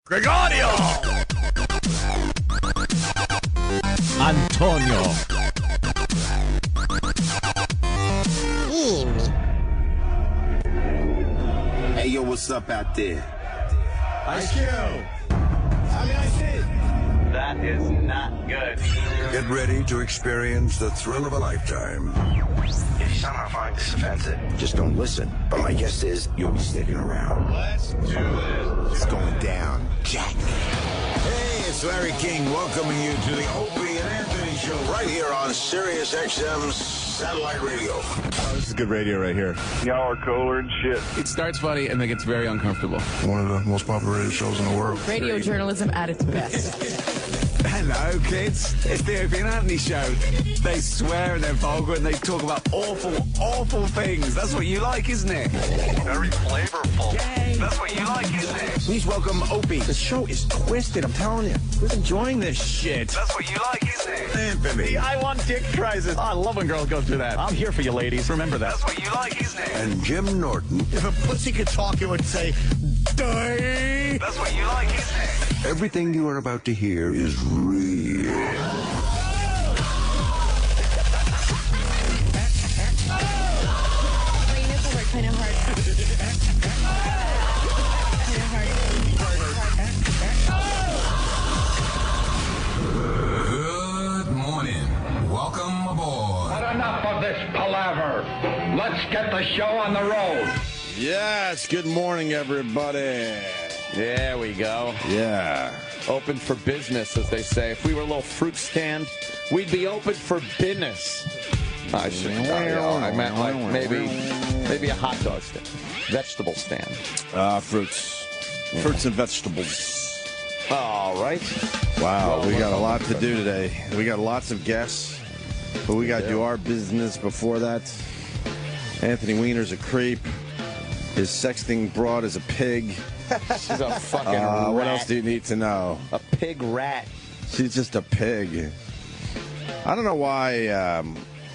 Gregorio! Antonio. Hey, yo, what's up out there? Ice Cube. How may I sit? That is not good. Get ready to experience the thrill of a lifetime. If you somehow find this offensive, just don't listen. But my guess is you'll be sticking around. Let's do this. It's going down, Jack. Hey, it's Larry King welcoming you to the Opie and Anthony Show right here on Sirius XM's satellite radio. Oh, this is good radio right here. Y'all are cooler than shit. It starts funny and then gets very uncomfortable. One of the most popular radio shows in the world. Radio journalism at its best. Hello, kids. It's the Opie and Anthony Show. They swear and they're vulgar and they talk about awful, awful things. That's what you like, isn't it? Very flavorful. Yay. That's what you like, isn't it? Please welcome Opie. The show is twisted, I'm telling you. Who's enjoying this shit? That's what you like, isn't it? Anthony I want dick crisis. I love when girls go through that. I'm here for you, ladies. Remember that. That's what you like, isn't it? and Jim Norton. If a pussy could talk, it would say, die. That's what you like, isn't it? Everything you are about to hear is real. Kind of hard. Good morning. Welcome aboard. But enough of this palaver. Let's get the show on the road. Yes, good morning, everybody. There we go. Yeah. Open for business, as they say. If we were a little fruit stand, we'd be open for business. I shouldn't. I meant like maybe a hot dog stand, vegetable stand. Fruits and vegetables. All right. Wow, we got a lot to do today. We got lots of guests, but we got to do our business before that. Anthony Weiner's a creep. His sexting broad is a pig. She's a fucking rat. What else do you need to know? A pig rat. She's just a pig. I don't know why.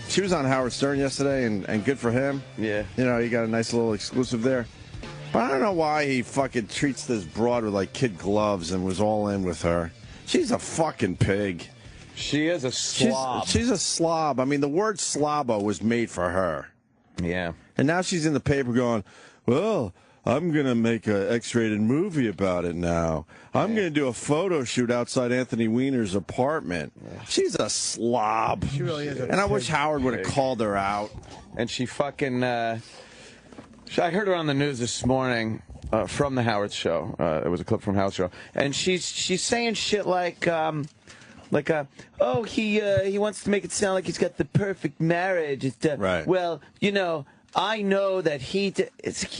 She was on Howard Stern yesterday, and good for him. Yeah. You know, he got a nice little exclusive there. But I don't know why he fucking treats this broad with, like, kid gloves and was all in with her. She's a fucking pig. She is a slob. She's a slob. I mean, the word slobbo was made for her. Yeah. And now she's in the paper going, well, I'm going to make an X-rated movie about it now. I'm going to do a photo shoot outside Anthony Weiner's apartment. She's a slob. She really is. And I wish Howard would have called her out. And she fucking, I heard her on the news this morning from the Howard Show. It was a clip from Howard's Show. And she's saying shit like, he wants to make it sound like he's got the perfect marriage. Right. Well, you know, I know that he's a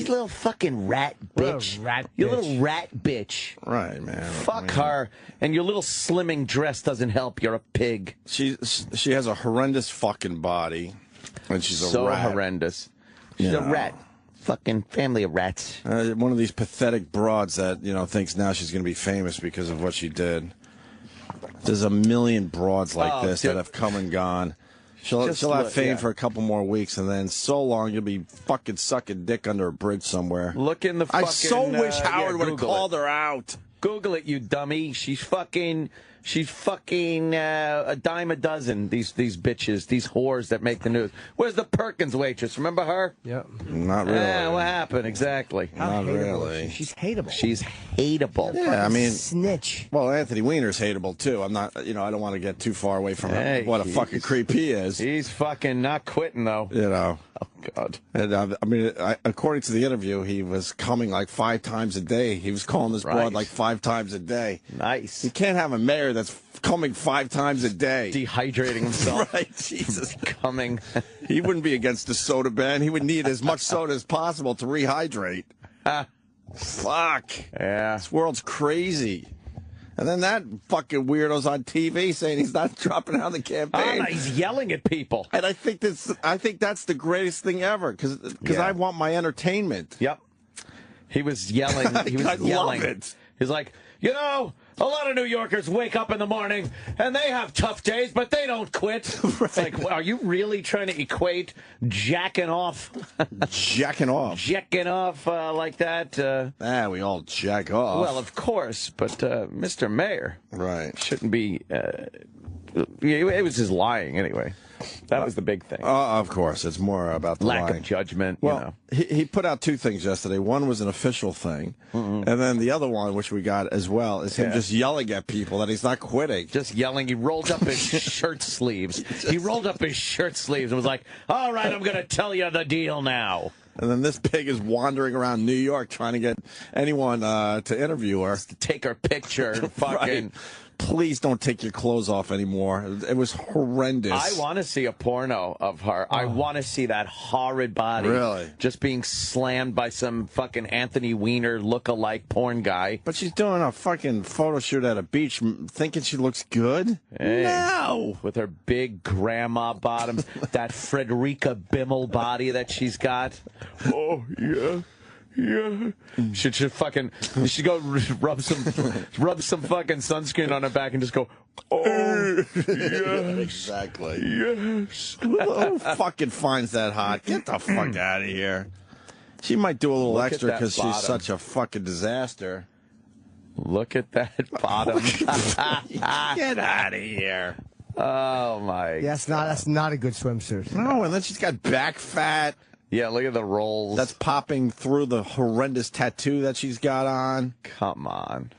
little fucking rat bitch. You little rat bitch. Right, man. Fuck her. And your little slimming dress doesn't help. You're a pig. She has a horrendous fucking body. And she's a so rat. horrendous. She's a rat. Fucking family of rats. One of these pathetic broads that, you know, thinks now she's going to be famous because of what she did. There's a million broads like this that have come and gone. She'll have fame for a couple more weeks, and then so long you'll be fucking sucking dick under a bridge somewhere. Look in the fucking... I so wish Howard would have called her out. Google it, you dummy. She's fucking a dime a dozen, these bitches, these whores that make the news. Where's the Perkins waitress? Remember her? Yep. Not really. Yeah, what happened? Exactly. Not really. She's hateable. She's hateable. Yeah, I mean... Snitch. Well, Anthony Weiner's hateable, too. I'm not, you know, I don't want to get too far away from what a fucking creep he is. He's fucking not quitting, though. You know. Oh, God. And, I mean, according to the interview, he was coming like 5 times a day. He was calling this broad like 5 times a day. Nice. You can't have a mayor that's coming 5 times a day. Dehydrating himself. Right, Jesus. Coming. He wouldn't be against the soda ban. He would need as much soda as possible to rehydrate. Fuck. Yeah. This world's crazy. And then that fucking weirdo's on TV saying he's not dropping out of the campaign. Oh, no, he's yelling at people. And I think that's the greatest thing ever because I want my entertainment. Yep. He was yelling. He was I yelling. love it. He's like, you know, a lot of New Yorkers wake up in the morning and they have tough days, but they don't quit. It's like, well, are you really trying to equate jacking off? Jacking off. Jacking off like that? We all jack off. Well, of course, but Mr. Mayor shouldn't be... it was his lying, anyway. That was the big thing. Of course. It's more about the lack lying. of judgment. Well, you know. he put out two things yesterday. One was an official thing, and then the other one, which we got as well, is him just yelling at people that he's not quitting. Just yelling. He rolled up his shirt sleeves. He rolled up his shirt sleeves and was like, all right, I'm going to tell you the deal now. And then this pig is wandering around New York trying to get anyone to interview her. Just to take her picture. Fucking... Please don't take your clothes off anymore. It was horrendous. I want to see a porno of her. I want to see that horrid body. Really? Just being slammed by some fucking Anthony Weiner look-alike porn guy. But she's doing a fucking photo shoot at a beach thinking she looks good? Hey, no! With her big grandma bottom, that Frederica Bimmel body that she's got. Oh, yeah. Yeah, she should go rub some fucking sunscreen on her back and just go, oh, yes, exactly, yes. Who fucking finds that hot? Get the fuck out of here. She might do a little extra because she's such a fucking disaster. Look at that bottom. Get out of here. Oh my. Yeah, that's not a good swimsuit. No, and then she's got back fat. Yeah, look at the rolls. That's popping through the horrendous tattoo that she's got on. Come on.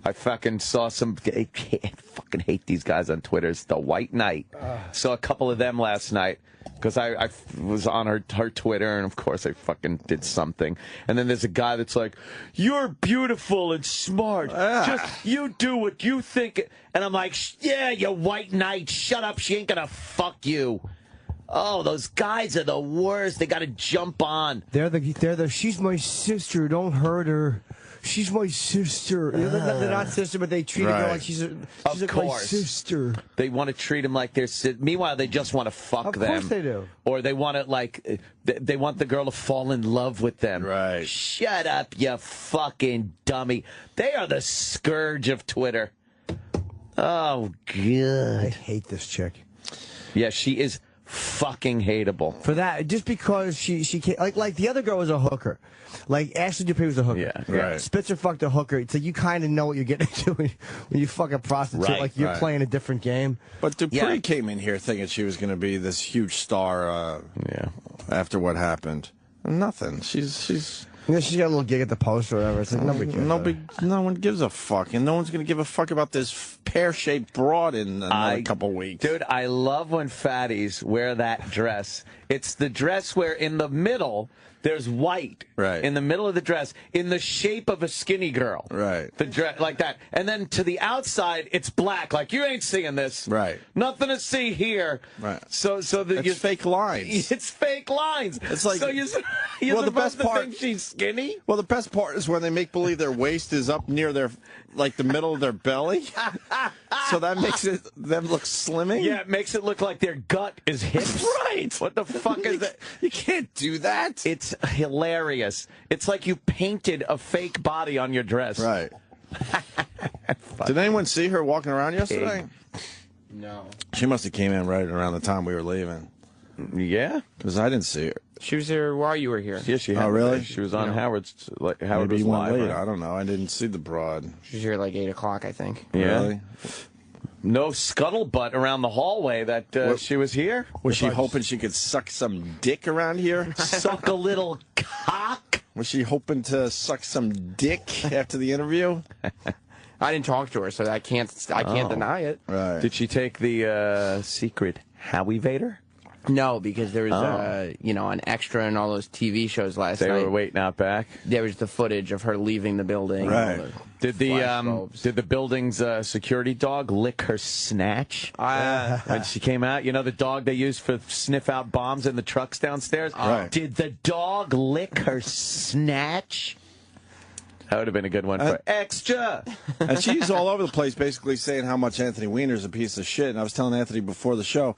I fucking saw some... I fucking hate these guys on Twitter. It's the White Knight. Saw a couple of them last night because I was on her Twitter, and of course I fucking did something. And then there's a guy that's like, you're beautiful and smart. Just you do what you think. And I'm like, yeah, you White Knight. Shut up. She ain't gonna fuck you. Oh, those guys are the worst. They got to jump on. They're the. She's my sister. Don't hurt her. She's my sister. They're not sister, but they treat her like she's like my sister. They want to treat him like they're. Meanwhile, they just want to fuck them. Of course they do. Or they want to they want the girl to fall in love with them. Right. Shut up, you fucking dummy. They are the scourge of Twitter. Oh, good. I hate this chick. Yeah, she is fucking hateable for that, just because she can't, like the other girl was a hooker, like Ashley Dupree was a hooker. Yeah, right. Spitzer fucked a hooker, so you kind of know what you're getting into when you fuck a prostitute. Right, like you're playing a different game. But Dupree came in here thinking she was going to be this huge star. After what happened, nothing. She's got a little gig at the Post or whatever. It's like no one gives a fuck, and no one's going to give a fuck about this pear-shaped broad in another couple weeks. Dude, I love when fatties wear that dress. It's the dress where in the middle there's white in the middle of the dress in the shape of a skinny girl. Right. The dress like that. And then to the outside it's black. Like you ain't seeing this. Right. Nothing to see here. Right. So it's fake lines. It's fake lines. It's like so you're the best part think she's skinny? Well, the best part is when they make believe their waist is up near their the middle of their belly. So that makes them look slimming. Yeah, it makes it look like their gut is hips. Right. What the fuck is that? You can't do that. It's hilarious. It's like you painted a fake body on your dress. Right. Did anyone see her walking around yesterday? No. She must have came in right around the time we were leaving. Yeah? Because I didn't see her. She was here while you were here. Yeah, she had. Oh, really? She was on Howard's. Howard Maybe was went live. late. Right? I don't know. I didn't see the broad. She was here like 8 o'clock, I think. Yeah. Really? No scuttlebutt around the hallway that she was here. Was she hoping she could suck some dick around here? Suck a little cock? Was she hoping to suck some dick after the interview? I didn't talk to her, so I can't deny it. Right. Did she take the secret Howie Vader? No, because there was an extra in all those TV shows last night. They were waiting out back. There was the footage of her leaving the building. Right. Did the building's security dog lick her snatch when she came out? You know the dog they use for sniff out bombs in the trucks downstairs? Right. Did the dog lick her snatch? That would have been a good one for extra. And she's all over the place basically saying how much Anthony Weiner's a piece of shit. And I was telling Anthony before the show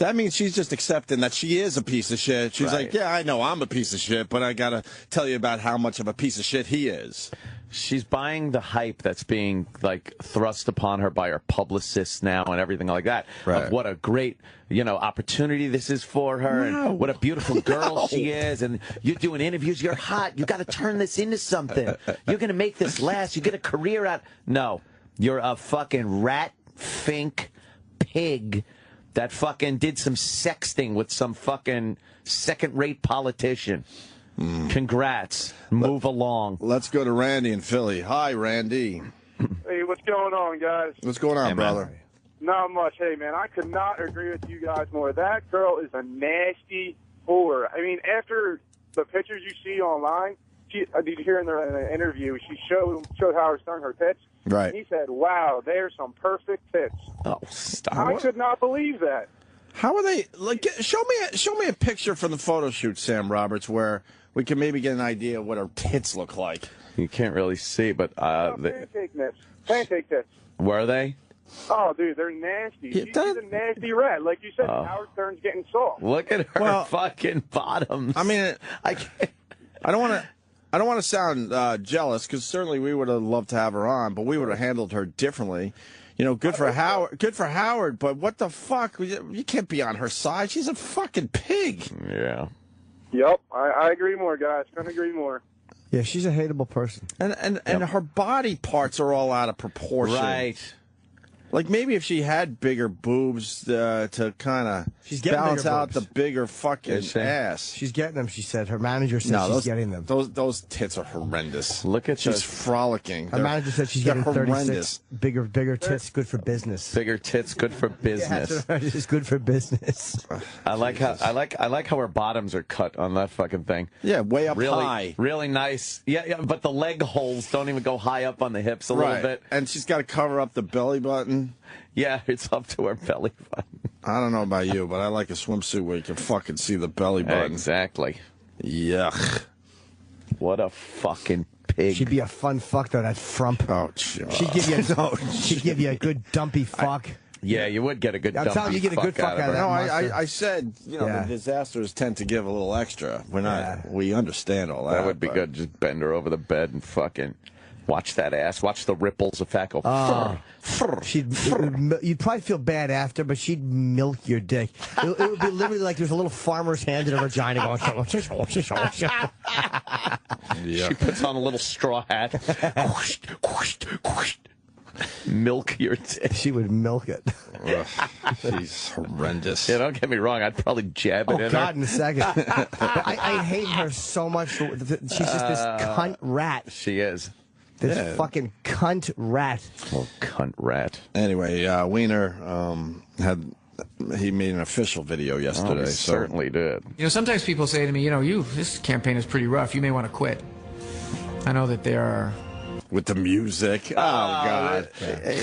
That means she's just accepting that she is a piece of shit. She's like, yeah, I know I'm a piece of shit, but I got to tell you about how much of a piece of shit he is. She's buying the hype that's being like thrust upon her by her publicists now and everything like that. Right. Of what a great, opportunity this is for her, and what a beautiful girl she is. And you're doing interviews. You're hot. You got to turn this into something. You're going to make this last. You get a career out. No, you're a fucking rat, fink, pig that fucking did some sexting with some fucking second-rate politician. Congrats. Move along. Let's go to Randy in Philly. Hi, Randy. Hey, what's going on, guys? What's going on, brother? Not much. Hey, man, I could not agree with you guys more. That girl is a nasty whore. I mean, after the pictures you see online, did you hear in the interview, she showed Howard Stern her tits? Right. And he said, wow, they're some perfect tits. Oh, stop. I could not believe that. How are they? Like, show me a picture from the photo shoot, Sam Roberts, where we can maybe get an idea of what her tits look like. You can't really see, but pancake tits. Pancake tits. Were they? Oh, dude, they're nasty. Yeah, She's a nasty rat. Like you said, Howard Stern's getting soft. Look at her fucking bottoms. I mean, I can't. I don't want to sound jealous, because certainly we would have loved to have her on, but we would have handled her differently. Good for Howard. Good for Howard, but what the fuck? You can't be on her side. She's a fucking pig. Yeah. Yep, I agree more, guys. Couldn't agree more. Yeah, she's a hateable person. And her body parts are all out of proportion. Right. Like, maybe if she had bigger boobs to kind of balance out the bigger fucking ass. She's getting them, she said. Her manager said she's getting them. Those tits are horrendous. Look at She's frolicking. Her manager said she's getting 36 horrendous. bigger tits, good for business. Bigger tits, good for business. Yeah, it's good for business. I like how her bottoms are cut on that fucking thing. Yeah, way up high. Really nice. Yeah, but the leg holes don't even go high up on the hips a little bit. And she's got to cover up the belly button. Yeah, it's up to her belly button. I don't know about you, but I like a swimsuit where you can fucking see the belly button. Exactly. Yuck. What a fucking pig. She'd be a fun fuck, though, that frump. Oh, she'd give you a good dumpy fuck. Yeah, you would get a good dumpy fuck. I'm telling you, get a good fuck out of that. No, I said, the disasters tend to give a little extra. We understand all that. That would be good. Just bend her over the bed and fucking watch that ass. Watch the ripples of fat go. You'd probably feel bad after, but she'd milk your dick. It would be literally like there's a little farmer's hand in her vagina going. She puts on a little straw hat. Milk your dick. She would milk it. She's horrendous. Yeah, don't get me wrong. I'd probably jab it in her. Oh, God, in a second. I hate her so much. She's just this cunt rat. She is. This fucking cunt rat. Oh, cunt rat. Anyway, Weiner he made an official video yesterday. Oh, he certainly did. Sometimes people say to me, this campaign is pretty rough. You may want to quit. I know that there are... With the music. Oh, God.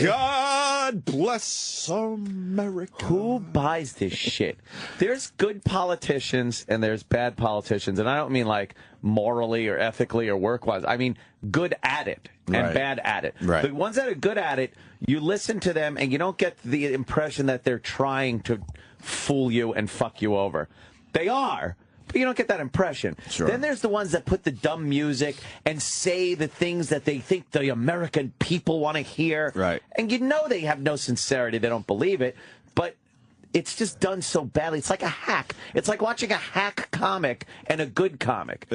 God bless America. Who buys this shit? There's good politicians and there's bad politicians. And I don't mean like morally or ethically or work-wise. I mean good at it and bad at it. Right. The ones that are good at it, you listen to them and you don't get the impression that they're trying to fool you and fuck you over. They are. But you don't get that impression. Sure. Then there's the ones that put the dumb music and say the things that they think the American people want to hear. Right. And they have no sincerity. They don't believe it. But it's just done so badly. It's like a hack. It's like watching a hack comic and a good comic.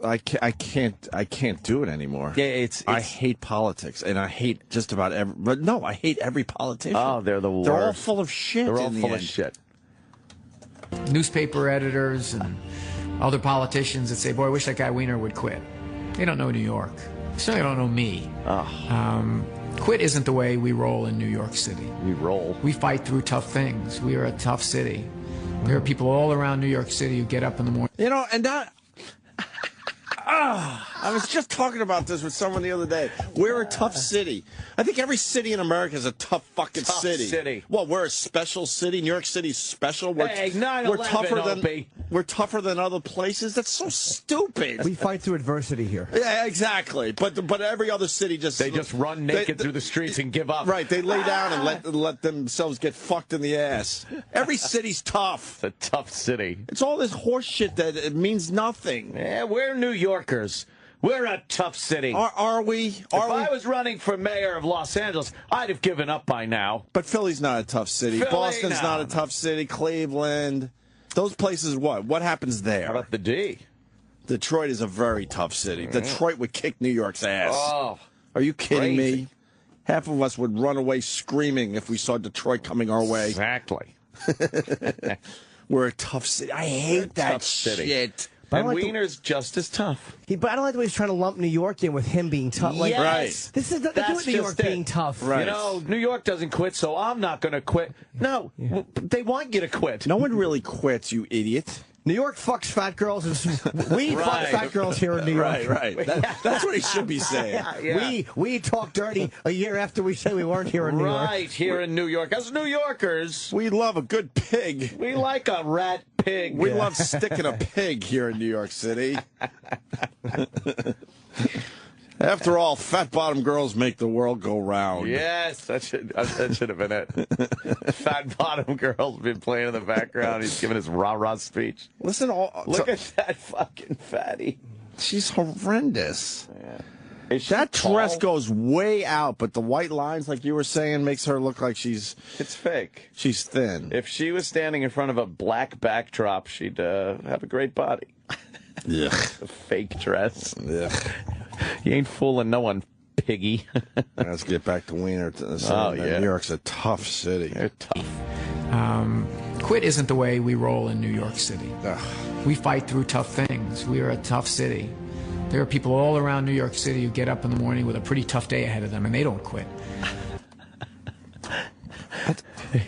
I can't do it anymore. Yeah, I hate politics, and I hate just about every. But no, I hate every politician. Oh, they're the worst. They're all full of shit. They're all full of shit. Newspaper editors and other politicians that say, boy, I wish that guy Weiner would quit. They don't know New York. They certainly don't know me. Quit isn't the way we roll in New York City. We roll. We fight through tough things. We are a tough city. There are people all around New York City who get up in the morning. And that... I was just talking about this with someone the other day. We're a tough city. I think every city in America is a tough fucking city. Well, we're a special city. New York City's special. We're tougher than other places. That's so stupid. We fight through adversity here. Yeah, exactly. But every other city they just run naked through the streets and give up. Right. They lay down and let themselves get fucked in the ass. Every city's tough. It's a tough city. It's all this horse shit that it means nothing. Yeah, we're New Yorkers. We're a tough city. Are we? If I was running for mayor of Los Angeles, I'd have given up by now. But Philly's not a tough city. Boston's not a tough city. Cleveland. Those places, what? What happens there? How about the D? Detroit is a very tough city. Detroit would kick New York's ass. Oh, are you kidding me? Half of us would run away screaming if we saw Detroit coming our way. Exactly. We're a tough city. I hate that city. shit. And Weiner's just as tough. But I don't like the way he's trying to lump New York in with him being tough. Like, yes. This is nothing to do with New York being tough. Right. You know, New York doesn't quit, so I'm not going to quit. No, they want you to quit. No one really quits, you idiot. New York fucks fat girls. We fuck fat girls here in New York. Right. That's what he should be saying. We talk dirty a year after we say we weren't here in New York. Right, here in New York. As New Yorkers, we love a good pig. We like a rat pig. We love sticking a pig here in New York City. After all, fat-bottom girls make the world go round. Yes, that should have been it. Fat-bottom girls been playing in the background. He's giving his rah-rah speech. Listen, look at that fucking fatty. She's horrendous. Yeah. That dress goes way out, but the white lines, like you were saying, makes her look like she's... It's fake. She's thin. If she was standing in front of a black backdrop, she'd have a great body. Yeah. A fake dress. Yeah. You ain't fooling no one, piggy. Let's get back to Weiner. New York's a tough city. They're tough. Quit isn't the way we roll in New York City. Ugh. We fight through tough things. We are a tough city. There are people all around New York City who get up in the morning with a pretty tough day ahead of them, and they don't quit.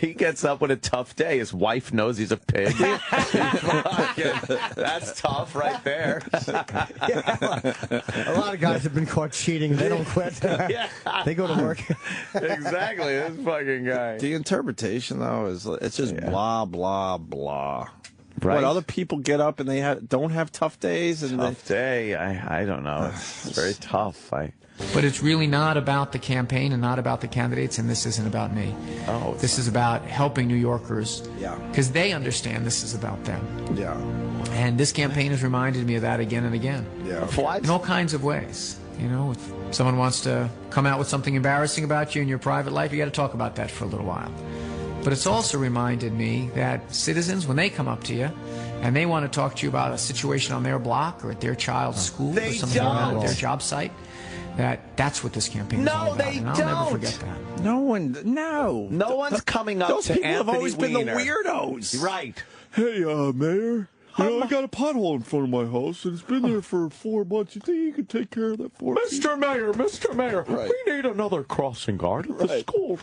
He gets up with a tough day. His wife knows he's a pig. That's tough right there. A lot of guys have been caught cheating. They don't quit. They go to work. Exactly. This fucking guy. The interpretation, though, is it's just blah, blah, blah. Right. What, other people get up and they don't have tough days? And tough day? I don't know. It's very tough. But it's really not about the campaign and not about the candidates, and this isn't about me. Oh, this is about helping New Yorkers. Yeah. Because they understand this is about them. Yeah. And this campaign has reminded me of that again and again. Yeah. In all kinds of ways. You know, if someone wants to come out with something embarrassing about you in your private life, you got to talk about that for a little while. But it's also reminded me that citizens, when they come up to you and they want to talk to you about a situation on their block or at their child's school or something around at their job site, that's what this campaign is all about. No, they and I'll don't. never forget that. No one's coming up those to people Anthony have always been the Weiner. weirdos. Right. Hey, Mayor. I got a pothole in front of my house, and it's been there for 4 months. You think you could take care of that for me? Mr. Mayor, we need another crossing guard at the school.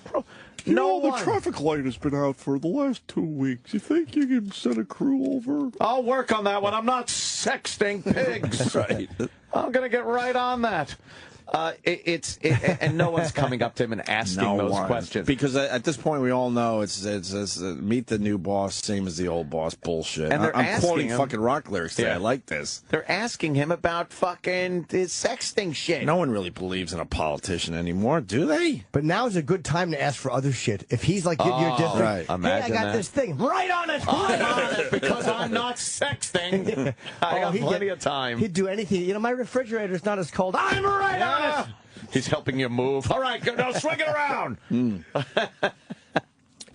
The traffic light has been out for the last 2 weeks. You think you can send a crew over? I'll work on that one. I'm not sexting pigs. Right. I'm going to get right on that. And no one's coming up to him and asking those questions. Because at this point, we all know it's meet the new boss, same as the old boss bullshit. And I'm quoting fucking rock lyrics today. I like this. They're asking him about fucking his sexting shit. No one really believes in a politician anymore, do they? But now is a good time to ask for other shit. If he's like, you're different. Right. Hey, I got this thing. Right on it. Right on it, because I'm not sexting. I got plenty of time. He'd do anything. You know, my refrigerator's not as cold. I'm right on it. He's helping you move. All right, go, now swing it around.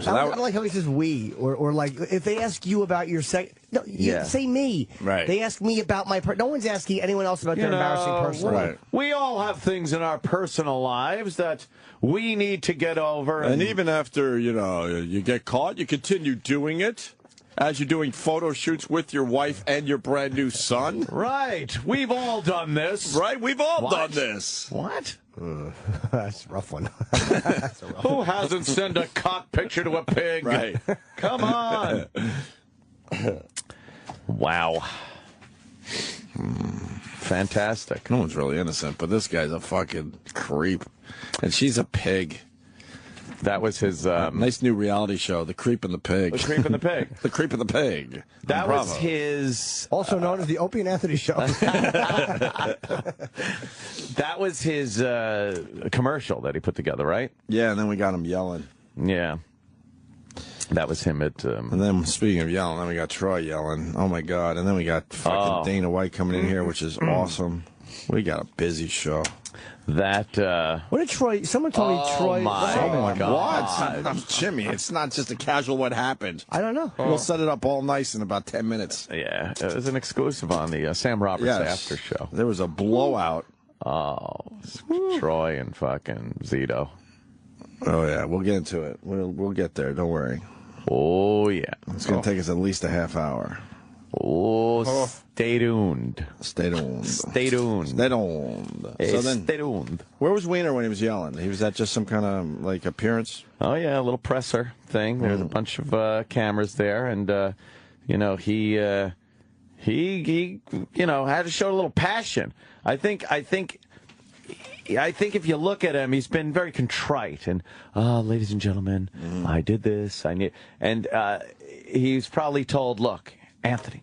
So I don't like how he says we, or like if they ask you about your sex, no, you say me. Right. They ask me about my. No one's asking anyone else about their embarrassing personal life. We all have things in our personal lives that we need to get over. And even after you get caught, you continue doing it. As you're doing photo shoots with your wife and your brand new son. Right. We've all done this. Right? We've all done this. What? That's a rough one. Who hasn't sent a cock picture to a pig? Right. Come on. Wow. Fantastic. No one's really innocent, but this guy's a fucking creep. And she's a pig. That was his... nice new reality show, The Creep and the Pig. The Creep and the Pig. The Creep and the Pig. That was his... Also known as the Opie and Anthony Show. That was his commercial that he put together, right? Yeah, and then we got him yelling. Yeah. That was him at... And then, speaking of yelling, then we got Troy yelling. Oh, my God. And then we got fucking Dana White coming in here, which is awesome. We got a busy show. That, What did Troy... Someone told me Troy... Oh, my God. What? Jimmy, it's not just a casual what happened. I don't know. We'll set it up all nice in about 10 minutes. Yeah, it was an exclusive on the Sam Roberts after show. There was a blowout. Oh, Troy and fucking Zito. Oh, yeah, we'll get into it. We'll get there, don't worry. Oh, yeah. It's going to take us at least a half hour. Oh, stay tuned. Stay tuned. Stay tuned. Stay tuned. So then, stay tuned. Where was Weiner when he was yelling? He was at just some kind of, like, appearance? Oh, yeah, a little presser thing. There's a bunch of cameras there, and, you know, he you know, had to show a little passion. I think if you look at him, he's been very contrite. And, ladies and gentlemen, I did this. And he's probably told, look, Anthony,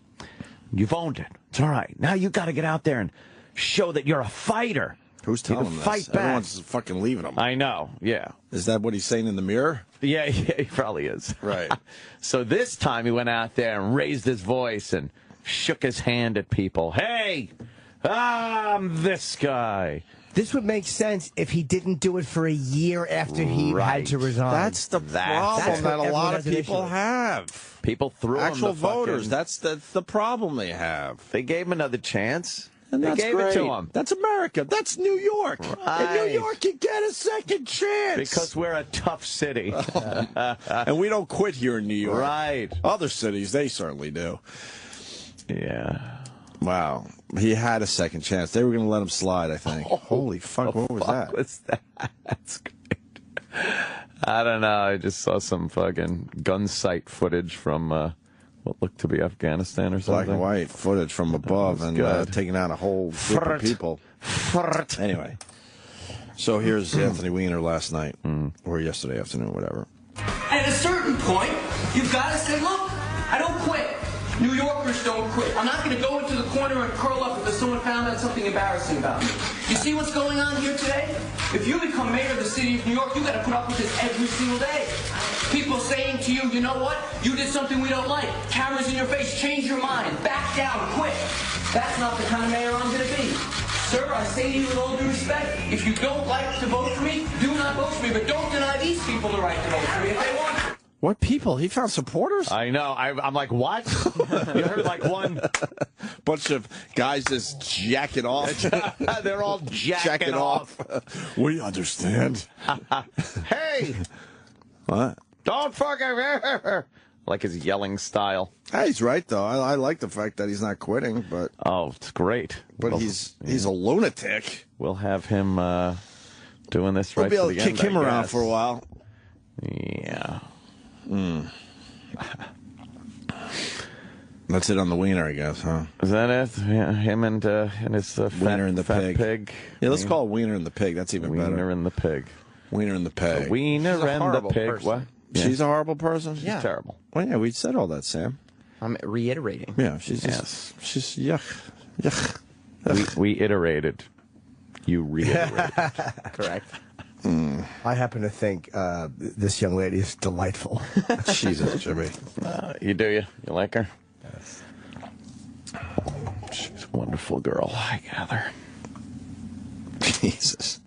you've owned it. It's all right. Now you got to get out there and show that you're a fighter. Who's telling him this? Fight back. Everyone's fucking leaving him. I know, yeah. Is that what he's saying in the mirror? Yeah, he probably is. Right. So this time he went out there and raised his voice and shook his hand at people. Hey, I'm this guy. This would make sense if he didn't do it for a year after he had to resign. That's the problem that a lot of people have. People threw actual him the voters. That's the problem they have. They gave him another chance. And they gave it to him. That's America. That's New York. Right. In New York, you get a second chance. Because we're a tough city. And we don't quit here in New York. Right. Other cities, they certainly do. Yeah. Wow. He had a second chance. They were going to let him slide, I think. Holy fuck, what was that? What's that? That's great. I don't know. I just saw some fucking gun sight footage from what looked to be Afghanistan or something. Black and white footage from above and taking out a whole group of people. Anyway. So here's Anthony Weiner last night, or yesterday afternoon, whatever. At a certain point, you've got to say, look, I don't quit. New Yorkers don't quit. I'm not going to go into the corner and curl up because someone found out something embarrassing about me. You see what's going on here today? If you become mayor of the city of New York, you've got to put up with this every single day. People saying to you, you know what? You did something we don't like. Cameras in your face. Change your mind. Back down. Quit. That's not the kind of mayor I'm going to be. Sir, I say to you with all due respect, if you don't like to vote for me, do not vote for me. But don't deny these people the right to vote for me if they want to. What people? He found supporters? I know. I'm like, what? You heard like one bunch of guys just jacking off. They're all jacking off. We understand. Hey! What? Don't fucking... Like his yelling style. Hey, he's right, though. I like the fact that he's not quitting, but... Oh, it's great. But he's a lunatic. We'll have him doing this right to the end, We'll be able to kick him around for a while. Yeah. That's it on the Wiener, I guess, huh? Is that it? Yeah, him and his Wiener and the fat pig. Yeah, let's call it Wiener and the Pig. That's even better. Wiener and the Pig. Wiener and the Pig. Wiener and the Pig. Person. What? Yeah. She's a horrible person? She's terrible. Well, yeah, we said all that, Sam. I'm reiterating. Yeah, she's just, she's yuck. Yuck. We iterated. You reiterated. Correct. I happen to think this young lady is delightful. Jesus, Jimmy. You do, you like her? Yes. She's a wonderful girl, I gather. Jesus.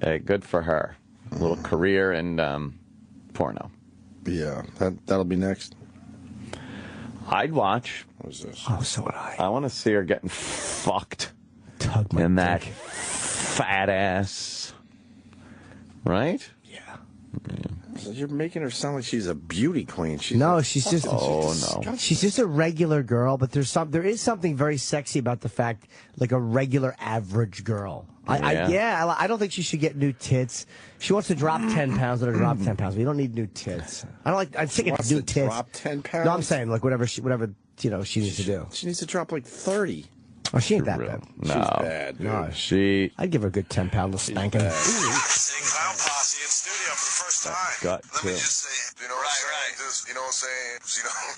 Hey, good for her. A little career in porno. Yeah, that'll be next. I'd watch. What is this? Oh, so would I. I want to see her getting fucked Tug my in that dick. fat ass. Right? Yeah. So you're making her sound like she's a beauty queen. She's she's just. She's just a regular girl, but there is something very sexy about the fact, like a regular average girl. I don't think she should get new tits. She wants to drop 10 pounds. Let her drop 10 pounds. We don't need new tits. I'm sick of new tits. Drop 10 pounds. No, I'm saying like whatever she needs to do. She needs to drop like 30. Oh, she ain't that bad. No. She's bad, dude. No. I'd give her a good 10-pound spanking. Clown posse in studio for the first time. Got Let me just say, you know what I'm saying? Just, you know what I'm saying?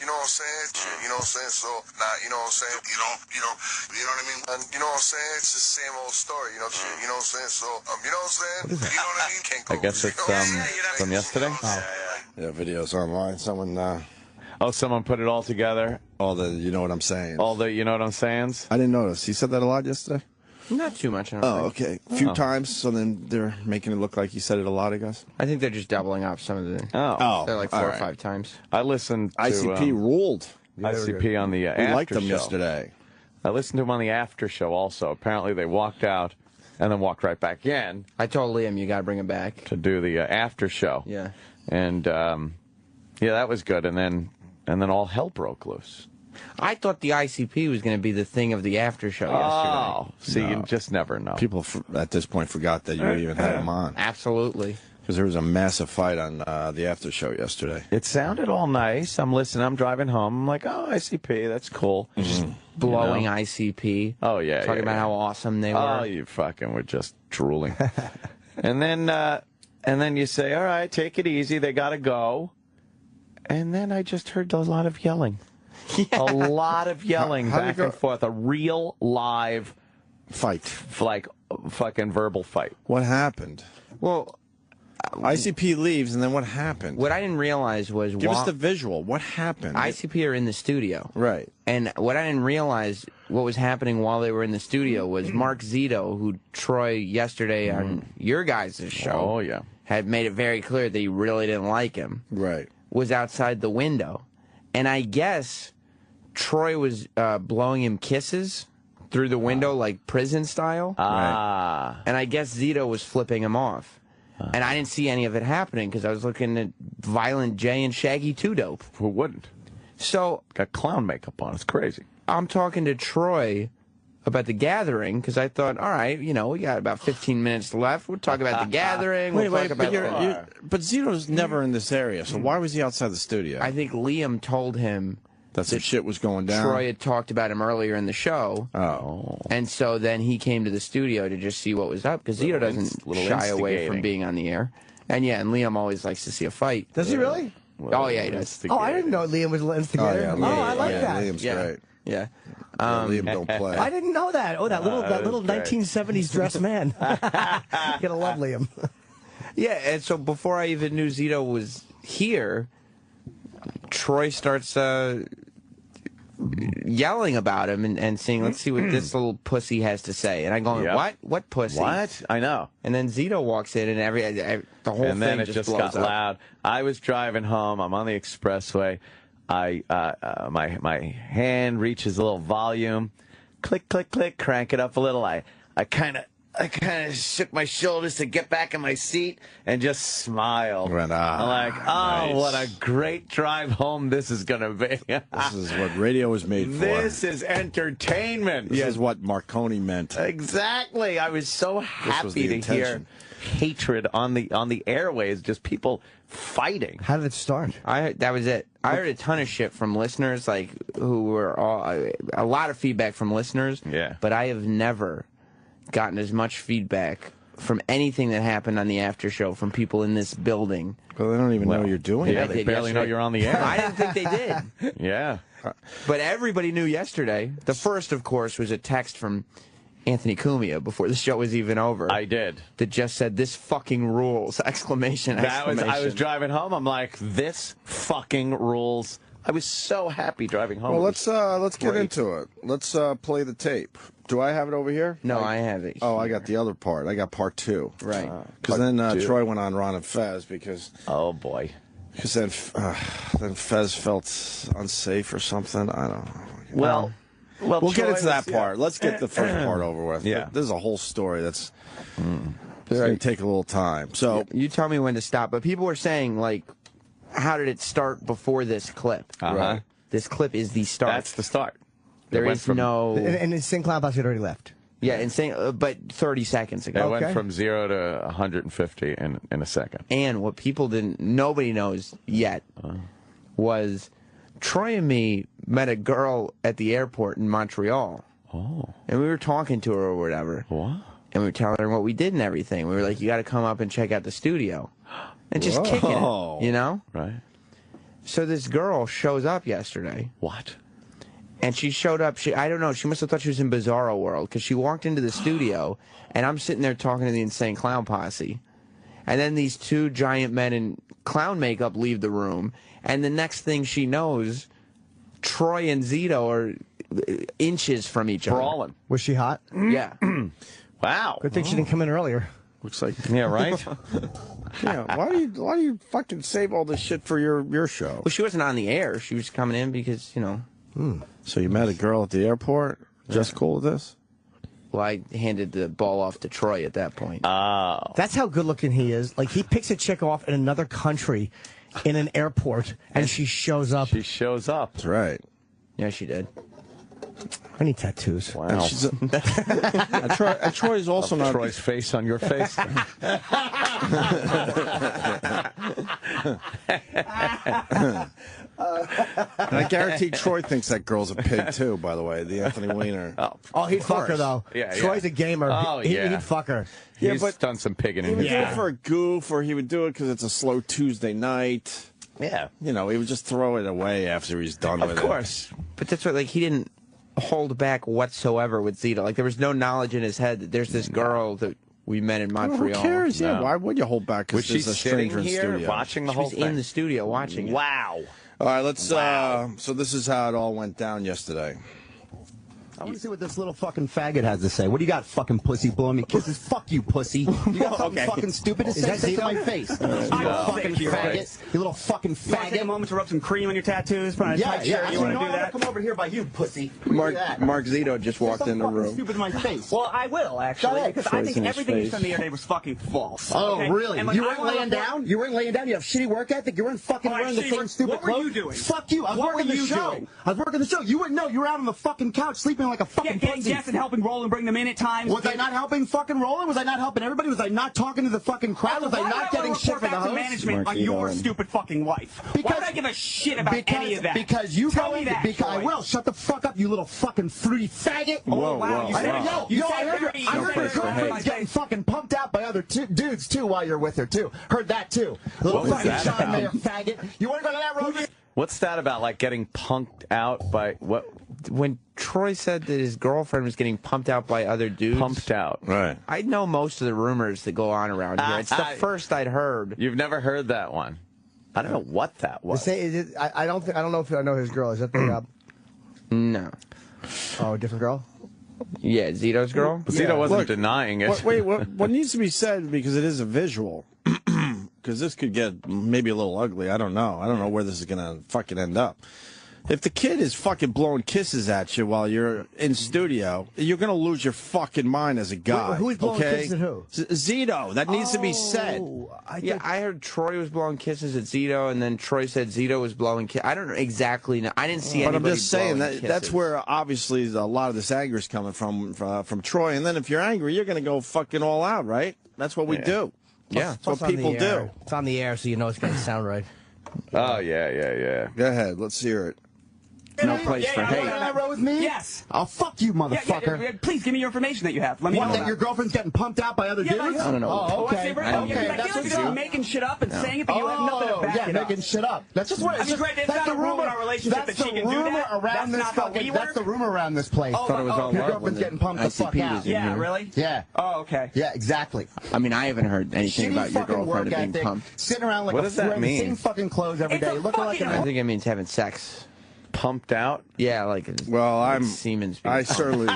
You know what I'm saying? Shit, you know what I'm saying? So, you know what I'm saying? You know what I mean? And you know what I'm saying? It's the same old story, you know, shit, you know what I'm saying? So, you know what I'm saying? You know what I mean? Can't go. I guess it's from yesterday. Yeah, videos online. Someone. Someone put it all together. All the, you know what I'm saying. All the, you know what I'm saying. I didn't notice. He said that a lot yesterday. Not too much. I don't think. Okay. A few times, so then they're making it look like he said it a lot, I guess. I think they're just doubling up some of the. They're like 4 or 5 times. I listened to ICP ruled. ICP on the we after liked them show. yesterday. I listened to him on the after show also. Apparently they walked out and then walked right back in. I told Liam you got to bring him back to do the after show. Yeah. And that was good. And then all hell broke loose. I thought the ICP was going to be the thing of the after show yesterday. See, you just never know. People at this point forgot that you even had him on. Absolutely. Because there was a massive fight on the after show yesterday. It sounded all nice. I'm listening. I'm driving home. I'm like, oh, ICP, that's cool. Just blowing ICP. Oh, yeah. Talking about how awesome they were. Oh, you fucking were just drooling. and then you say, all right, take it easy. They got to go. And then I just heard a lot of yelling. Yeah. A lot of yelling back and forth. A real live fight. Like fucking verbal fight. What happened? Well, ICP leaves, and then what happened? What I didn't realize was... Give us the visual. What happened? ICP are in the studio. Right. And what I didn't realize, what was happening while they were in the studio was Marc Zito, who Troy yesterday on your guys' show had made it very clear that he really didn't like him. Right. Was outside the window. And I guess Troy was blowing him kisses through the window like prison style. Right. And I guess Zito was flipping him off. And I didn't see any of it happening because I was looking at Violent J and Shaggy 2 Dope. Who wouldn't? So got clown makeup on. It's crazy. I'm talking to Troy about the gathering because I thought, all right, we got about 15 minutes left. We'll talk about the gathering. But Zito's never in this area, so why was he outside the studio? I think Liam told him that some shit was going down. Troy had talked about him earlier in the show. Oh. And so then he came to the studio to just see what was up because Zito doesn't shy away from being on the air. And Liam always likes to see a fight. Does he really? Oh, yeah, he does. Oh, I didn't know Liam was an instigator. I like that. Liam's great. Yeah. Liam don't play. I didn't know that. Oh, that little 1970s dressed man. You gotta love Liam. Yeah, and so before I even knew Zito was here, Troy starts yelling about him and saying, let's see what this little pussy has to say. And I'm going, what? What pussy? What? I know. And then Zito walks in and the whole thing then it just got blows up. loud. I was driving home. I'm on the expressway. My hand reaches a little volume. Click, click, click. Crank it up a little. I kind of shook my shoulders to get back in my seat and just smiled. I'm like, nice. What a great drive home this is going to be. This is what radio was made for. This is entertainment. This is what Marconi meant. Exactly. I was so happy to hear hatred on the airways, just people fighting. How did it start? That was it. I heard a ton of shit from listeners, who were a lot of feedback from listeners. Yeah. But I have never gotten as much feedback from anything that happened on the after show from people in this building. Well, they don't even know you're doing it. Yeah, they barely know you're on the air. I didn't think they did. Yeah. But everybody knew yesterday. The first, of course, was a text from Anthony Cumia before the show was even over. I did. That just said, "This fucking rules!" Exclamation! I was driving home. I'm like, "This fucking rules!" I was so happy driving home. Well, let's get into it. Let's play the tape. Do I have it over here? No, I have it. Oh, I got the other part. I got part 2. Right. Because then Troy went on Ron and Fez because... Oh, boy. Because then Fez felt unsafe or something. I don't know. Well, we'll get into that part. Let's get the first part over with. Yeah. There's a whole story that's going to take a little time. So you tell me when to stop. But people were saying, how did it start before this clip? Right. This clip is the start. That's the start. There is no... And Insane Clown Posse had already left. Yeah, but 30 seconds ago. It went from 0 to 150 in a second. And what nobody knows yet, was Troy and me met a girl at the airport in Montreal. Oh. And we were talking to her or whatever. What? And we were telling her what we did and everything. We were like, you got to come up and check out the studio. And just kicking it, you know? Right. So this girl shows up yesterday. What? And she showed up, I don't know, she must have thought she was in Bizarro World, because she walked into the studio, and I'm sitting there talking to the Insane Clown Posse. And then these two giant men in clown makeup leave the room, and the next thing she knows, Troy and Zito are inches from each other. Brawling. Was she hot? Yeah. Wow. Good thing she didn't come in earlier. Looks like. Yeah, right? Yeah, why do you fucking save all this shit for your show? Well, she wasn't on the air. She was coming in because, you know. So you met a girl at the airport? Just cool with this? Well, I handed the ball off to Troy at that point. That's how good looking he is. Like, he picks a chick off in another country in an airport, and she shows up. She shows up. That's right. Yeah, she did. I need tattoos. Wow. And she's Troy's also not. Troy's face on your face. And I guarantee Troy thinks that girl's a pig too, by the way, the Anthony Weiner. Oh, he'd fuck her, though. Yeah, Troy's a gamer. Oh, yeah. He'd fuck her. He's but done some pigging He in would his do it day. for a goof, or he would do it because it's a slow Tuesday night. Yeah. You know, he would just throw it away after he's done with it. Of course. But that's what, like, he didn't hold back whatsoever with Zito. Like, there was no knowledge in his head that there's this girl that we met in Well, Montreal. who cares? No. Yeah, why would you hold back? Was Because she there's a sitting stranger in here studio. watching the She whole was thing? in the studio watching it. Wow. All right, let's. So this is how it all went down yesterday. I want to see what this little fucking faggot has to say. What do you got, fucking pussy, blowing me kisses? Fuck you, pussy. You got something fucking stupid to say to my face. You fucking faggot. You little fucking faggot. You want to take a moment to rub some cream on your tattoos? Put on a tight shirt? You want to do that? Come over here by you, pussy. Mark Zito just walked in the room. Stupid in my face. Well, I will, actually, because I think everything you said the other day was fucking false. Oh, okay? really? And, like, You weren't laying down? You weren't laying down? You have shitty work ethic? You weren't fucking wearing the same stupid clothes? What were you doing? Fuck you. I was What working were the you show. doing? I was working the show. You wouldn't know. You were out on the fucking couch sleeping like a fucking Getting pussy. guests and helping roll and bring them in at times. Was I not helping fucking Roland? Was I not helping everybody? Was I not talking to the fucking crowd? Was I not getting shit for the host? Management on your stupid fucking wife. Why would I give a shit about any of that? Because you Tell go me in. that, Because I Troy. will. Shut the fuck up, you little fucking fruity faggot. Oh, wow. You said I heard your girlfriend's getting fucking pumped out by other dudes too while you're with her too. Heard that too. Little What was fucking that John about? Mayer faggot. You want to go to that road? What's that about, like getting punked out by what? When Troy said that his girlfriend was getting pumped out by other dudes. Pumped out. Right. I know most of the rumors that go on around here. It's the first I'd heard. You've never heard that one. I don't know what that was. I don't know if I know his girl. Is that the No. Oh, a different girl? Yeah, Zito's girl? Zito wasn't denying it. Wait, what needs to be said, because it is a visual, because this could get maybe a little ugly. I don't know. I don't know where this is going to fucking end up. If the kid is fucking blowing kisses at you while you're in studio, you're going to lose your fucking mind as a guy. Wait, who's blowing kisses at who? Zito. That needs to be said. I heard Troy was blowing kisses at Zito, and then Troy said Zito was blowing kisses. I don't exactly know. I didn't see anybody But I'm just saying blowing that's kisses. where obviously a lot of this anger is coming from Troy. And then if you're angry, you're going to go fucking all out, right? That's what we do. Yeah, that's what Plus on the people air. do. It's on the air, so you know it's going to sound right. Oh, yeah. Go ahead. Let's hear it. No place for hate. You want that road with me? Yes. I'll fuck you, motherfucker. Yeah, please give me your information that you have. Let me What, know that about your it. girlfriend's getting pumped out by other dudes? I don't know. Oh, okay. I feel like you're just making shit up and saying it, but you have nothing to back yeah, it up. making shit up. That's just what. I mean, great, it's not a rule in our relationship that she can do that. Around That's this not how fucking. we That's work. the rumor around this place. Thought it was all Your love when girlfriend's the getting pumped the fuck ICP out. was in Yeah, here. really? Yeah. Oh, okay. Yeah, exactly. I mean, I haven't heard anything Shitty about your fucking girlfriend work being ethic, pumped. sitting around like What a does that wearing the mean? same fucking clothes every It's day, a looking like fucking- I an. think it means having sex. Pumped out? Yeah, like Well, like I'm Siemens. I certainly.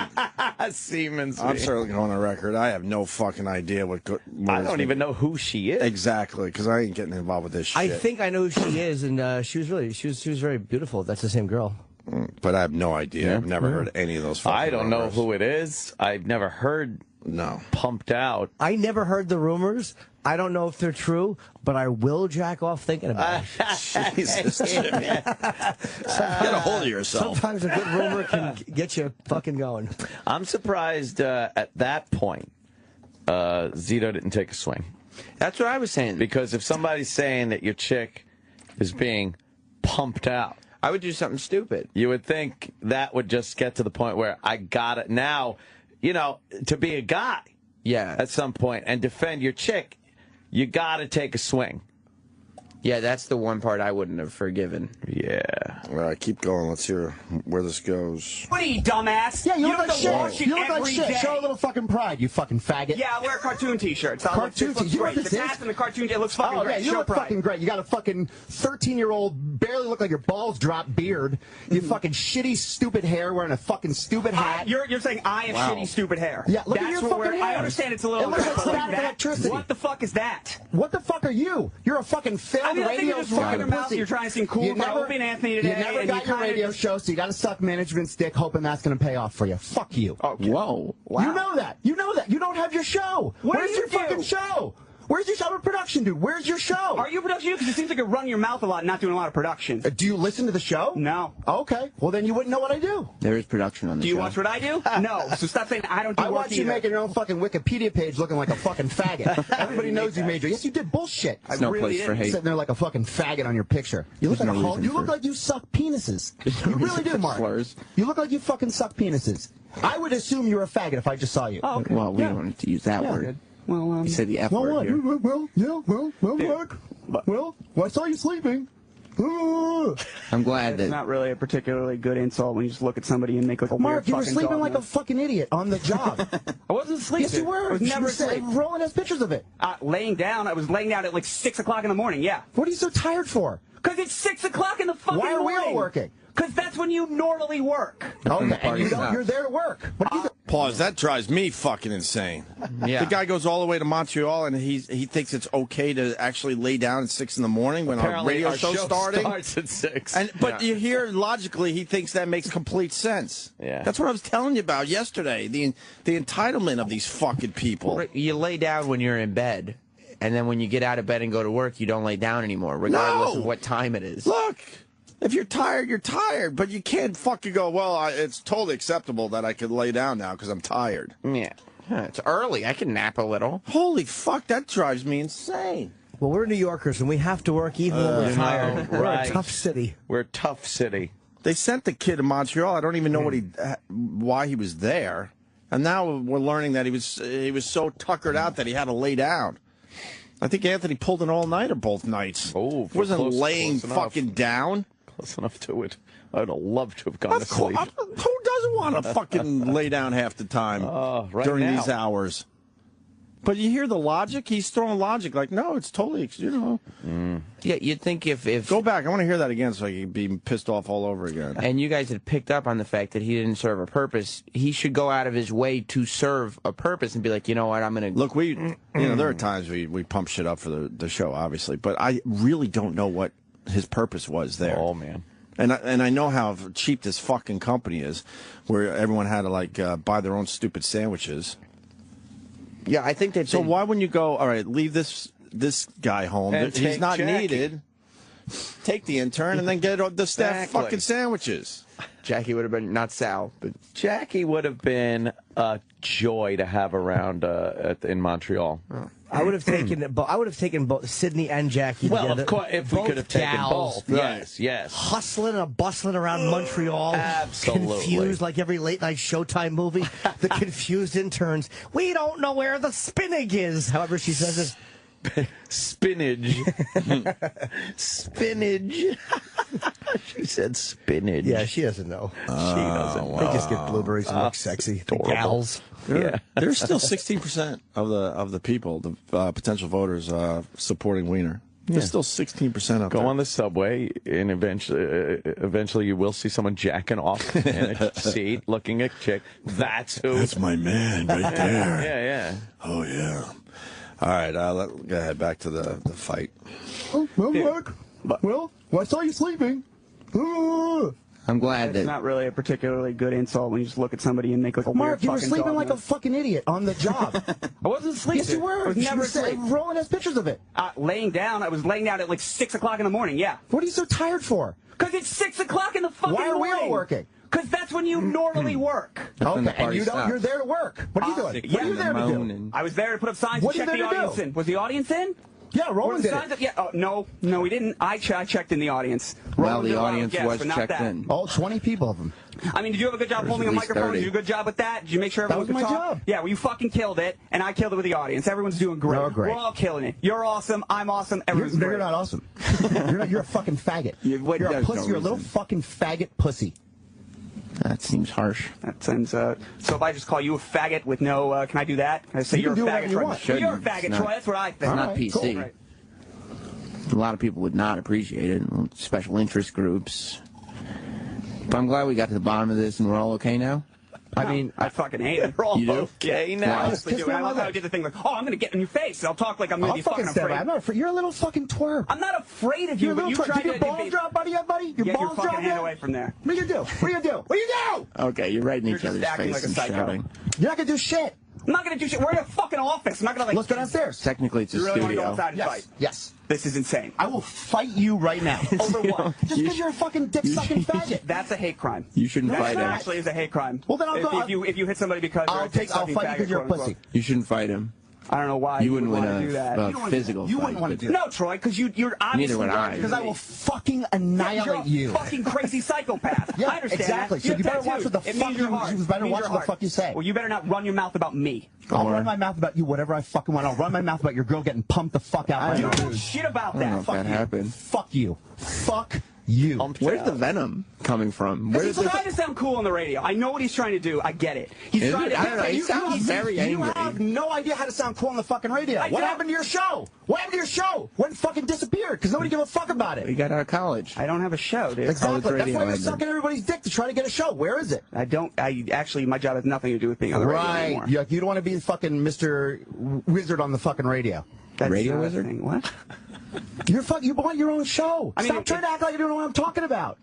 Siemens. I'm certainly going on record. I have no fucking idea what. I don't even know who she is. Exactly, because I ain't getting involved with this shit. I think I know who she is, and she was very beautiful. That's the same girl. But I have no idea. I've never heard any of those. I fucking don't know rumors. who it is. I've never heard pumped out. I never heard the rumors. I don't know if they're true, but I will jack off thinking about it. Jesus, Jimmy. Get a hold of yourself. Sometimes a good rumor can get you fucking going. I'm surprised at that point Zito didn't take a swing. That's what I was saying. Because if somebody's saying that your chick is being pumped out, I would do something stupid. You would think that would just get to the point where I got it now, to be a guy. Yeah. At some point and defend your chick, you got to take a swing. Yeah, that's the one part I wouldn't have forgiven. Yeah. All right, keep going. Let's hear where this goes. What are you, dumbass? Yeah, you look like shit. You look like shit. Show a little fucking pride, you fucking faggot. Yeah, I wear cartoon T-shirts. Cartoon T-shirts. You know what The this is? cast and the cartoon, it looks fucking great. Yeah, you Show look pride. fucking great. You got a fucking 13-year-old, barely look like your balls drop beard. You fucking shitty, stupid hair, wearing a fucking stupid hat. You're saying I have shitty, stupid hair. Yeah, look That's at your what fucking hair. I understand it's a little... It looks like but static electricity. What the fuck is that? What the fuck are you? You're a fucking failed I think radio you're just running your mouth. pussy. You're trying to seem cool for Opie and Anthony today. You never got your radio show, so you got to suck management's dick, hoping that's going to pay off for you. Fuck you. Okay. Whoa. Wow. You know that. You know that. You don't have your show. Where's your fucking show? Where's your show? Production, dude? Where's your show? Are you a production? Because it seems like you're running your mouth a lot and not doing a lot of production. Do you listen to the show? No. Okay. Well, then you wouldn't know what I do. There is production on the show. Do you watch what I do? No. So stop saying I don't do I watch you making your own fucking Wikipedia page looking like a fucking faggot. Everybody knows you made your... Yes, you did bullshit. There's no place for hate. Sitting there like a fucking faggot on your picture. You look like a hole. You look like you suck penises. You really do, Mark. Slurs. You look like you fucking suck penises. I would assume you're a faggot if I just saw you. Oh, okay. Well, we don't need to use that word. Well, You said the F word here. Mark. Well, I saw you sleeping. I'm glad it's that... not really a particularly good insult when you just look at somebody and make like a Mark, weird you were fucking sleeping dog like a fucking idiot on the job. I wasn't sleeping. Yes, you were. I was never asleep. Roland has pictures of it. Laying down. I was laying down at like 6 o'clock in the morning, yeah. What are you so tired for? Because it's 6 o'clock in the fucking morning. Why are we all working? Because that's when you normally work. Okay, and you're there to work. What do you Pause. That drives me fucking insane. Yeah. The guy goes all the way to Montreal, and he thinks it's okay to actually lay down at 6 in the morning when our radio show's starting. Starts at 6. But you hear logically, he thinks that makes complete sense. Yeah. That's what I was telling you about yesterday. The entitlement of these fucking people. You lay down when you're in bed, and then when you get out of bed and go to work, you don't lay down anymore, regardless of what time it is. Look. If you're tired, you're tired, but you can't fucking go, well, it's totally acceptable that I could lay down now because I'm tired. Yeah. It's early. I can nap a little. Holy fuck, that drives me insane. Well, we're New Yorkers, and we have to work even when we're tired. We're a tough city. We're a tough city. They sent the kid to Montreal. I don't even know why he was there. And now we're learning that he was so tuckered out that he had to lay down. I think Anthony pulled an all-nighter both nights. Oh, wasn't laying fucking down. Close enough to it. I'd have loved to have gone to sleep. Who doesn't want to fucking lay down half the time during these hours? But you hear the logic? He's throwing logic like, no, it's totally, Yeah, you'd think if... Go back. I want to hear that again so I can be pissed off all over again. And you guys had picked up on the fact that he didn't serve a purpose. He should go out of his way to serve a purpose and be like, you know what, I'm going to... Look, there are times we pump shit up for the show, obviously, but I really don't know what his purpose was there. Oh, man. And I know how cheap this fucking company is, where everyone had to, buy their own stupid sandwiches. Yeah, I think that... So why wouldn't you go, all right, leave this guy home. He's not needed. Take the intern and then get the staff fucking sandwiches. Jackie would have been, not Sal, but... Jackie would have been a joy to have around in Montreal. Oh. I would have taken both Sydney and Jackie together. Well, of course, if we could have taken both. Yes. Hustling and bustling around Montreal. Absolutely. Confused like every late-night Showtime movie. The confused interns. We don't know where the spinach is. However she says it. Spinach. Spinach. She said spinach. Yeah, she doesn't know. She doesn't know. They just get blueberries and look sexy. The gals. There's still 16% of the people, the potential voters, supporting Weiner. There's still 16% up there. Go on the subway, and eventually you will see someone jacking off in a seat, looking at a chick. That's who. That's my man right there. Yeah. Oh, yeah. All right, go ahead. Back to the fight. Oh, well, Mark. Well, I saw you sleeping. I'm glad that... It's not really a particularly good insult when you just look at somebody and make like a Mark, weird you were fucking sleeping dog like noise. a fucking idiot on the job. I wasn't sleeping. Yes, you were. I was never asleep. Roland has pictures of it. Laying down. I was laying down at like 6 o'clock in the morning, yeah. What are you so tired for? Because it's 6 o'clock in the fucking morning. morning. Why are we all working? Because that's when you normally work. Okay, and you're there to work. What are you doing? What are you there to do? I was there to put up signs and check the audience in. Was the audience in? Yeah, Roland did it. Yeah, no, we didn't. I checked in the audience. Well, the audience was checked in. Oh, 20 people of them. I mean, did you have a good job holding a microphone? Did you do a good job with that? Did you make sure everyone could talk? That was my job. Yeah, well, you fucking killed it, and I killed it with the audience. Everyone's doing great. You're great. We're all killing it. You're awesome. I'm awesome. Everyone's great. You're not awesome. You're a fucking faggot. You're a pussy. You're a little fucking faggot pussy. That seems harsh. That seems, so if I just call you a faggot with no, can I do that? Can I say you're a faggot, Troy? Well, you're a faggot, Troy. That's what I think. It's not PC. Cool. Right. A lot of people would not appreciate it. Special interest groups. But I'm glad we got to the bottom of this and we're all okay now. I mean, I fucking hate it. We're all okay now. Honestly, dude, I love how I did the thing like, oh, I'm going to get in your face. I'll talk like I'm going to be fucking afraid. I'm not afraid. You're a little fucking twerp. I'm not afraid of you, but you tried to... Did your balls drop, buddy? Get your fucking hand away from there. What are you going to do? What are you going to do? What are you going to do? Okay, you're right in each other's face like a and psycho. shouting. You're not going to do shit. I'm not going to do shit. We're in a fucking office. I'm not going to like... Let's go downstairs. Technically, it's a studio. You really studio. want to go outside and fight? Yes. This is insane. I will fight you right now. Over what? Just because you're a fucking dick-sucking faggot. That's a hate crime. You shouldn't fight him. That actually is a hate crime. Well, then I'll go... If you hit somebody because you're a dick-sucking faggot, I'll fight you because you're a pussy. You shouldn't fight him. I don't know why you wouldn't want win to do that. a physical fight. You wouldn't want to do that. No, Troy, because you're obviously... Neither would I. Because I will fucking annihilate you. You're a fucking crazy psychopath. Yeah, I understand exactly. that. So you better watch what the fuck you fuck you say. Well, you better not run your mouth about me. I'll run my mouth about you whatever I fucking want. I'll run my mouth about your girl getting pumped the fuck out. I don't know shit about that. I don't know if that happened. Fuck you. Fuck you. Where's the venom coming from? He's trying to sound cool on the radio. I know what he's trying to do. I get it. He's trying to... I don't know. He sounds very angry. You have no idea how to sound cool on the fucking radio. What happened to your show? What happened to your show? When fucking disappeared? Because nobody gave a fuck about it. We got out of college. I don't have a show, dude. Exactly. That's why you're sucking everybody's dick to try to get a show. Where is it? Actually, my job has nothing to do with being on the radio anymore. Right. You don't want to be fucking Mr. Wizard on the fucking radio. Radio wizard? What? You want your own show. Stop trying to act like you don't know what I'm talking about.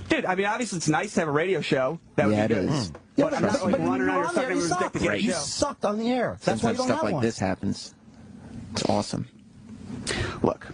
Dude, I mean, obviously it's nice to have a radio show. That would be good. It is. But I'm not like running around here sucking everyone's dick to get a show. You sucked on the air. That's why you don't have one. Sometimes stuff like this happens. It's awesome. Look.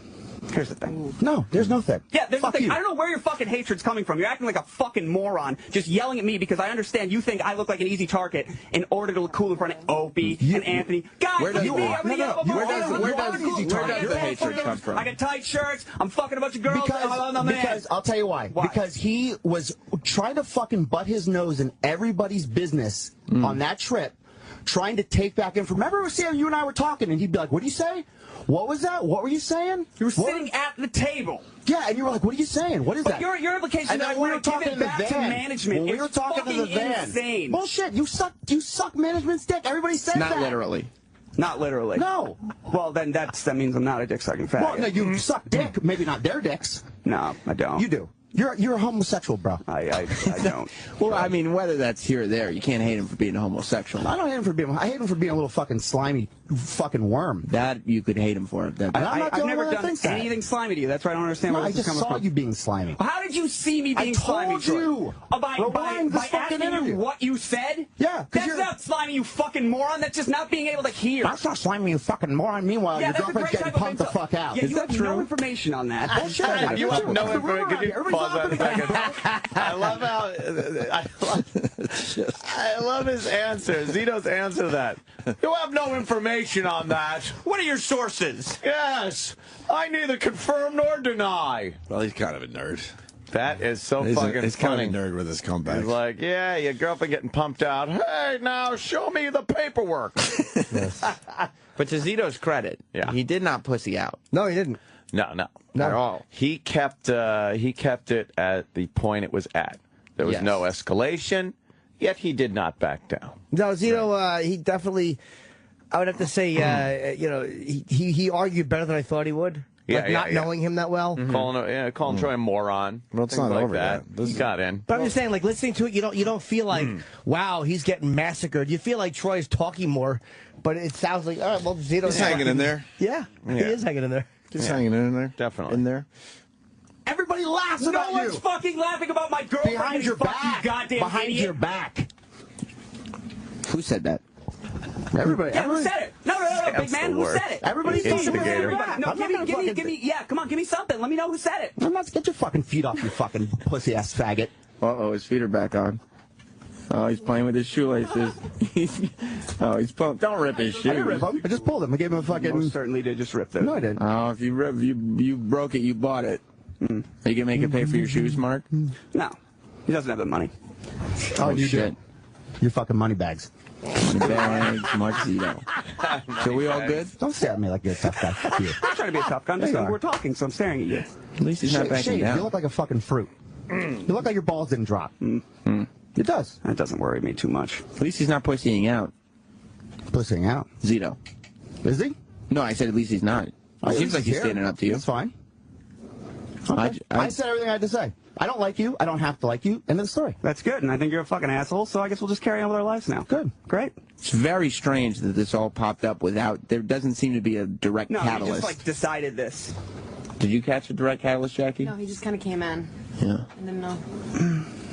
Here's the thing. No, there's no thing. Yeah, there's Fuck the thing. you. I don't know where your fucking hatred's coming from. You're acting like a fucking moron, just yelling at me because I understand you think I look like an easy target in order to look cool in front of Opie and Anthony. Guys, where does look at me. where does the hatred come from? I got tight shirts. I'm fucking a bunch of girls. Because I'll tell you why. Because he was trying to fucking butt his nose in everybody's business on that trip, trying to take back information. Remember, you and I were talking, and he'd be like, "What did you say? What was that? What were you saying?" You were sitting at the table. Yeah, and you were like, "What are you saying? What is that?" Your implication that we were talking to back to management. We were talking to the van. Insane. Bullshit. You suck management's dick. Everybody says that. Not literally. Not literally. No. Well, then that means I'm not a dick-sucking faggot. Well, no, you suck dick. Maybe not their dicks. No, I don't. You do. You're a homosexual, bro. I don't. Well, I mean, whether that's here or there, you can't hate him for being a homosexual. I don't hate him for being. I hate him for being a little fucking slimy fucking worm. That you could hate him for. I've never done anything slimy to you. That's why I don't understand where this is coming from. I just saw you being slimy. How did you see me being slimy? I told you. By asking you what you said? Yeah. That's not slimy, you fucking moron. That's just not being able to hear. That's not slimy, you fucking moron. Meanwhile, your girlfriend's getting pumped the fuck out. Yeah, you have no information on that. Bullshit. You have no information. Could you pause that a second? I love how I love his answer. Zito's answer to that. You have no information on that. What are your sources? Yes, I neither confirm nor deny. Well, he's kind of a nerd. That is so he's fucking he's funny. Kind of a nerd with his comeback. He's like, yeah, your girlfriend getting pumped out. Hey, now show me the paperwork. But to Zito's credit, he did not pussy out. No, he didn't. No, not at all. He kept it at the point it was at. There was no escalation, yet he did not back down. No, Zito, he definitely, I would have to say, he argued better than I thought he would. Not knowing him that well. Calling Troy a moron. Well, it's not over that. He got in. But I'm just saying, like, listening to it, you don't feel like, wow, he's getting massacred. You feel like Troy's talking more, but it sounds like, all right, well, Zito's hanging in there. Yeah, he is hanging in there. He's hanging in there. Definitely. In there. Everybody laughs about you. No one's fucking laughing about my girlfriend. Behind your back. Goddamn Behind idiot. your back. Who said that? Everybody. Yeah, who said it? No, big man, who said it? Everybody's instigator. No, give me, come on, give me something. Let me know who said it. I'm not, get your fucking feet off, you fucking pussy-ass faggot. Uh-oh, his feet are back on. Oh, he's playing with his shoelaces. He's pulling. Don't rip his shoes. I didn't rip them. I just pulled them. I gave him a fucking... Most certainly did just rip them. No, I didn't. Oh, if you broke it, you bought it. Are you going to make it pay for your shoes, Mark? No. He doesn't have the money. Oh, you shit. do. You're fucking money bags. Money bags, Marc Zito. So we all good? Don't stare at me like you're a tough guy. Fuck you. I'm not trying to be a tough guy. We're talking, so I'm staring at you. At least he's not backing down. You look like a fucking fruit. You look like your balls didn't drop. It does. That doesn't worry me too much. At least he's not pussying out. Pussying out? Zito. Is he? No, I said at least he's not. It seems like he's standing up to you. That's fine. Okay. I said everything I had to say. I don't like you. I don't have to like you. End of the story. That's good, and I think you're a fucking asshole, so I guess we'll just carry on with our lives now. Good. Great. It's very strange that this all popped up without... There doesn't seem to be a direct catalyst. No, he just, like, decided this. Did you catch a direct catalyst, Jackie? No, he just kind of came in. Yeah. I didn't know.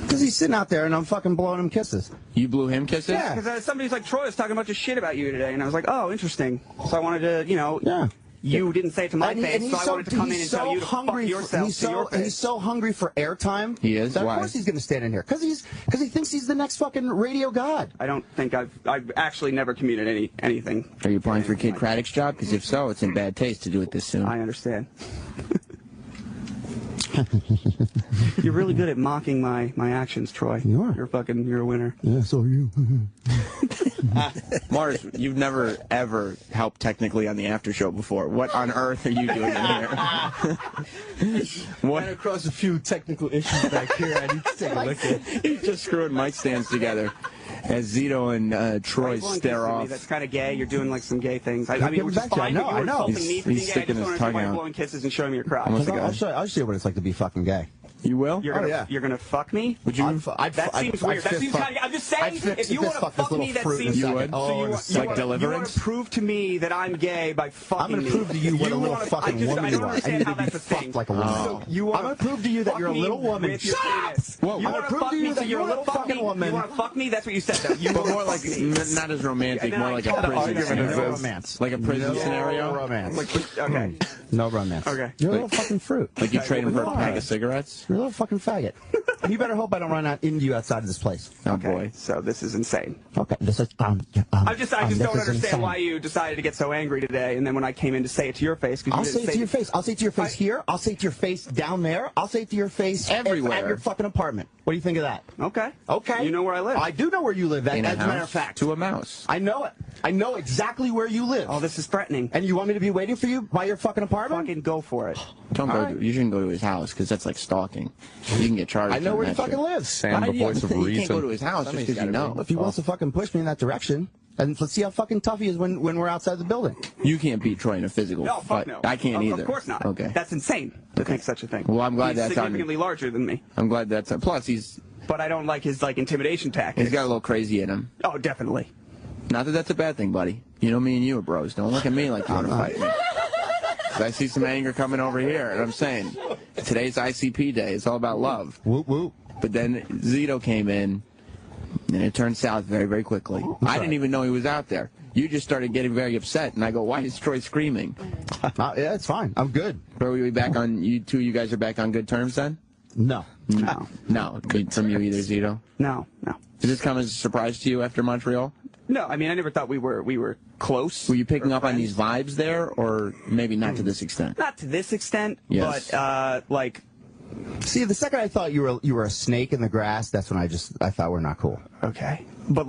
Because he's sitting out there and I'm fucking blowing him kisses. You blew him kisses? Yeah, because somebody's like, Troy was talking a bunch of shit about you today, and I was like, oh, interesting. So I wanted to, you know... Yeah. You didn't say it to my face, so I wanted to come in and tell you to fuck yourself to your face. He's so hungry for airtime. He is? That Why? Of course he's going to stand in here. Because he thinks he's the next fucking radio god. I don't think I've actually never commuted anything. Are you applying for Kid Craddock's job? Because if so, it's in bad taste to do it this soon. I understand. You're really good at mocking my actions, Troy. You are. You're a winner. Yeah, so are you. Mars, you've never, ever helped technically on the after show before. What on earth are you doing in here? Ran across a few technical issues back here. I need to take a look at. He's just screwing mic stands together as Zito and Troy stare off. That's kind of gay. You're doing like some gay things. I mean, which is fine. I know. But you were insulting me for being gay. I just wanted to see blowing kisses and showing me your crotch. I'll show you what it's like to be fucking gay. You will? You're gonna fuck me? Would you? That seems weird. That seems kind of, I'm just saying, if you want to fuck me, that seems... You would? Like Deliverance? You want to prove to me that I'm gay by fucking me. I'm going to prove to you what a little fucking woman you are. I need to be fucked like a woman. I'm going to prove to you that you're a little woman. Shut up! I'm going to prove to you that you're a little fucking woman. You want to fuck me? That's what you said. But more like, not as romantic, more like a prison scenario. No romance. Like a prison scenario? No romance. Okay. No romance. Okay. You're a little fucking fruit. Like you trade him for a pack of cigarettes? You're a little fucking faggot. And you better hope I don't run out into you outside of this place. Oh boy. So this is insane. Okay. This is I just don't understand why you decided to get so angry today, and then when I came in to say it to your face, I'll say it to your face. I'll say it to your face here. I'll say it to your face down there. I'll say it to your face everywhere at your fucking apartment. What do you think of that? Okay. Okay. You know where I live. I do know where you live. As a matter of fact, to a mouse. I know it. I know exactly where you live. Oh, this is threatening. And you want me to be waiting for you by your fucking apartment? Fucking go for it. Don't go. You shouldn't go to his house because that's like stalking. You can get charged. I know where he fucking lives. Sam, the voice of reason. You can't go to his house just because you know. If he wants to fucking push me in that direction, and let's see how fucking tough he is when we're outside the building. You can't beat Troy in a physical fight. No. I can't either. Of course not. Okay. That's insane to think such a thing. Well, I'm glad he's significantly larger than me. I'm glad that's... Plus, he's... But I don't like his intimidation tactics. He's got a little crazy in him. Oh, definitely. Not that that's a bad thing, buddy. You know me and you are bros. Don't look at me like you want to fight me. I see some anger coming over here, and I'm saying, today's ICP day. It's all about love. Whoop, whoop. But then Zito came in, and it turned south very, very quickly. I didn't even know he was out there. You just started getting very upset, and I go, why is Troy screaming? Yeah, it's fine. I'm good. Are we back on, you guys are back on good terms then? No. No. From you either, Zito? No. Did this come as a surprise to you after Montreal? No, I mean, I never thought we were close. Were you picking up on these vibes there, or maybe not to this extent? Not to this extent, yes. But, See, the second I thought you were a snake in the grass, that's when I thought we're not cool. Okay. But,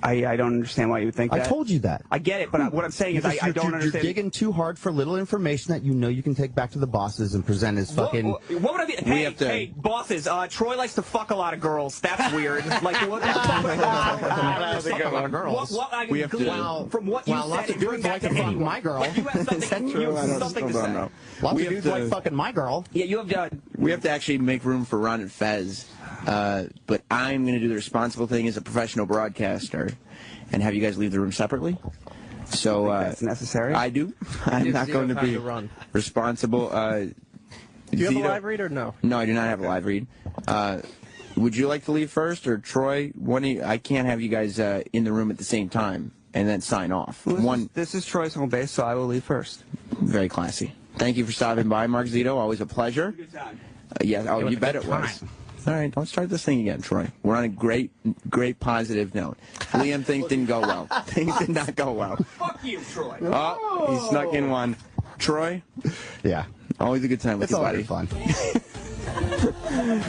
I don't understand why you would think that. I told you that. I get it, but what I'm saying is I don't understand. You're digging too hard for little information that you know you can take back to the bosses and present as fucking... What would I be... Hey, bosses, Troy likes to fuck a lot of girls. That's weird. Like, what the fuck? I think a lot of girls. We have to... From what you said... Lots of dudes like to fuck my girl. You have something to say. Lots of dudes like fucking my girl. Yeah, you have... We have to actually make room for Ron and Fez. But I'm going to do the responsible thing as a professional broadcaster and have you guys leave the room separately. So that's necessary. I do. I'm not going to be responsible. Do you have a live read or no? No, I do not have a live read. Would you like to leave first, or Troy? I can't have you guys in the room at the same time and then sign off. Well, this is Troy's home base, so I will leave first. Very classy. Thank you for stopping by, Marc Zito. Always a pleasure. Good time. Yeah. Oh, you bet it was. All right, don't start this thing again, Troy. We're on a great positive note. Liam, things didn't go well. Things did not go well. Fuck you, Troy. Oh, he snuck in one. Troy? Yeah. Always a good time with you, buddy. It's all fun.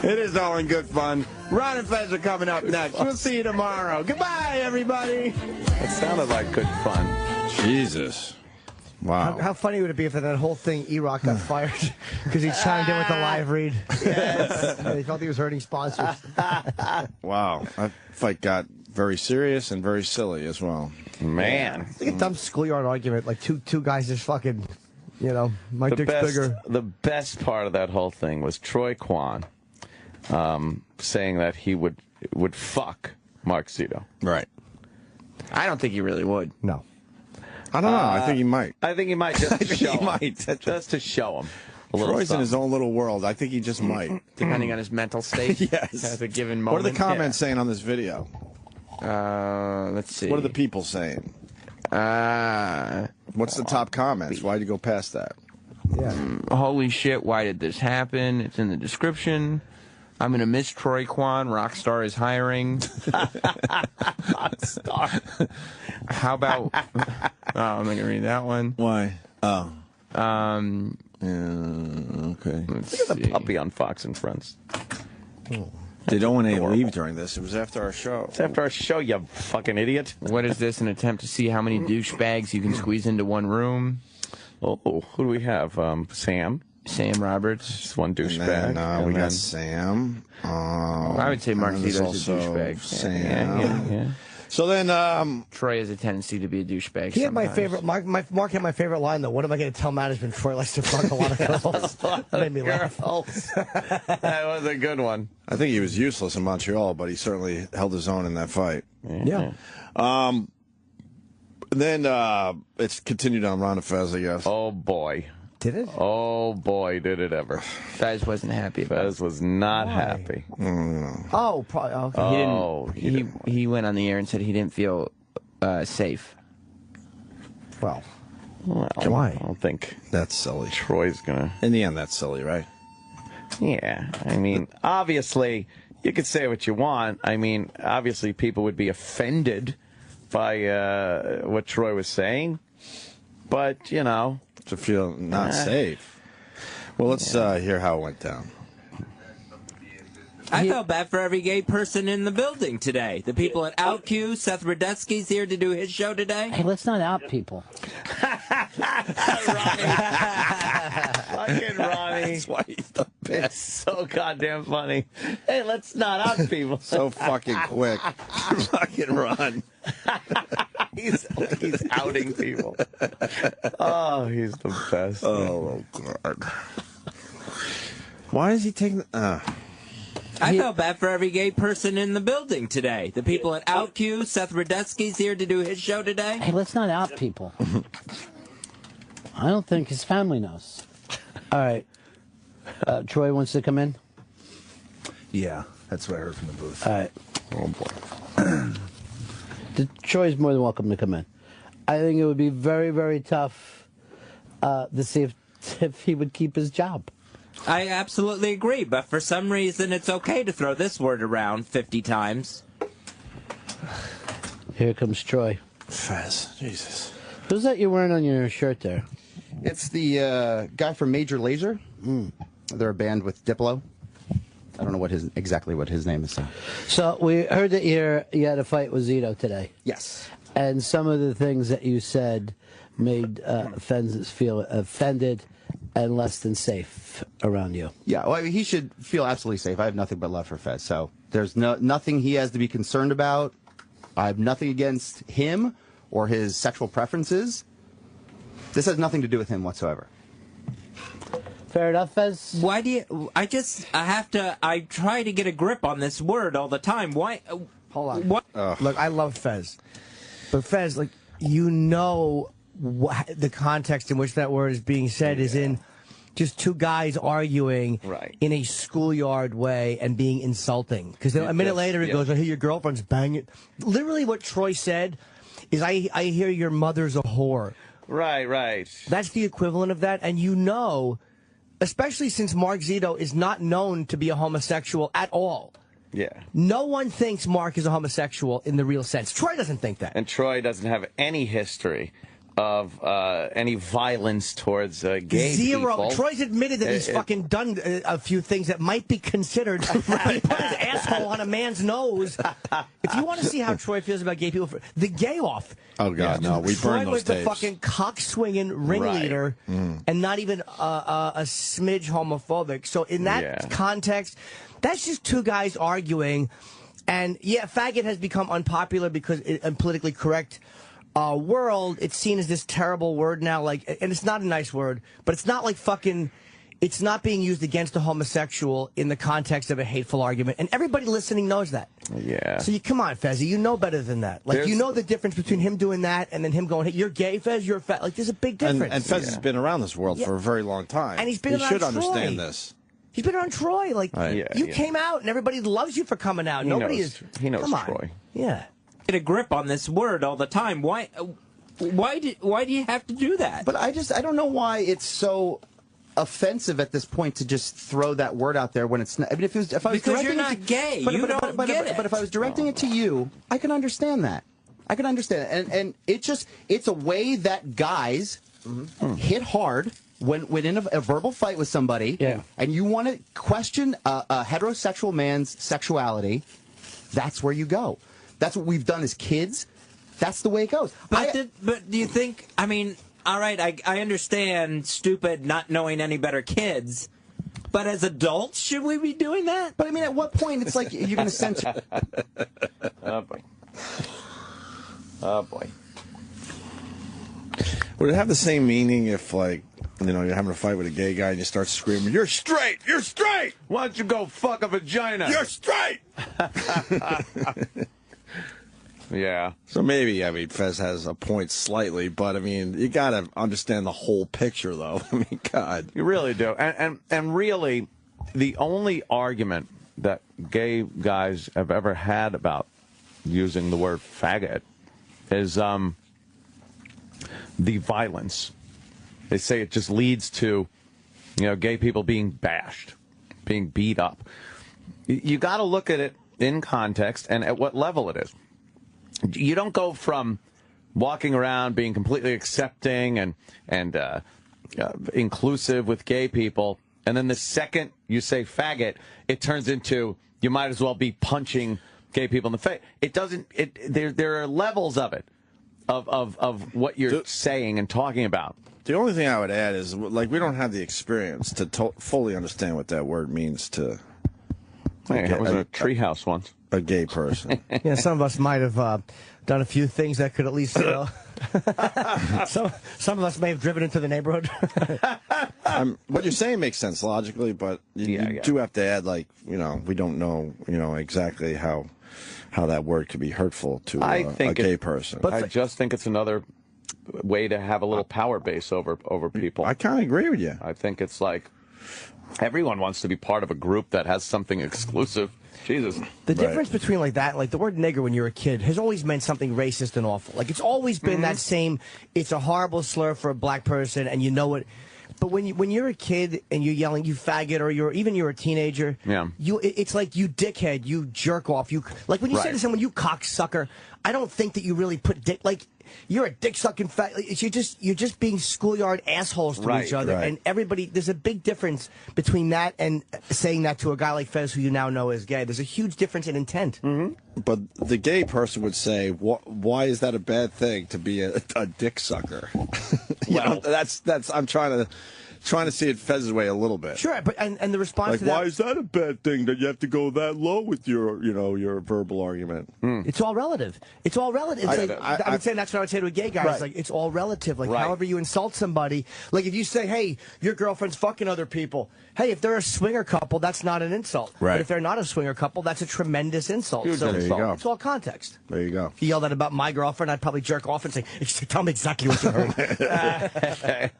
It is all in good fun. Ron and Fez are coming up next. We'll see you tomorrow. Goodbye, everybody. It sounded like good fun. Jesus. Wow. How funny would it be if that whole thing E-Rock got fired because he chimed in with the live read? Yes. He felt he was hurting sponsors. Wow. That fight got very serious and very silly as well. Man. It's like a dumb schoolyard argument. Like two guys just fucking, my dick's bigger. The best part of that whole thing was Troy Kwan saying that he would fuck Marc Zito. Right. I don't think he really would. No. I don't know. I think he might. I think he might just to show him. Might. Just to show him. Troy's in his own little world. I think he just might. Depending on his mental state. Yes. At a given moment. What are the comments saying on this video? Let's see. What are the people saying? What's the top comments? Why'd you go past that? Yeah. Holy shit, why did this happen? It's in the description. I'm going to miss Troy Kwan. Rockstar is hiring. Rockstar. How about... Oh, I'm not going to read that one. Why? Oh. Yeah, okay. Look at the puppy on Fox and Friends. They don't want to leave during this. It was after our show. It's after our show, you fucking idiot. What is this? An attempt to see how many douchebags you can squeeze into one room? Oh, who do we have? Sam Roberts. Just one douchebag. And we got Sam. I would say Marc Zito's a douchebag. Sam. Yeah. So then, Troy has a tendency to be a douchebag. He had my favorite. Mark had my favorite line though. What am I going to tell management? Troy likes to fuck a lot of girls. That made me laugh. That was a good one. I think he was useless in Montreal, but he certainly held his own in that fight. Yeah. Then it's continued on Ron and Fez, I guess. Oh boy. Did it? Oh boy, did it ever. Fez wasn't happy about it. Fez was not happy. Oh, probably. Okay. He went on the air and said he didn't feel safe. Well, why? I don't think that's silly. Troy's gonna. In the end, that's silly, right? Yeah. I mean, obviously, you could say what you want. I mean, obviously, people would be offended by what Troy was saying, but to feel not safe. Well, let's hear how it went down. I felt bad for every gay person in the building today. The people at OutQ, Seth Rudetsky's here to do his show today. Hey, let's not out people. Fucking Ronnie. That's why he's the best. It's so goddamn funny. Hey, let's not out people. So fucking quick. Fucking Ron. He's outing people. Oh, he's the best. Oh, God. Why is he taking... I felt bad for every gay person in the building today. The people at OutQ, Seth Rudetsky's here to do his show today. Hey, let's not out people. I don't think his family knows. All right. Troy wants to come in? Yeah, that's what I heard from the booth. All right. Oh, boy. Troy's more than welcome to come in. I think it would be very, very tough to see if he would keep his job. I absolutely agree, but for some reason it's okay to throw this word around 50 times. Here comes Troy. Fez, Jesus. Who's that you're wearing on your shirt there? It's the guy from Major Lazer. They're a band with Diplo. I don't know exactly what his name is. So we heard that you had a fight with Zito today. Yes. And some of the things that you said made Fez feel offended and less than safe around you. Yeah, well, I mean, he should feel absolutely safe. I have nothing but love for Fez. So there's nothing he has to be concerned about. I have nothing against him or his sexual preferences. This has nothing to do with him whatsoever. Fair enough, Fez. Why do you... I try to get a grip on this word all the time. Why... Hold on. What? Look, I love Fez. But Fez, the context in which that word is being said is in just two guys arguing in a schoolyard way and being insulting. Because a minute later he goes, I hear your girlfriend's banging. Literally what Troy said is, I hear your mother's a whore. Right. That's the equivalent of that. And especially since Marc Zito is not known to be a homosexual at all. Yeah. No one thinks Marc is a homosexual in the real sense. Troy doesn't think that. And Troy doesn't have any history of any violence towards gay people. Troy's admitted that he's fucking done a few things that might be considered. He put his asshole on a man's nose. If you want to see how Troy feels about gay people, the gay off. Oh, God, no. We Troy burned those was tapes. the fucking cock-swinging ringleader and not even a smidge homophobic. So in that context, that's just two guys arguing. And, yeah, faggot has become unpopular because in politically correct world, it's seen as this terrible word now, like, and it's not a nice word, but it's not like fucking, it's not being used against a homosexual in the context of a hateful argument, and everybody listening knows that. Yeah. So you come on, Fezzy, you know better than that. Like, you know the difference between him doing that and then him going, hey, you're gay, Fez, you're fat. Like, there's a big difference. And Fez has been around this world for a very long time. And he's been he around should Troy. understand this. He's been around Troy. Like, you came out and everybody loves you for coming out. He knows come on. Troy. Yeah. Get a grip on this word all the time. Why do you have to do that? But I don't know why it's so offensive at this point to just throw that word out there when it's not. I mean, if I was because directing you're not gay, but you don't get it. But if I was directing it to you, I can understand that. I can understand it, and it's a way that guys hit hard when in a verbal fight with somebody, and you want to question a heterosexual man's sexuality. That's where you go. That's what we've done as kids. That's the way it goes. But do you think, I mean, all right, I understand stupid, not knowing any better kids, but as adults, should we be doing that? But I mean, at what point it's like you're going to censor? Oh, boy. Oh, boy. Would it have the same meaning if, like, you know, you're having a fight with a gay guy and you start screaming, "You're straight! You're straight! Why don't you go fuck a vagina? You're straight!" Yeah. So maybe, I mean, Fez has a point slightly, but, I mean, you got to understand the whole picture, though. I mean, God. You really do. And really, the only argument that gay guys have ever had about using the word faggot is the violence. They say it just leads to, gay people being bashed, being beat up. You got to look at it in context and at what level it is. You don't go from walking around being completely accepting and inclusive with gay people, and then the second you say faggot, it turns into you might as well be punching gay people in the face. It doesn't. There are levels of it, of what you're saying and talking about. The only thing I would add is, like, we don't have the experience to fully understand what that word means to. Hey, I was in a treehouse once. A gay person. Yeah, some of us might have done a few things that could at least, some of us may have driven into the neighborhood. What you're saying makes sense logically, but you do have to add, like, we don't know, exactly how that word could be hurtful to a gay person. But I just think it's another way to have a little power base over people. I kind of agree with you. I think it's like everyone wants to be part of a group that has something exclusive. Jesus. The difference between like that, like the word nigger when you're a kid has always meant something racist and awful. Like it's always been that same, it's a horrible slur for a black person and you know it. But when you're a kid and you're yelling, you faggot, or you're a teenager, it's like you dickhead, you jerk off, you like when you say to someone, you cocksucker. I don't think that you really put dick like you're a dick sucking fat. You're just being schoolyard assholes to each other, and everybody. There's a big difference between that and saying that to a guy like Fez, who you now know is gay. There's a huge difference in intent. But the gay person would say, "Why is that a bad thing to be a dick sucker?" That's I'm trying to see it Fez's way a little bit. Sure, but and the response like, to that, why is that a bad thing that you have to go that low with your verbal argument? It's all relative. It's all relative. I'm saying that's what I would say to a gay guy. It's like it's all relative. Like however you insult somebody. Like if you say, "Hey, your girlfriend's fucking other people." Hey, if they're a swinger couple, that's not an insult. Right. But if they're not a swinger couple, that's a tremendous insult. Huge insult. There you go. It's all context. There you go. If you yelled that about my girlfriend, I'd probably jerk off and say, "Tell me exactly what you heard."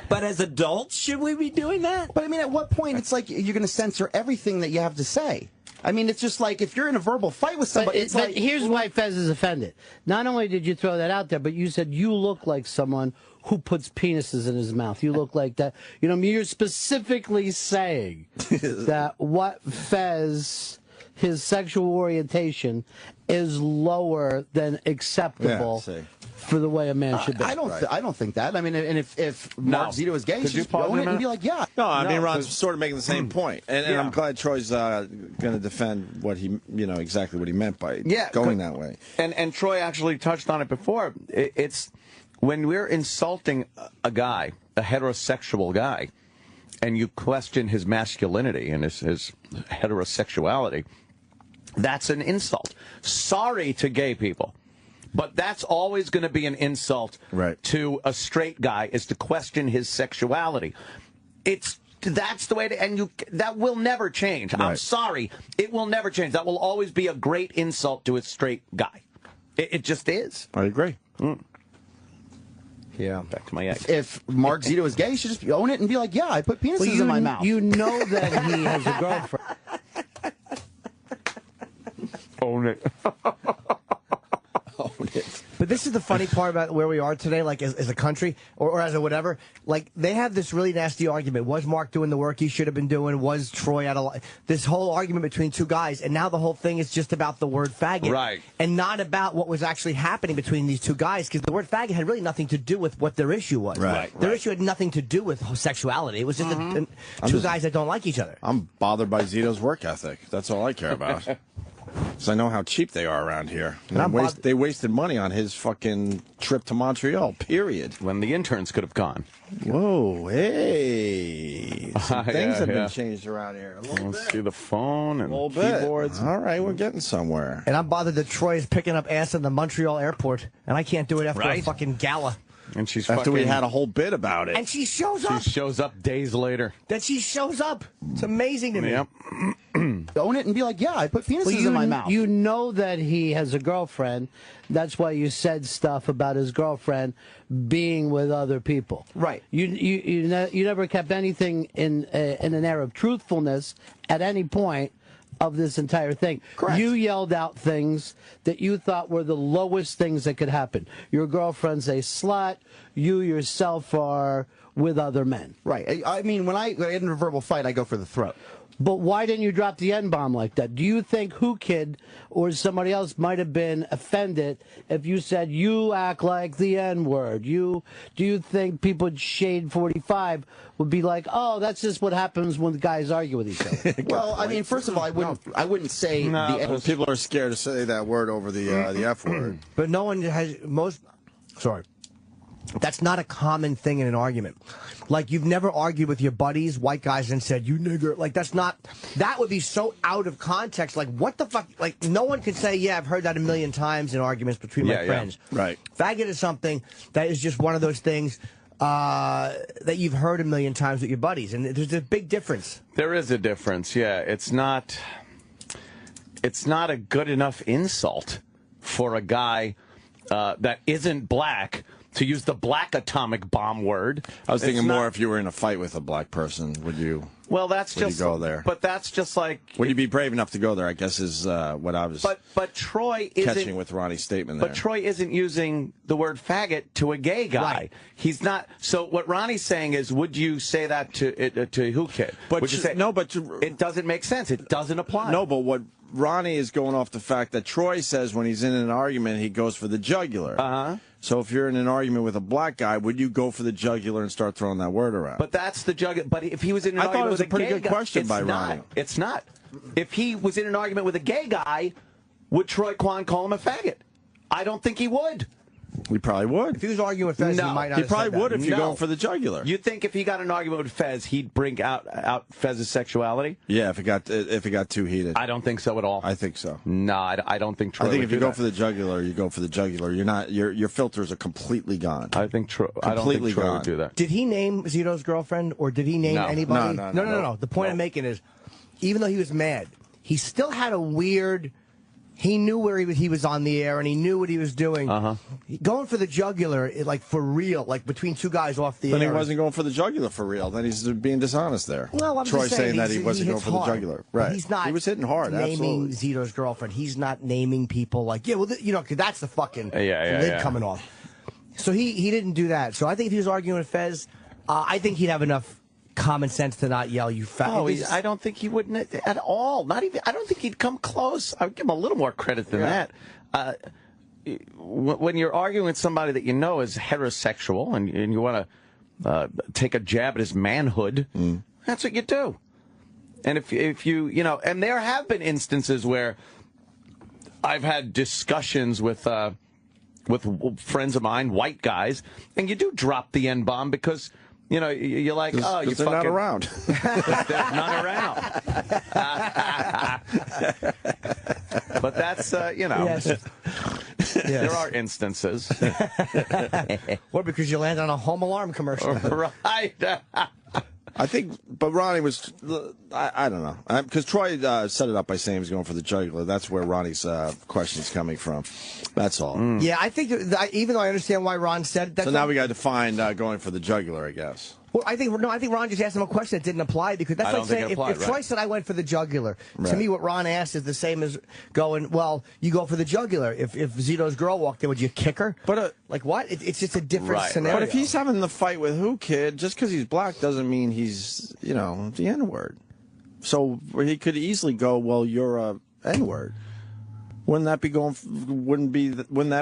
But as adults, should we be doing that? But I mean, at what point it's like you're going to censor everything that you have to say? I mean, it's just like if you're in a verbal fight with somebody, it's like... Here's why Fez is offended. Not only did you throw that out there, but you said you look like someone who puts penises in his mouth. You look like that. You know, you're specifically saying that what Fez, his sexual orientation, is lower than acceptable for the way a man should be. I don't think that. I mean, and if Marc Zito is gay, just own it and be like, yeah. No, I mean, Ron's sort of making the same point. And I'm glad Troy's going to defend what he, exactly what he meant by going that way. And Troy actually touched on it before. It's when we're insulting a guy, a heterosexual guy, and you question his masculinity and his heterosexuality, that's an insult. Sorry to gay people. But that's always going to be an insult to a straight guy, is to question his sexuality. That's the way to, and that will never change. I'm sorry, it will never change. That will always be a great insult to a straight guy. It just is. I agree. Yeah, back to my ex. If Marc Zito is gay, you should just own it and be like, yeah, I put penises in my mouth. You know that he has a girlfriend. Own it. But this is the funny part about where we are today, like as a country or as a whatever. Like they have this really nasty argument. Was Marc doing the work he should have been doing? Was Troy out of this whole argument between two guys? And now the whole thing is just about the word faggot, and not about what was actually happening between these two guys. Because the word faggot had really nothing to do with what their issue was. Their issue had nothing to do with sexuality. It was just two guys that don't like each other. I'm bothered by Zito's work ethic. That's all I care about. Because I know how cheap they are around here. They wasted money on his fucking trip to Montreal, period. When the interns could have gone. Whoa, hey. Some things have been changed around here. Let's see the phone and keyboards. All right, we're getting somewhere. And I'm bothered that Troy is picking up ass in the Montreal airport, and I can't do it after a fucking gala. And she's after we had a whole bit about it. And she shows up. She shows up days later. That she shows up. It's amazing to me. Yep. Own it and be like, yeah, I put penises in my mouth. You know that he has a girlfriend. That's why you said stuff about his girlfriend being with other people. Right. You never kept anything in an air of truthfulness at any point of this entire thing. Correct. You yelled out things that you thought were the lowest things that could happen. Your girlfriend's a slut. You yourself are with other men. Right. I mean, when I get in a verbal fight, I go for the throat. But why didn't you drop the N-bomb like that? Do you think Who Kid or somebody else might have been offended if you said, you act like the N-word? Do you think people at Shade 45 would be like, oh, that's just what happens when guys argue with each other? Well, I mean, first of all, I wouldn't say the people are scared to say that word over the F word. But no one has that's not a common thing in an argument. Like, you've never argued with your buddies, white guys, and said, you nigger. Like, that would be so out of context. Like, what the fuck? Like, no one could say, yeah, I've heard that a million times in arguments between my friends. Right. Faggot is something that is just one of those things that you've heard a million times with your buddies. And there's a big difference. There is a difference, yeah. It's not a good enough insult for a guy that isn't black to use the black atomic bomb word. I was thinking more if you were in a fight with a black person, would you? Well, that's would just you go there. But that's just like. Would you be brave enough to go there? I guess is what I was. But Troy isn't catching with Ronnie's statement there. But Troy isn't using the word faggot to a gay guy. Right. He's not. So what Ronnie's saying is, would you say that to Who Kid? But would you say no? But it doesn't make sense. It doesn't apply. No, but what Ronnie is going off the fact that Troy says when he's in an argument he goes for the jugular. So if you're in an argument with a black guy, would you go for the jugular and start throwing that word around? But that's the jugular. But if he was in an I argument thought it was with a pretty good guy, question by Ronnie. It's not. If he was in an argument with a gay guy, would Troy Kwan call him a faggot? I don't think he would. We probably would. If he was arguing with Fez, he might not. He probably would if you're No. going for the jugular. You think if he got an argument with Fez, he'd bring out Fez's sexuality? Yeah, if it got too heated. I don't think so at all. I think so. No, I don't think Troy. I think would if you do go that. for the jugular, you go for the jugular. You're not. Your filters are completely gone. I think Troy. I don't think Troy would do that. Did he name Zito's girlfriend, or did he name anybody? No. The point I'm making is, even though he was mad, he still had a weird He knew where he was on the air, and he knew what he was doing. Going for the jugular, like for real, like between two guys off the air. Then he wasn't going for the jugular for real. Then he's being dishonest there. Well, I'm Troy just saying that he wasn't going for the jugular. Right. He's not. He was hitting hard. Naming Zito's girlfriend. He's not naming people like, yeah, well, you know, 'cause that's the fucking lid coming off. So he didn't do that. So I think if he was arguing with Fez, I think he'd have enough common sense to not yell, "You fat." Oh, I don't think he wouldn't at all. Not even. I don't think he'd come close. I would give him a little more credit than that. When you're arguing with somebody that you know is heterosexual and you want to take a jab at his manhood, that's what you do. And if you know, and there have been instances where I've had discussions with friends of mine, white guys, and you do drop the N-bomb because. You know, you're like, oh, you're not around. There's none around. But that's, you know, there are instances. Or because you land on a home alarm commercial. Right. I think, but Ronnie was, I don't know. Because Troy set it up by saying he was going for the jugular. That's where Ronnie's question's coming from. That's all. Yeah, I think, even though I understand why Ron said that. So now we got to define going for the jugular, I guess. Well, I think Ron just asked him a question that didn't apply because that's like saying if Troy said I went for the jugular, to me what Ron asked is the same as going, well, you go for the jugular. If Zito's girl walked in, would you kick her? But like what? It's just a different scenario. But if he's having the fight with who, kid, just because he's black doesn't mean he's, you know, the N-word. So he could easily go, well, you're a N-word. Wouldn't that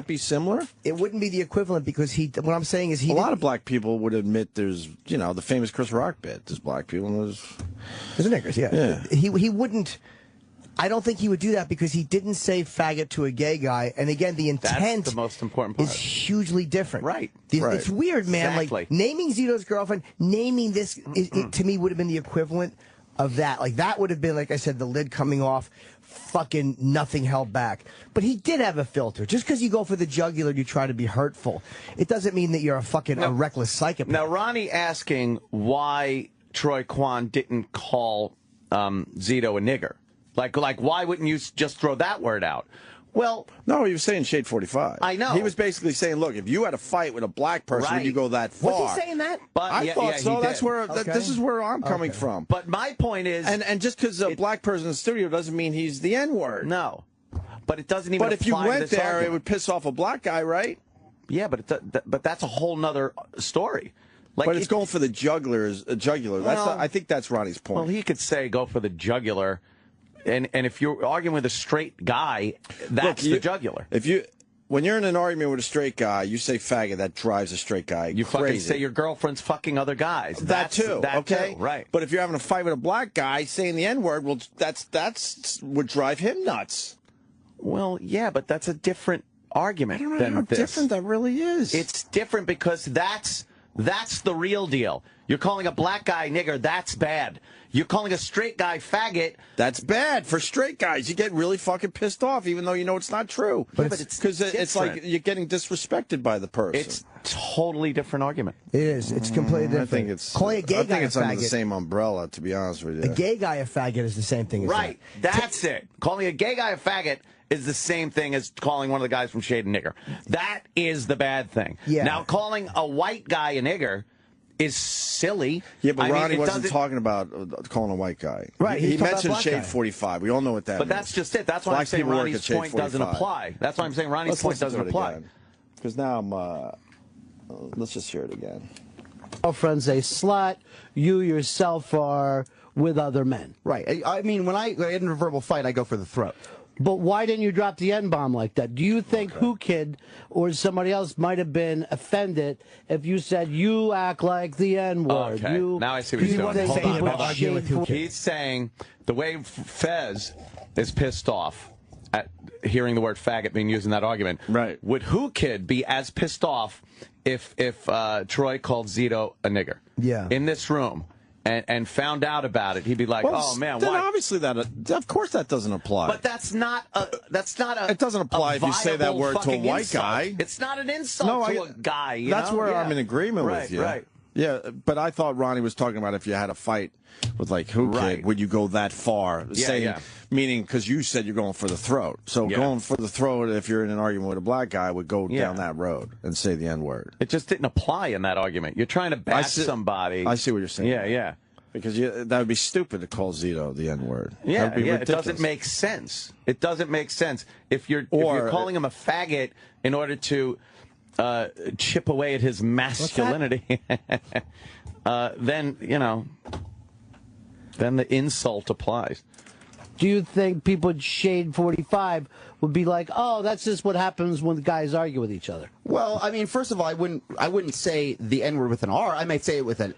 be similar? It wouldn't be the equivalent because what I'm saying is a lot of black people would admit there's, you know, the famous Chris Rock bit. There's black people and there's niggers, yeah. He wouldn't. I don't think he would do that because he didn't say faggot to a gay guy. And again, the intent That's the most important part. is hugely different. Right. It's weird, man. Exactly. Like naming Zito's girlfriend, naming this, to me would have been the equivalent of that. Like that would have been, like I said, the lid coming off. Fucking nothing held back. But he did have a filter. Just because you go for the jugular and you try to be hurtful, it doesn't mean that you're a reckless psychopath. Now, Ronnie asking why Troy Kwan didn't call Zito a nigger. Like, why wouldn't you just throw that word out? Well, no, he was saying Shade 45. I know. He was basically saying, look, if you had a fight with a black person, would you go that far? Was he saying that? But I thought so. That's where this is where I'm coming from. But my point is, and just because a black person in the studio doesn't mean he's the N-word. No, but it doesn't even. But if you apply went to this there, argument. it would piss off a black guy, right? Yeah, but that's a whole nother story. Like, but it's going for the jugular. Well, I think that's Ronnie's point. Well, he could say go for the jugular. And if you're arguing with a straight guy, that's the jugular. When you're in an argument with a straight guy, you say faggot, that drives a straight guy You crazy. fucking say your girlfriend's fucking other guys. That too, okay? Too, right. But if you're having a fight with a black guy, saying the N-word, well, that's would drive him nuts. Well, yeah, but that's a different argument. I don't know than how this. different that really is. It's different because that's the real deal. You're calling a black guy nigger, that's bad. You're calling a straight guy faggot. That's bad for straight guys. You get really fucking pissed off, even though you know it's not true. But it's because it's like you're getting disrespected by the person. It's totally different argument. It is. It's completely different. I think it's. Calling a gay guy it's a under faggot. the same umbrella. To be honest with you, a gay guy a faggot is the same thing as right. that. That's it. Calling a gay guy a faggot is the same thing as calling one of the guys from Shade a nigger. That is the bad thing. Yeah. Now, calling a white guy a nigger is silly. Yeah, but Ronnie wasn't talking about calling a white guy. Right. He mentioned Shade 45. We all know what that means. But that's just it. That's why I'm saying Ronnie's point doesn't apply. That's why I'm saying Ronnie's point doesn't apply. Because now I'm, let's just hear it again. Girlfriend's a slut. You yourself are with other men. Right. I mean, when I get in a verbal fight, I go for the throat. But why didn't you drop the N-bomb like that? Do you think Who Kid or somebody else might have been offended if you said, you act like the N-word? Okay, now I see what he's doing. Hold on. He's saying the way Fez is pissed off at hearing the word faggot being used in that argument, right? Would Who Kid be as pissed off if Troy called Zito a nigger? Yeah. In this room. And found out about it, he'd be like, well, "Oh man, then why?" Obviously, of course, that doesn't apply. But that's not a. It doesn't apply if you say that word to a white insult. guy. It's not an insult to a guy. That's where I'm in agreement with you. Right. Yeah, but I thought Ronnie was talking about if you had a fight with, like, who kid, would you go that far? Meaning, because you said you're going for the throat. So going for the throat, if you're in an argument with a black guy, would go down that road and say the N-word. It just didn't apply in that argument. You're trying to bash somebody. I see what you're saying. Yeah. Because that would be stupid to call Zito the N-word. Yeah, it doesn't make sense. It doesn't make sense. If you're calling him a faggot in order to chip away at his masculinity, then, then the insult applies. Do you think people at Shade 45 would be like, oh, that's just what happens when the guys argue with each other? Well, I mean, first of all, I wouldn't say the N-word with an R. I might say it with an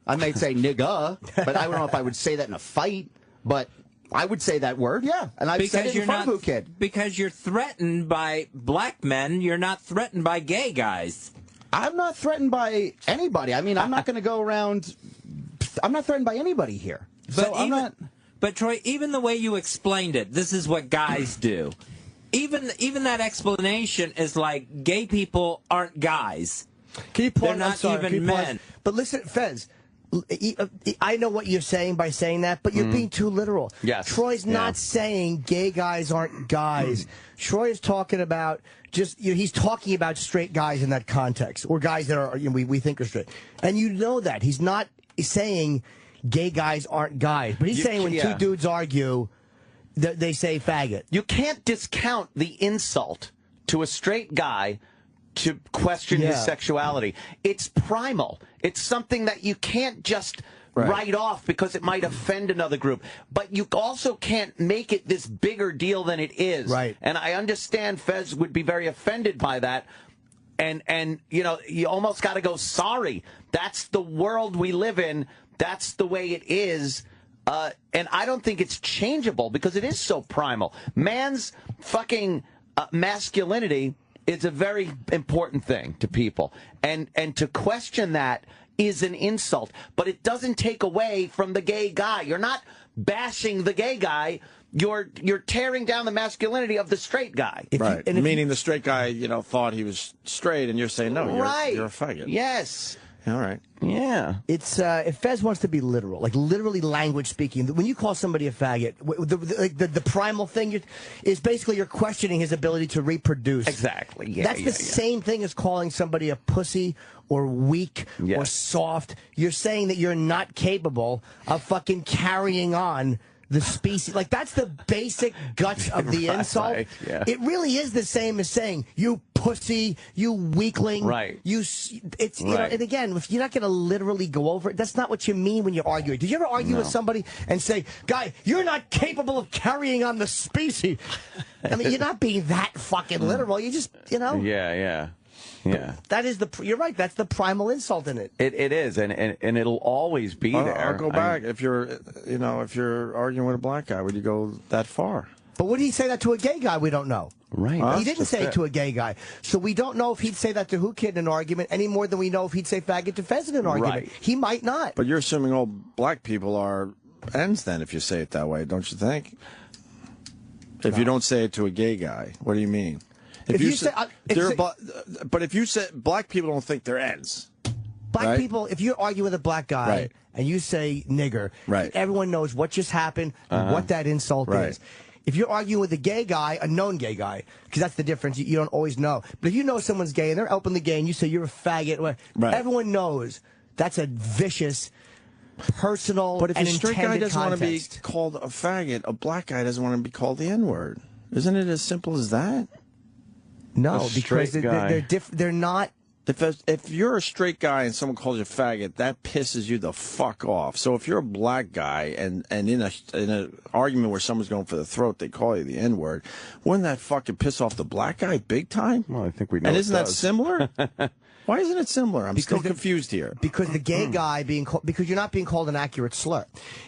I might say nigga, but I don't know if I would say that in a fight. But I would say that word, yeah. And I've said it in front of kid. Because you're threatened by black men. You're not threatened by gay guys. I'm not threatened by anybody. I mean, I'm not going to go around. I'm not threatened by anybody here. So I'm not. But Troy, even the way you explained it, this is what guys do. Even that explanation is like gay people aren't guys. Can you pause? They're not even men. But listen, Fez, I know what you're saying by saying that, but you're being too literal. Yes. Troy's not saying gay guys aren't guys. Troy is talking about he's talking about straight guys in that context, or guys that are we think are straight. And you know that. He's not saying gay guys aren't guys, but he's saying when two dudes argue, they say faggot. You can't discount the insult to a straight guy to question his sexuality. It's primal. It's something that you can't just write off because it might offend another group. But you also can't make it this bigger deal than it is. Right. And I understand Fez would be very offended by that. And you almost got to go, sorry. That's the world we live in. That's the way it is. And I don't think it's changeable because it is so primal. Man's fucking masculinity is a very important thing to people. And to question that is an insult. But it doesn't take away from the gay guy. You're not bashing the gay guy. You're tearing down the masculinity of the straight guy. Right. Meaning the straight guy, thought he was straight, and you're saying, no, you're a faggot. Yes. All right. Yeah. It's if Fez wants to be literal, like literally language speaking, when you call somebody a faggot, the primal thing is basically you're questioning his ability to reproduce. Exactly. Yeah, That's the same thing as calling somebody a pussy or weak or soft. You're saying that you're not capable of fucking carrying on the species. Like, that's the basic guts of the insult. Right, yeah. It really is the same as saying, you pussy, you weakling. Right. It's you know, and again, if you're not going to literally go over it, that's not what you mean when you're arguing. Did you ever argue with somebody and say, guy, you're not capable of carrying on the species? I mean, you're not being that fucking literal. You just, Yeah. That is you're right. That's the primal insult in it. It is, and it'll always be there. I'll go back. If you're arguing with a black guy, would you go that far? But would he say that to a gay guy? We don't know. Right. He didn't say it to a gay guy. So we don't know if he'd say that to Who Kid in an argument any more than we know if he'd say faggot to Fez in an argument. Right. He might not. But you're assuming all black people are ends then if you say it that way, don't you think? If you don't say it to a gay guy, what do you mean? But if you say black people don't think they're ends. Black people, if you argue with a black guy and you say nigger, everyone knows what just happened and what that insult is. If you're arguing with a gay guy, a known gay guy, because that's the difference, you don't always know. But if you know someone's gay and they're openly gay and you say you're a faggot, everyone knows that's a vicious, personal, but if and a straight guy doesn't want to be context. called a faggot, a black guy doesn't want to be called the N-word. Isn't it as simple as that? No, because they're not. If you're a straight guy and someone calls you a faggot, that pisses you the fuck off. So if you're a black guy and in an argument where someone's going for the throat, they call you the N-word, wouldn't that fucking piss off the black guy big time? Well, I think we know. And isn't that similar? Why isn't it similar? I'm still confused here. Because the gay guy because you're not being called an accurate slur.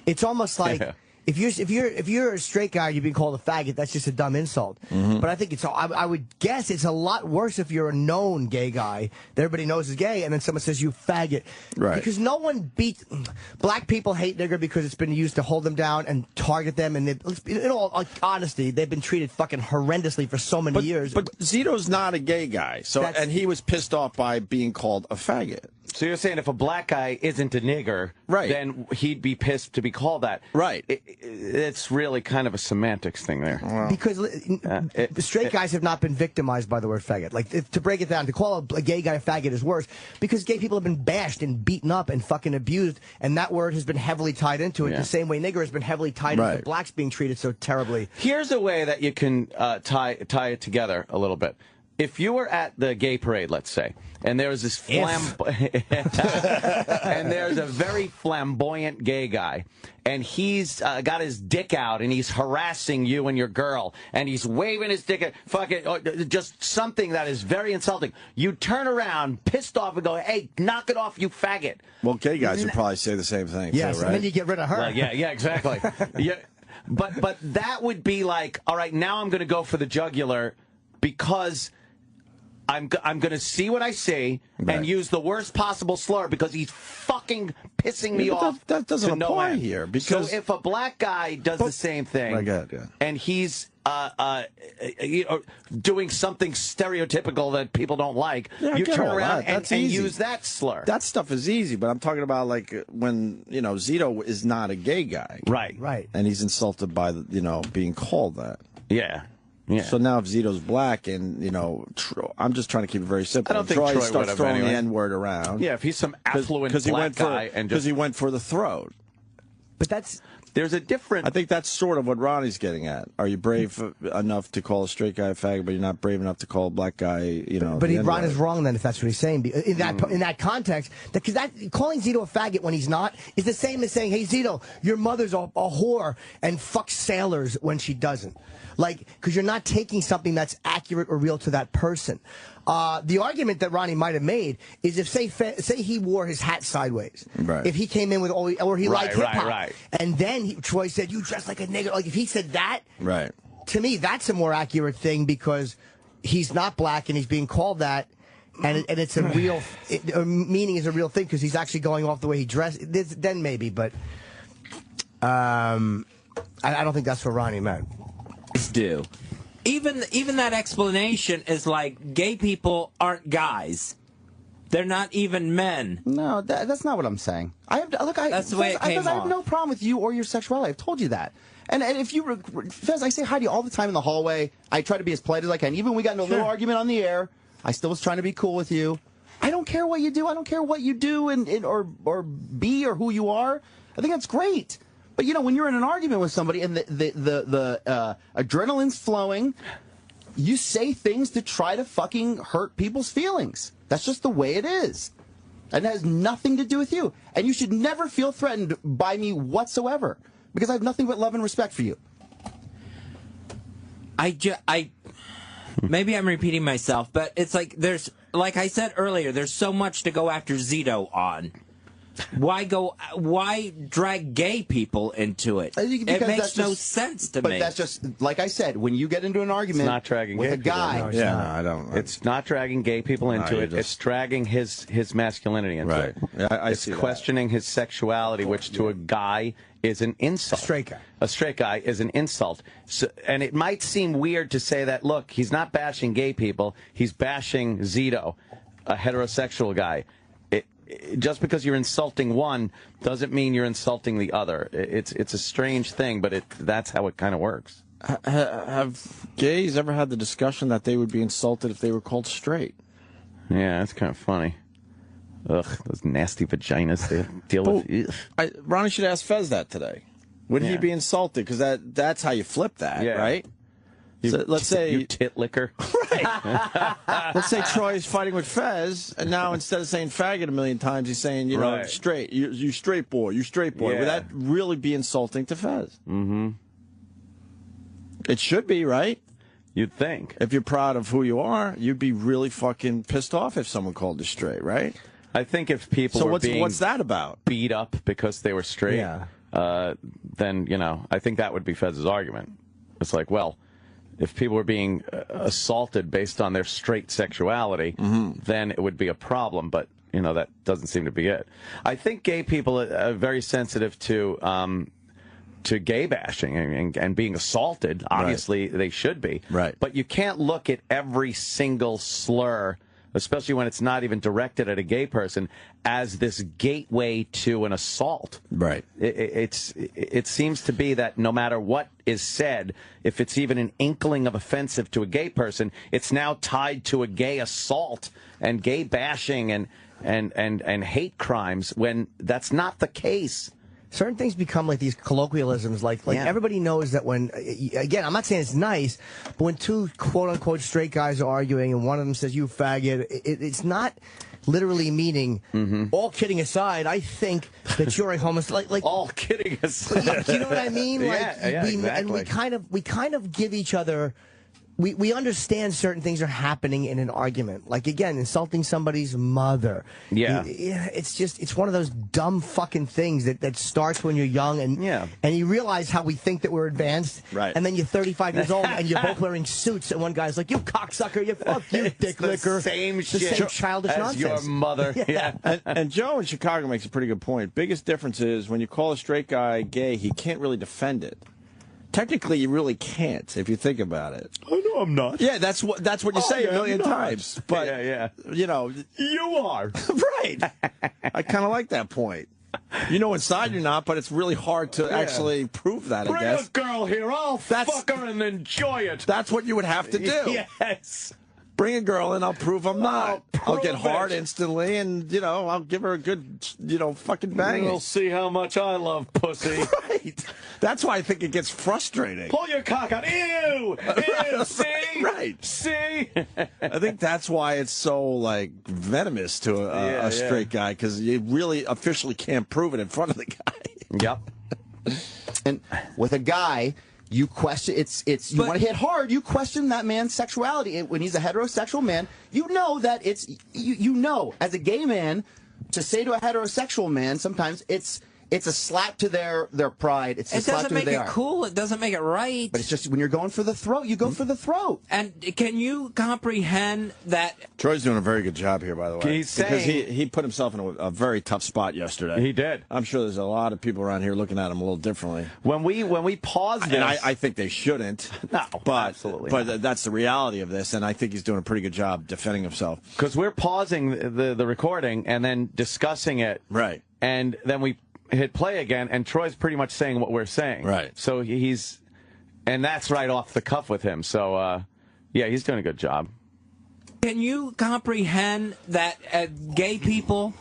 It's almost like. Yeah. If you're a straight guy and you're being called a faggot, that's just a dumb insult. But I think I would guess it's a lot worse if you're a known gay guy that everybody knows is gay, and then someone says you faggot. Right. Because no one black people hate nigger because it's been used to hold them down and target them, and in all honesty, they've been treated fucking horrendously for so many years. But Zito's not a gay guy, and he was pissed off by being called a faggot. So you're saying if a black guy isn't a nigger, right, then he'd be pissed to be called that. Right. It's really kind of a semantics thing there. Because straight guys have not been victimized by the word faggot. Like, to break it down, to call a gay guy a faggot is worse because gay people have been bashed and beaten up and fucking abused, and that word has been heavily tied into it the same way nigger has been heavily tied into blacks being treated so terribly. Here's a way that you can tie it together a little bit. If you were at the gay parade, let's say, and there was this and there's a very flamboyant gay guy, and he's got his dick out, and he's harassing you and your girl, and he's waving his dick at fucking just something that is very insulting. You turn around, pissed off, and go, "Hey, knock it off, you faggot." Well, gay guys would probably say the same thing. Yes, too, right? and then you get rid of her. Well, yeah, exactly. Yeah, but that would be like, all right, now I'm going to go for the jugular because I'm going to see what I see and use the worst possible slur because he's fucking pissing me off. That doesn't apply here. Because so if a black guy does the same thing and he's doing something stereotypical that people don't like, you turn around and use that slur. That stuff is easy, but I'm talking about like when, Zito is not a gay guy. Right. And he's insulted by, being called that. Yeah. So now if Zito's black and, I'm just trying to keep it very simple. I don't think Troy Troy starts would throwing have the N-word around. Yeah, if he's some affluent black guy. Because he went for the throat. But there's a different... I think that's sort of what Ronnie's getting at. Are you brave enough to call a straight guy a faggot, but you're not brave enough to call a black guy, But Ron is wrong then if that's what he's saying. In that context, because calling Zito a faggot when he's not is the same as saying, "Hey, Zito, your mother's a whore and fucks sailors when she doesn't." Like, because you're not taking something that's accurate or real to that person. The argument that Ronnie might have made is if, say he wore his hat sideways. Right. If he came in with, or he liked hip-hop. Right. And then Troy said, "You dress like a nigger." Like, if he said that, right. To me, that's a more accurate thing because he's not black and he's being called that. And it's a real, meaning is a real thing because he's actually going off the way he dressed. Then maybe, but I don't think that's what Ronnie meant. Do. Even that explanation is like gay people aren't guys. They're not even men. No, that's not what I'm saying. That's the way it came off. I have no problem with you or your sexuality. I've told you that. And if you, Fez, I say hi to you all the time in the hallway. I try to be as polite as I can. Even when we got in a little argument on the air, I still was trying to be cool with you. I don't care what you do. I don't care what you do or be or who you are. I think that's great. But, when you're in an argument with somebody and the adrenaline's flowing, you say things to try to fucking hurt people's feelings. That's just the way it is. And it has nothing to do with you. And you should never feel threatened by me whatsoever because I have nothing but love and respect for you. Maybe I'm repeating myself, but it's like like I said earlier, there's so much to go after Zito on. Why drag gay people into it? It makes no sense to me. But that's just, like I said, when you get into an argument it's not dragging with gay a guy. People. I don't. It's not dragging gay people into it. It's dragging his masculinity into it. Yeah, it's questioning his sexuality, which to a guy is an insult. A straight guy is an insult. So, and it might seem weird to say that, look, he's not bashing gay people. He's bashing Zito, a heterosexual guy. Just because you're insulting one doesn't mean you're insulting the other. It's a strange thing, but that's how it kind of works. Have gays ever had the discussion that they would be insulted if they were called straight? Yeah, that's kind of funny. Ugh, those nasty vaginas they deal with. Ronnie should ask Fez that today. Would he be insulted? Because that's how you flip that, right? So let's say you tit licker. Right. Let's say Troy is fighting with Fez, and now instead of saying faggot a million times, he's saying, straight. You straight boy. You straight boy. Yeah. Would that really be insulting to Fez? Mm-hmm. It should be, right? You'd think. If you're proud of who you are, you'd be really fucking pissed off if someone called you straight, right? I think if people were being what's that about? Beat up because they were straight, then, I think that would be Fez's argument. It's like, well, if people were being assaulted based on their straight sexuality, then it would be a problem. But, that doesn't seem to be it. I think gay people are very sensitive to gay bashing and being assaulted. Obviously, they should be. Right. But you can't look at every single slur especially when it's not even directed at a gay person, as this gateway to an assault. Right. It seems to be that no matter what is said, if it's even an inkling of offensive to a gay person, it's now tied to a gay assault and gay bashing and hate crimes, when that's not the case. Certain things become like these colloquialisms. Like everybody knows that when, again, I'm not saying it's nice, but when two quote-unquote straight guys are arguing and one of them says, you faggot, it's not literally meaning, all kidding aside, I think that you're a homosexual. Like, all kidding aside. Do you know what I mean? Exactly. And we kind of give each other... We understand certain things are happening in an argument. Like, again, insulting somebody's mother. Yeah. It's one of those dumb fucking things that starts when you're young and you realize how we think that we're advanced. Right. And then you're 35 years old and you're both wearing suits and one guy's like, you cocksucker, you fuck you, dick licker. Same it's the shit same childish as nonsense. your mother. Yeah. And Joe in Chicago makes a pretty good point. Biggest difference is when you call a straight guy gay, he can't really defend it. Technically, you really can't if you think about it. I know I'm not. Yeah, that's what you say a million times. But you know, you are right. I kind of like that point. You know, inside you're not, but it's really hard to actually prove that. Bring I guess. a girl here, I'll fuck her and enjoy it. That's what you would have to do. Yes. Bring a girl and I'll prove I'm not. I'll get hard it. instantly, and I'll give her a good, fucking bang. We'll see how much I love pussy. Right. That's why I think it gets frustrating. Pull your cock out. Ew. Ew. See. Right. See. I think that's why it's so like venomous to a straight guy, because you really officially can't prove it in front of the guy. Yep. And with a guy, you question you want to hit hard. You question that man's sexuality. When he's a heterosexual man, you know that it's you know as a gay man to say to a heterosexual man sometimes it's a slap to their pride. It doesn't make it cool. It doesn't make it right. But it's just when you're going for the throat, you go for the throat. And can you comprehend that? Troy's doing a very good job here, by the way. He's saying, because he put himself in a very tough spot yesterday. He did. I'm sure there's a lot of people around here looking at him a little differently. When we pause this, and I think they shouldn't. No, but, absolutely. But that's the reality of this, and I think he's doing a pretty good job defending himself. Because we're pausing the recording and then discussing it. Right. And then we hit play again, and Troy's pretty much saying what we're saying. Right. So and that's right off the cuff with him. So, yeah, he's doing a good job. Can you comprehend that gay people,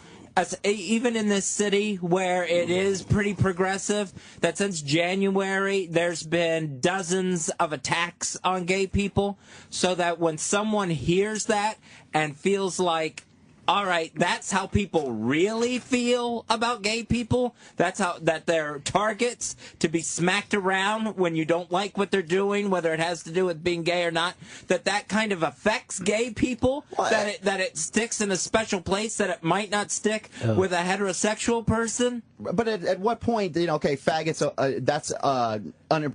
even in this city where it is pretty progressive, that since January there's been dozens of attacks on gay people, so that when someone hears that and feels like, all right, that's how people really feel about gay people. That they're targets to be smacked around when you don't like what they're doing, whether it has to do with being gay or not. That kind of affects gay people. That it sticks in a special place that it might not stick with a heterosexual person. But at what point, okay, faggots, that's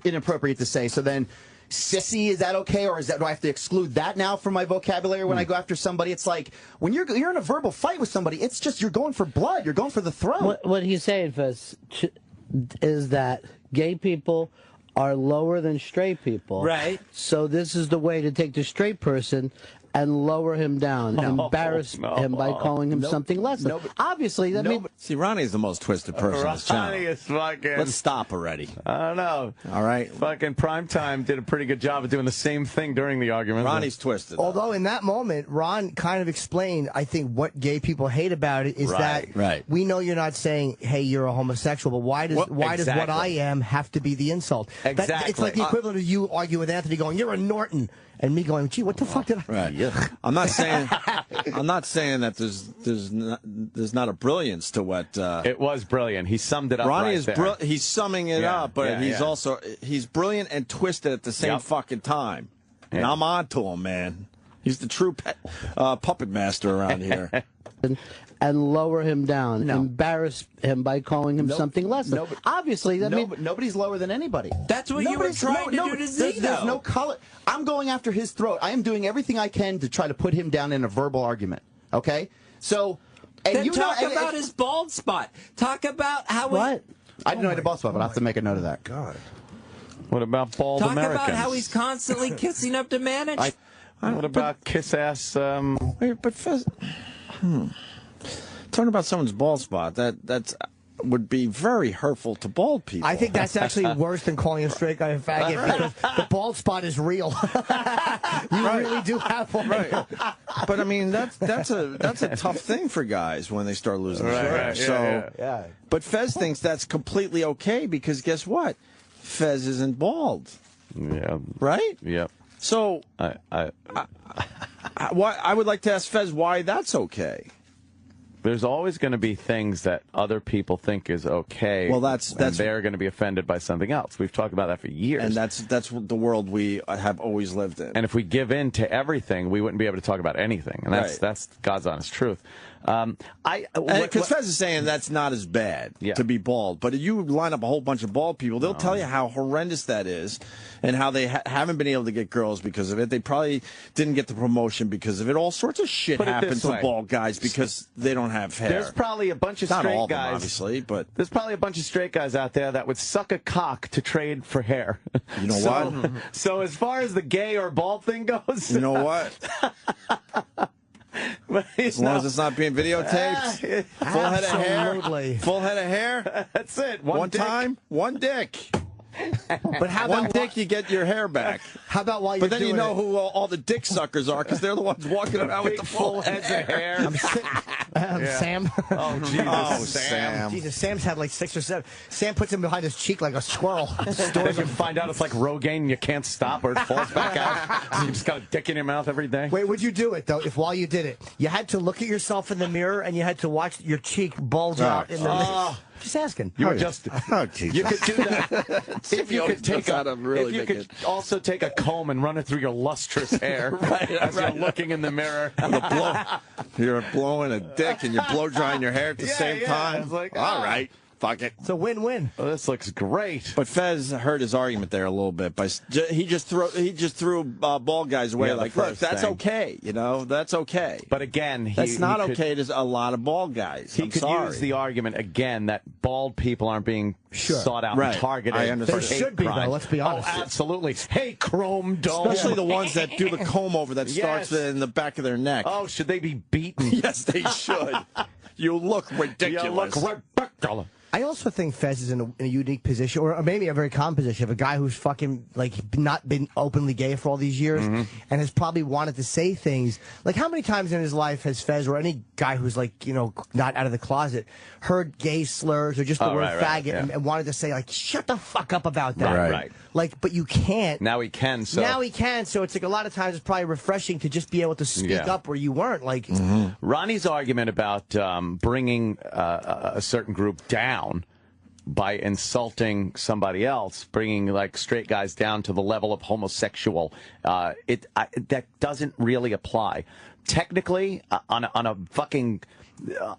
inappropriate to say. So then, sissy, is that okay, or do I have to exclude that now from my vocabulary when I go after somebody? It's like when you're in a verbal fight with somebody, it's just you're going for blood, you're going for the throat. What he's saying, Fez, is that gay people are lower than straight people. Right. So this is the way to take the straight person and lower him down, embarrass him by calling him something less than. Obviously, that means... See, Ronnie's the most twisted person on this channel. Ronnie is fucking... Let's stop already. I don't know. All right. Fucking Primetime did a pretty good job of doing the same thing during the argument. Ronnie's twisted. Although in that moment, Ron kind of explained, I think, what gay people hate about it is that we know you're not saying, hey, you're a homosexual, but why does what I am have to be the insult? Exactly. It's like the equivalent of you arguing with Anthony going, you're a Norton. And me going, gee, what the fuck did I... Right. Yeah. I'm not saying that there's not a brilliance to what... it was brilliant. He summed it up. Ronnie right is there. he's summing it up, but he's brilliant and twisted at the same fucking time. And I'm on to him, man. He's the true puppet master around here. And lower him down, embarrass him by calling him something less than. Obviously, that means nobody's lower than anybody. That's what you were trying to do to Zito. There's no color. I'm going after his throat. I am doing everything I can to try to put him down in a verbal argument. Okay, so then talk about his bald spot. Talk about how I didn't know he had a bald spot, but I have to make a note of that. God. What about bald Talk Americans? about how he's constantly kissing up to manage. What about kiss ass? Wait, but Fez. Talking about someone's bald spot, that's would be very hurtful to bald people. I think that's actually worse than calling a straight guy a faggot because the bald spot is real. You really do have one. Right. But I mean, that's a tough thing for guys when they start losing their hair. Yeah. But Fez thinks that's completely okay because guess what? Fez isn't bald. Yeah. Right? Yep. So I would like to ask Fez why that's okay. There's always going to be things that other people think is okay. Well, that's they're going to be offended by something else. We've talked about that for years, and that's the world we have always lived in. And if we give in to everything, we wouldn't be able to talk about anything. And that's God's honest truth. Because Fez is saying that's not as bad to be bald, but you line up a whole bunch of bald people, they'll tell you how horrendous that is, and how they haven't been able to get girls because of it. They probably didn't get the promotion because of it. All sorts of shit happens to bald guys because they don't have hair. There's probably a bunch of not straight all of them, guys, obviously, but there's probably a bunch of straight guys out there that would suck a cock to trade for hair. You know what? So as far as the gay or bald thing goes, you know what? As long as it's not being videotaped, full head of hair, full head of hair. That's it. One time, one dick. But how one about dick, you get your hair back. How about while you're But then doing you know it? who all the dick suckers are because they're the ones walking around with the full heads of hair. Sam. Oh, Jesus. Oh, Sam. Jesus, Sam's had like 6 or 7. Sam puts him behind his cheek like a squirrel. Then you find out it's like Rogaine and you can't stop or it falls back out. So you just got a dick in your mouth every day. Wait, would you do it, though, if while you did it, you had to look at yourself in the mirror and you had to watch your cheek bulge out in the mirror? Just asking. You would just, Jesus. you could do that. If you could take really if you could also take a comb and run it through your lustrous hair as you're looking in the mirror. You're blowing a dick and you're blow drying your hair at the same time. It's like, all right. Fuck it. It's a win-win. Oh, this looks great. But Fez heard his argument there a little bit. He just threw bald guys away. Like, look, that's okay. You know, that's okay. But again, that's not okay to a lot of bald guys. He could use the argument again that bald people aren't being sought out and targeted. I understand. They should be, though. Let's be honest. Oh, absolutely. Hey, Chrome Dome. Especially the ones that do the comb over that starts in the back of their neck. Oh, should they be beaten? Yes, they should. You look ridiculous. You look ridiculous. I also think Fez is in a unique position, or maybe a very common position, of a guy who's fucking, like, not been openly gay for all these years and has probably wanted to say things. Like, how many times in his life has Fez, or any guy who's, like, you know, not out of the closet, heard gay slurs or just the word faggot and wanted to say, like, shut the fuck up about that. Right. Like, but you can't. Now he can, so. Now he can, so it's like a lot of times it's probably refreshing to just be able to speak up where you weren't. Like, Ronnie's argument about bringing a certain group down by insulting somebody else, bringing like straight guys down to the level of homosexual, that doesn't really apply. Technically, on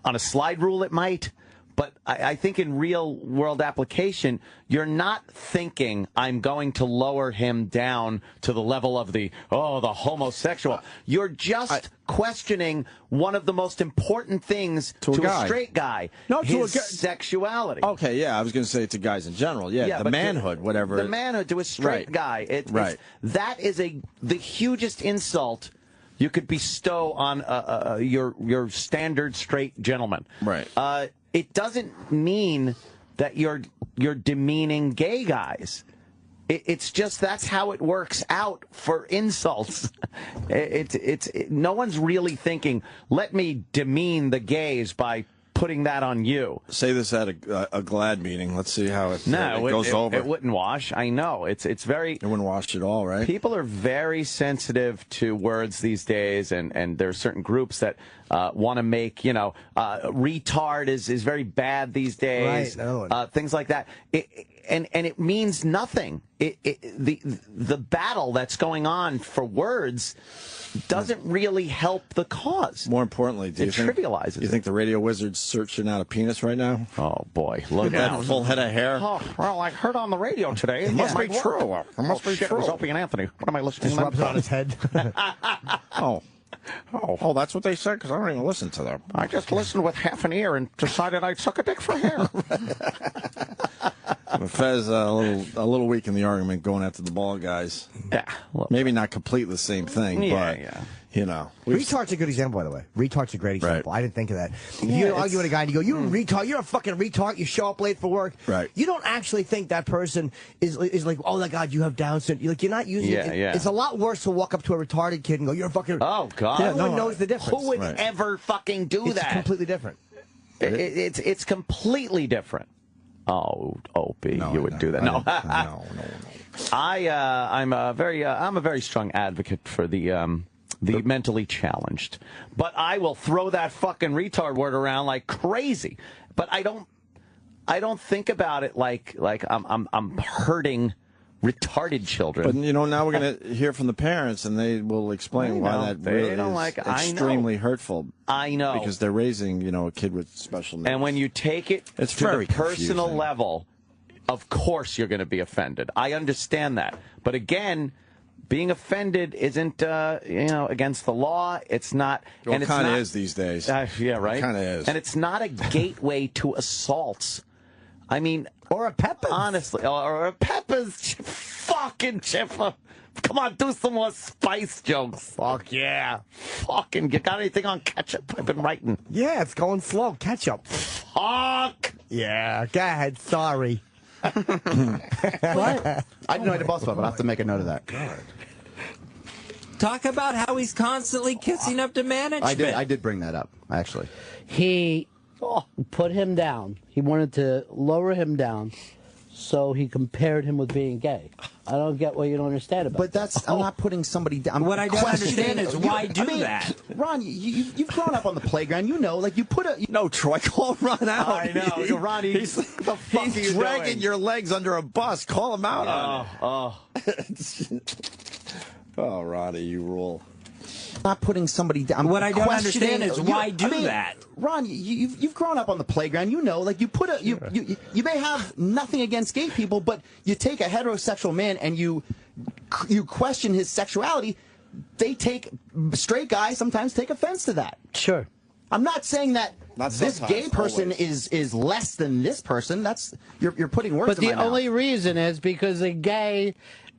a slide rule, it might. But I think in real world application, you're not thinking I'm going to lower him down to the level of the homosexual. You're just questioning one of the most important things to a straight guy, his sexuality. Okay, yeah, I was going to say to guys in general. Yeah, the manhood, whatever. The manhood to a straight guy. That is the hugest insult you could bestow on your standard straight gentleman. Right. It doesn't mean that you're demeaning gay guys. It's just that's how it works out for insults. No one's really thinking, let me demean the gays by putting that on you. Say this at a GLAD meeting. Let's see how it goes over. It wouldn't wash. I know. It's very... It wouldn't wash at all, right? People are very sensitive to words these days, and there are certain groups that want to make, retard is very bad these days. Right. Things like that. And it means nothing. The battle that's going on for words doesn't really help the cause. More importantly, do you think the radio wizard's searching out a penis right now? Oh boy, look at that full head of hair. Oh, well, I heard on the radio today. It must be true. It must be true. It was Opie and Anthony. What am I listening to? Just rubs it on his head. Oh, that's what they said, because I don't even listen to them. I just listened with half an ear and decided I'd suck a dick for hair. Fez a little weak in the argument going after the bald guys. Yeah, maybe not completely the same thing, but you know, retard's a good example, by the way. Retard's a great example. I didn't think of that. If Yeah, you argue with a guy and you go, "You're a retard. You're a fucking retard. You show up late for work." Right. You don't actually think that person is like, "Oh my God, you have Down syndrome." You're not using it. It's a lot worse to walk up to a retarded kid and go, "You're a fucking." Oh God. Everyone knows the difference. Who would ever fucking do It's that? completely different. It's completely different. Oh, Opie, you would do that. No. I'm a very strong advocate for the mentally challenged, but I will throw that fucking retard word around like crazy. But I don't think about it like I'm hurting retarded children. But you know, now we're going to hear from the parents, and they will explain why that really is extremely hurtful. I know, because they're raising a kid with special needs. And when you take it it's to very the personal confusing. level, of course you're going to be offended. I understand that, but again, being offended isn't against the law. It's not, Well, and it it's kind of not, is these days. Yeah, right. It kind of is, and it's not a gateway to assaults. I mean, or a Peppers. Honestly, or a Peppers. Fucking Chipper. Come on, do some more spice jokes. Fuck yeah. Fucking, you got anything on ketchup? I've been writing. Yeah, it's going slow. Ketchup. Fuck. Yeah, go ahead. Sorry. What? I didn't know I had a boss but I'll have to make a note of that. God. Talk about how he's constantly kissing up to management. I did bring that up, actually. He put him down. He wanted to lower him down, so he compared him with being gay. I don't get what you don't understand about. But that's I'm not putting somebody down. What I don't understand is why do that. Ron, you've grown up on the playground. You know, like you put a. No, Troy, call Ron out. I know, Ron. He's dragging your legs under a bus. Call him out on it. Oh, Ronnie, you rule. Not putting somebody down. What I don't understand is why do that. Ron, you've grown up on the playground. You know, like you put a you may have nothing against gay people, but you take a heterosexual man and you question his sexuality. Straight guys sometimes take offense to that. Sure. I'm not saying that Not this sometimes, gay person is less than this person. That's you're putting words But in my the mouth. only reason is because a gay,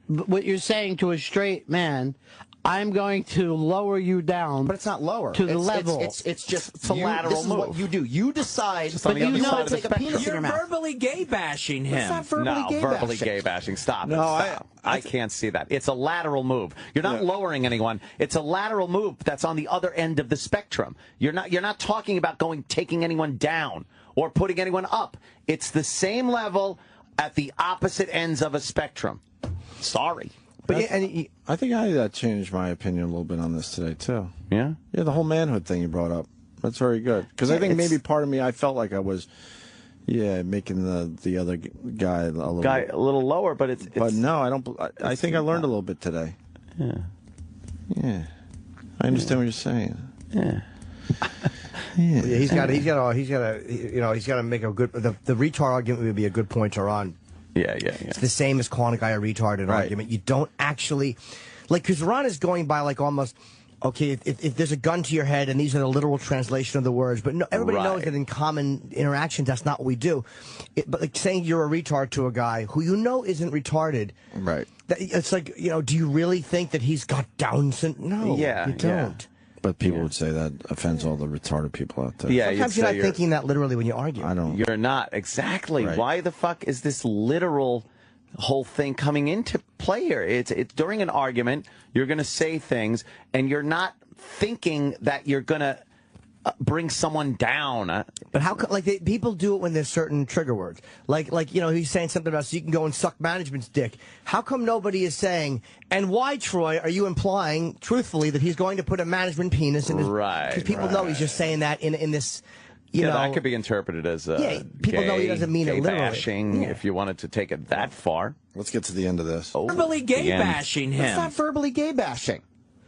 what you're saying to a straight man, I'm going to lower you down. But it's not lower. To the level. It's just It's a lateral this is move. what you do. You decide. Just on the other you side know of the take a penis in You're your mouth. verbally gay bashing him. It's not verbally gay verbally bashing. gay bashing. Stop it. No, Stop. I can't see that. It's a lateral move. You're not lowering anyone. It's a lateral move that's on the other end of the spectrum. You're not talking about taking anyone down or putting anyone up. It's the same level at the opposite ends of a spectrum. Sorry. But I think I changed my opinion a little bit on this today, too. Yeah? Yeah, the whole manhood thing you brought up. That's very good. Because I think maybe part of me, I felt like I was, making the other guy a little lower, but it's But no, I don't. I think I learned a little bit today. Yeah. Yeah. I understand what you're saying. Yeah. Yeah, he's got to make a good. The retard argument would be a good point to Ron. Yeah. It's the same as calling a guy a retard in an argument. You don't actually, because Ron is going by almost, okay, if there's a gun to your head and these are the literal translation of the words, but no, everybody knows that in common interactions that's not what we do. But saying you're a retard to a guy who you know isn't retarded, right? It's like, do you really think that he's got Down syndrome? No, you don't. But people would say that offends all the retarded people out there. Yeah, sometimes you're not thinking that literally when you argue. I don't. You're not. Exactly. Right. Why the fuck is this literal whole thing coming into play here? It's during an argument, you're going to say things, and you're not thinking that you're going to bring someone down. But how people do it when there's certain trigger words. Like he's saying something about so you can go and suck management's dick. How come nobody is saying, and why, Troy, are you implying, truthfully, that he's going to put a management penis in his... Right. Because people know he's just saying that in this... You know, that could be interpreted as people gay, know he doesn't mean it gay literally. bashing, if you wanted to take it that far. Let's get to the end of this. Verbally gay bashing him. It's not verbally gay bashing.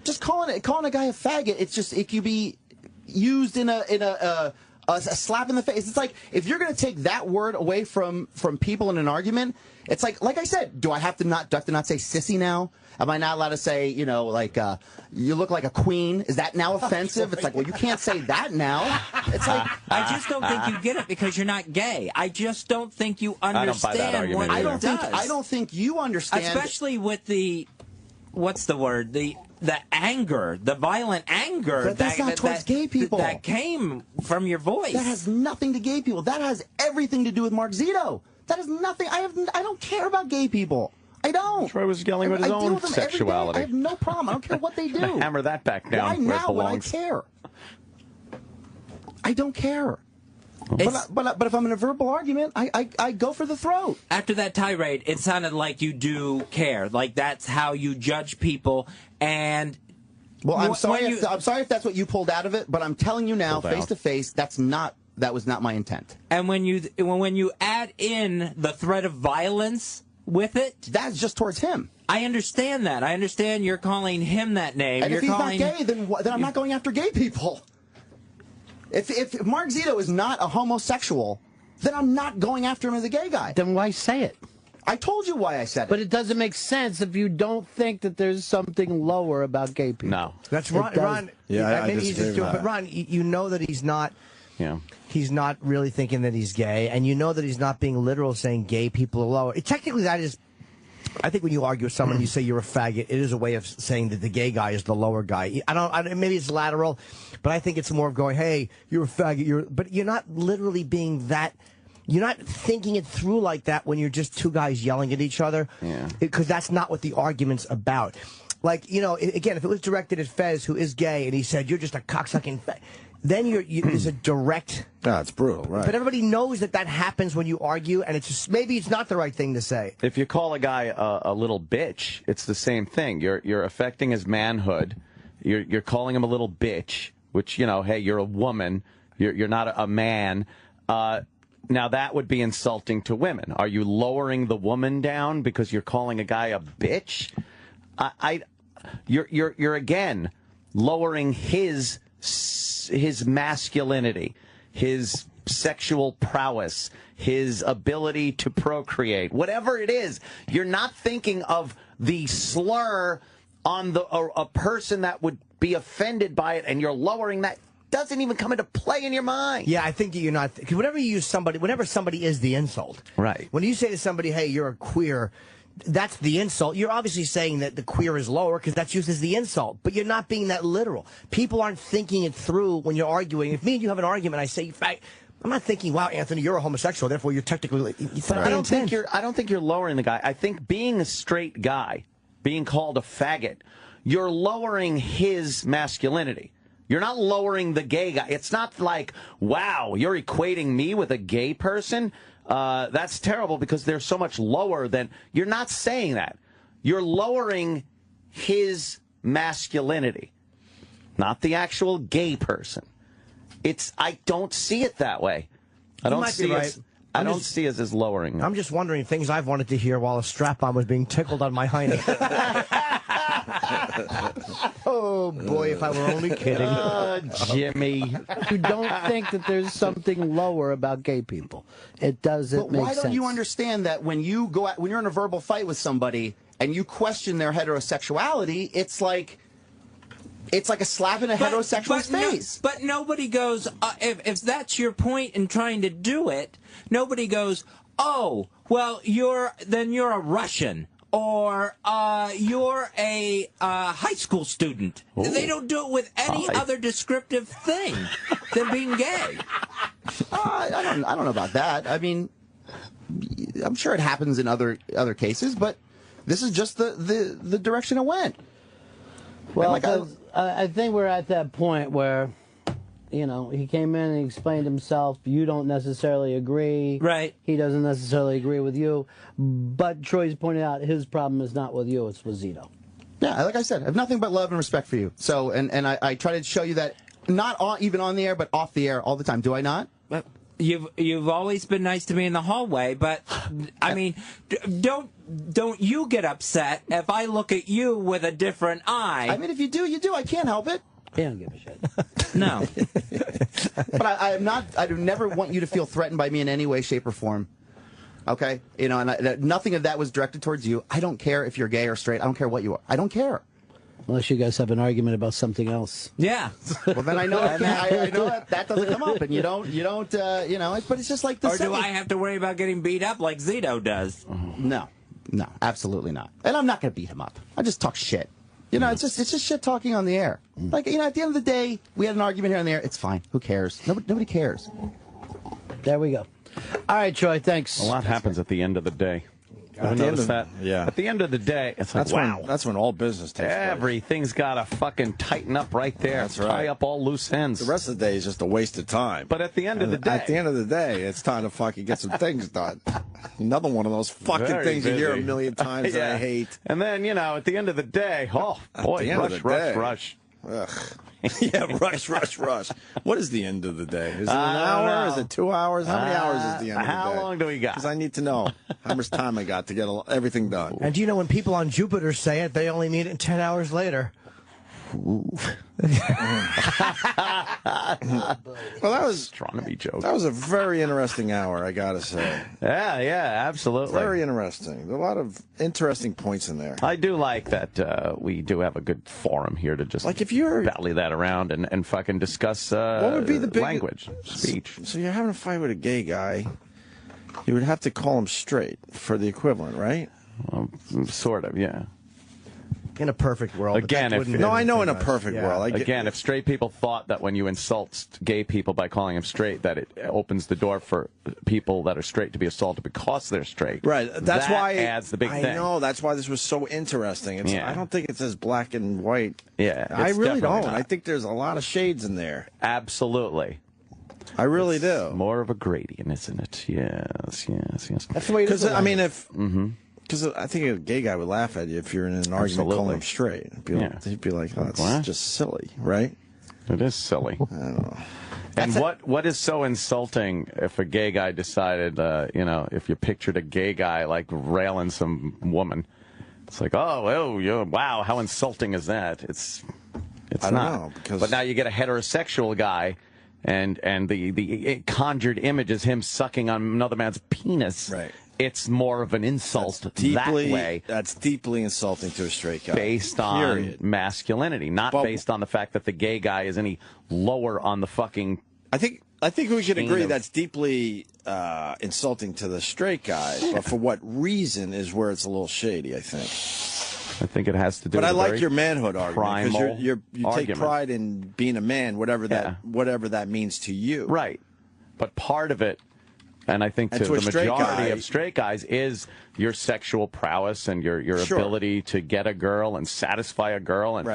Just calling a guy a faggot. It could be used in a a slap in the face. It's like, if you're going to take that word away from people in an argument, it's like I said, do I have to not say sissy now? Am I not allowed to say, you know, like, you look like a queen? Is that now offensive? It's like, well, you can't say that now. It's like, I just don't think you get it because you're not gay. I just don't think you understand what it does. I don't think you understand. Especially with the, what's the word? The anger, the violent anger. But that's not towards gay people. That came from your voice. That has nothing to gay people. That has everything to do with Marc Zito. That has nothing. I don't care about gay people. I don't. Troy was yelling about his own sexuality. I have no problem. I don't care what they do. Hammer that back down. Why now when I care? I don't care. But if I'm in a verbal argument, I go for the throat. After that tirade, it sounded like you do care. Like that's how you judge people. And well, I'm sorry if that's what you pulled out of it. But I'm telling you now, face to face, that was not my intent. And when you add in the threat of violence with it, that's just towards him. I understand that. I understand you're calling him that name. And if he's not gay, then I'm not going after gay people. If Marc Zito is not a homosexual, then I'm not going after him as a gay guy. Then why say it? I told you why I said it. But it doesn't make sense if you don't think that there's something lower about gay people. No. That's Ron. Yeah, maybe he's just doing, but Ron, you know that he's not. Yeah. He's not really thinking that he's gay, and you know that he's not being literal, saying gay people are lower. Technically, that is. I think when you argue with someone, you say you're a faggot. It is a way of saying that the gay guy is the lower guy. Maybe it's lateral, but I think it's more of going, "Hey, you're a faggot." But you're not literally being that. You're not thinking it through like that when you're just two guys yelling at each other. Yeah. Because that's not what the argument's about. Like, you know, again, if it was directed at Fez, who is gay, and he said, "You're just a cocksucking faggot," then there's a direct. Yeah, it's brutal, right? But everybody knows that happens when you argue, and it's just, maybe it's not the right thing to say. If you call a guy a little bitch, it's the same thing. You're affecting his manhood. You're calling him a little bitch, which, you know, hey, you're a woman. You're not a man. Now that would be insulting to women. Are you lowering the woman down because you're calling a guy a bitch? You're again lowering his masculinity, his sexual prowess, his ability to procreate, whatever it is. You're not thinking of the slur on a person that would be offended by it, and you're lowering that. Doesn't even come into play in your mind. Yeah, I think that you're not. Because whenever somebody is the insult, right? When you say to somebody, "Hey, you're a queer," that's the insult. You're obviously saying that the queer is lower because that's used as the insult, but you're not being that literal. People aren't thinking it through when you're arguing. If me and you have an argument, I say, I'm not thinking, "Wow, Anthony, you're a homosexual, therefore you're technically." I don't think you're lowering the guy. I think being a straight guy, being called a faggot, you're lowering his masculinity. You're not lowering the gay guy. It's not like, wow, you're equating me with a gay person? That's terrible because they're so much lower than... You're not saying that. You're lowering his masculinity, not the actual gay person. I don't see it that way. I don't see it as lowering. I'm just wondering things I've wanted to hear while a strap-on was being tickled on my hiney. Oh, boy, if I were only kidding. Jimmy. You don't think that there's something lower about gay people. It doesn't make sense. Why don't you understand that when you're in a verbal fight with somebody and you question their heterosexuality, it's like a slap in a heterosexual's face. But nobody goes, if that's your point in trying to do it, nobody goes, "Oh, well, you're a Russian." Or you're a high school student. Ooh. They don't do it with any other descriptive thing than being gay. I don't know about that. I mean, I'm sure it happens in other cases, but this is just the direction it went. Well, I think we're at that point where, you know, he came in and explained himself. You don't necessarily agree. Right. He doesn't necessarily agree with you. But Troy's pointed out his problem is not with you, it's with Zito. Yeah, like I said, I have nothing but love and respect for you. So, and I try to show you that, not even on the air, but off the air all the time. Do I not? You've always been nice to me in the hallway, but I mean, don't you get upset if I look at you with a different eye? I mean, if you do, you do. I can't help it. He don't give a shit. No. But I am not. I do never want you to feel threatened by me in any way, shape, or form. Okay, you know, and nothing of that was directed towards you. I don't care if you're gay or straight. I don't care what you are. I don't care. Unless you guys have an argument about something else. Yeah. Well, then I know I know that doesn't come up, and you don't, you know. But it's just like the. Or do I have to worry about getting beat up like Zito does? No, absolutely not. And I'm not going to beat him up. I just talk shit. You know, it's just shit talking on the air. Like, you know, at the end of the day, we had an argument here on the air. It's fine. Who cares? Nobody cares. There we go. All right, Troy, thanks. A lot happens at the end of the day. At the end of, that? Yeah. At the end of the day, it's like, that's when all business takes place. Everything's got to fucking tighten up right there. That's right. Tie up all loose ends. The rest of the day is just a waste of time. But at the end of the day. At the end of the day, it's time to fucking get some things done. Another one of those fucking Very things you hear a busy. million times that I hate. And then, you know, at the end of the day, oh, boy, rush. Ugh. Yeah, rush. What is the end of the day? Is it an hour? Is it 2 hours? How many hours is the end of the day? How long do we got? Because I need to know how much time I got to get everything done. And do you know when people on Jupiter say it, they only mean it 10 hours later? Well, that was astronomy joke. That was a very interesting hour, I gotta say. Yeah, absolutely. Very interesting. A lot of interesting points in there. I do like that we do have a good forum here to just like if you're bally that around and fucking discuss what would be the big language, speech. So you're having a fight with a gay guy. You would have to call him straight for the equivalent, right? Sort of, yeah. In a perfect world. Again, I know in a perfect world. If straight people thought that when you insult gay people by calling them straight, that it opens the door for people that are straight to be assaulted because they're straight. Right. That's why adds the big thing. I know. That's why this was so interesting. I don't think it's as black and white. Yeah. I really don't. Not. I think there's a lot of shades in there. Absolutely. I really do. More of a gradient, isn't it? Yes. That's the way it is. Because I mean, because I think a gay guy would laugh at you if you're in an argument calling him straight. He'd be like, oh, that's just silly, right? It is silly. I don't know. And what is so insulting if a gay guy decided, if you pictured a gay guy like railing some woman, it's like, wow, how insulting is that? It's I don't not. know, because but now you get a heterosexual guy, and the conjured image is him sucking on another man's penis. Right. It's more of an insult that way. That's deeply insulting to a straight guy. Based on masculinity, not based on the fact that the gay guy is any lower on the fucking. I think we could agree that's deeply insulting to the straight guy, but for what reason is where it's a little shady, I think it has to do. But with I like your manhood argument because you take pride in being a man, whatever that means to you. Right. But part of it. And I think to the majority of straight guys is your sexual prowess and your ability to get a girl and satisfy a girl, and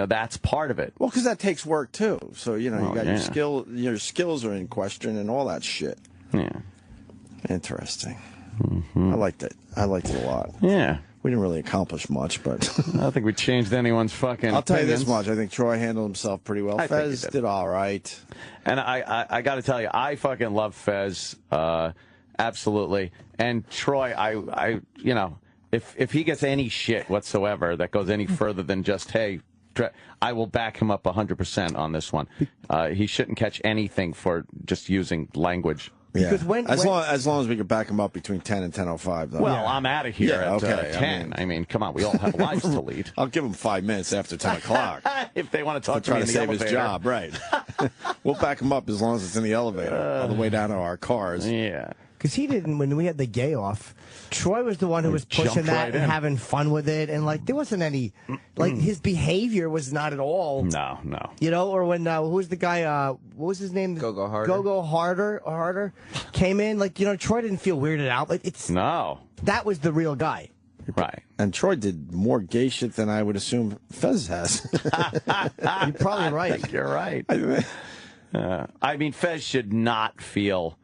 that's part of it. Well, because that takes work too. So you got your skills are in question and all that shit. Yeah, interesting. I liked it. I liked it a lot. Yeah. We didn't really accomplish much, but I don't think we changed anyone's fucking. I'll tell you opinions. this much: I think Troy handled himself pretty well. Fez did all right, and I got to tell you, I fucking love Fez, absolutely. And Troy, if he gets any shit whatsoever that goes any further than just hey, I will back him up 100% on this one. He shouldn't catch anything for just using language. Because as long as we can back him up between 10 and 10:05, though. Well, I'm out of here at 10. I mean, come on, we all have lives to lead. I'll give him 5 minutes after 10 o'clock. If they want to talk to me in the save elevator. his job, right. We'll back him up as long as it's in the elevator on the way down to our cars. Yeah. Because he didn't, when we had the gay off, Troy was the one who was pushing that and having fun with it. And, there wasn't any, his behavior was not at all. No. Or when, who was the guy, what was his name? Go Harder. Go Harder came in. Troy didn't feel weirded out. No. That was the real guy. Right. And Troy did more gay shit than I would assume Fez has. You're probably right. I think you're right. I mean, Fez should not feel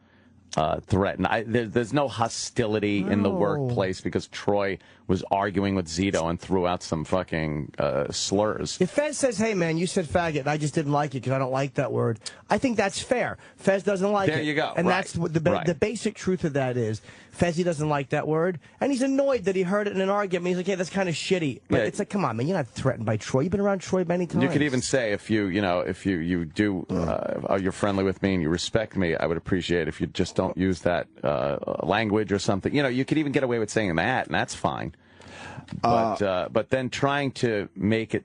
threatened. There's no hostility in the workplace because Troy was arguing with Zito and threw out some fucking slurs. If Fez says, hey, man, you said faggot, and I just didn't like it because I don't like that word, I think that's fair. Fez doesn't like it. There you go. And right. that's what the basic truth of that is. Fezzy doesn't like that word, and he's annoyed that he heard it in an argument. He's like, hey, that's kind of shitty. But it's like, come on, man, you're not threatened by Troy. You've been around Troy many times. You could even say, if you you're friendly with me and you respect me, I would appreciate if you just don't use that language or something. You could even get away with saying that, and that's fine. But then trying to make it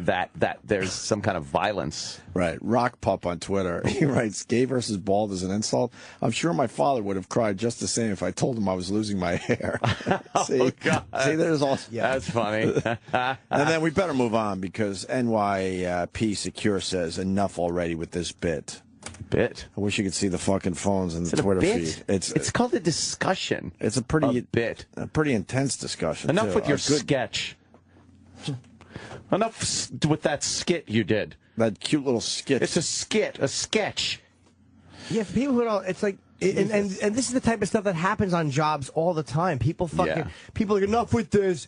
that there's some kind of violence. Right. Rock Pup on Twitter. He writes, gay versus bald is an insult. I'm sure my father would have cried just the same if I told him I was losing my hair. See, God. See, there's also... Yeah. That's funny. And then we better move on because NYP Secure says enough already with this bit. Bit? I wish you could see the fucking phones and the Twitter feed. It's called a discussion. It's a pretty intense discussion. Enough with your sketch. Enough with that skit you did. That cute little skit. It's a skit, a sketch. Yeah, for people who don't, it's like, and this is the type of stuff that happens on jobs all the time. People people are enough with this.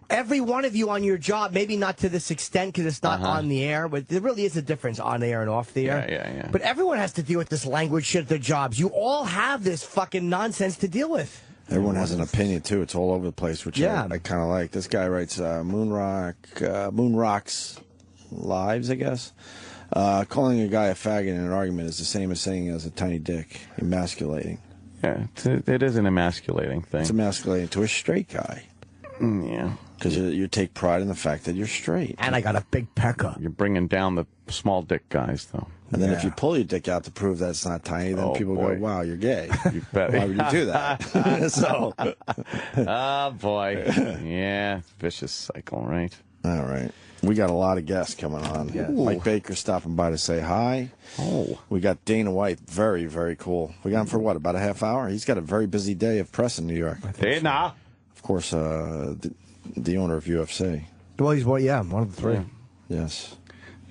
Every one of you on your job, maybe not to this extent because it's not on the air, but there really is a difference on the air and off the air. Yeah. But everyone has to deal with this language shit at their jobs. You all have this fucking nonsense to deal with. Everyone has an opinion, too. It's all over the place, which I kind of like. This guy writes Moon Rocks Lives, I guess. Calling a guy a faggot in an argument is the same as saying he has a tiny dick. Emasculating. Yeah, it is an emasculating thing. It's emasculating to a straight guy. Yeah. Because you take pride in the fact that you're straight. And I got a big pecker. You're bringing down the small dick guys, though. And then if you pull your dick out to prove that it's not tiny, then people go, wow, you're gay. You bet. Why would you do that? So. Oh, boy. Yeah, vicious cycle, right? All right. We got a lot of guests coming on. Yeah. Mike Baker stopping by to say hi. Oh. We got Dana White. Very, very cool. We got him for what, about a half hour? He's got a very busy day of press in New York. Dana. Of course, the owner of UFC. Well, he's one of the three. Yeah. Yes.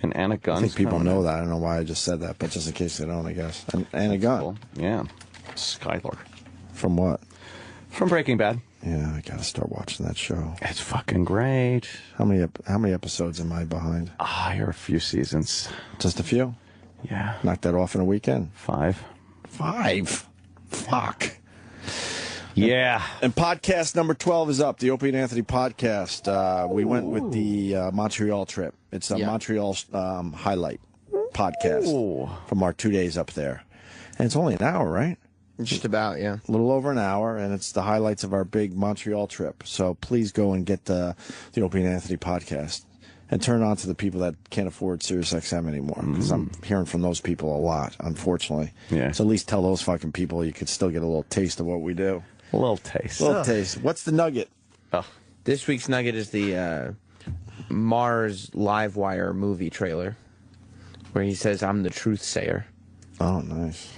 And Anna Gunn. I think people know that. I don't know why I just said that, but just in case they don't, I guess. And Anna Gunn. Cool. Yeah. Skylar. From what? From Breaking Bad. Yeah, I gotta start watching that show. It's fucking great. How many episodes am I behind? You're a few seasons. Just a few? Yeah. Knock that off in a weekend? 5. 5? Fuck. Yeah. And podcast number 12 is up, the Opie and Anthony podcast. We went with the Montreal trip. It's a Montreal highlight podcast from our 2 days up there. And it's only an hour, right? Just about, yeah. A little over an hour, and it's the highlights of our big Montreal trip. So please go and get the Opie and Anthony podcast and turn on to the people that can't afford SiriusXM anymore, because I'm hearing from those people a lot, unfortunately. Yeah. So at least tell those fucking people you could still get a little taste of what we do. A little taste. A little taste. What's the nugget? This week's nugget is the Mars Livewire movie trailer, where he says, I'm the truth sayer. Oh, nice.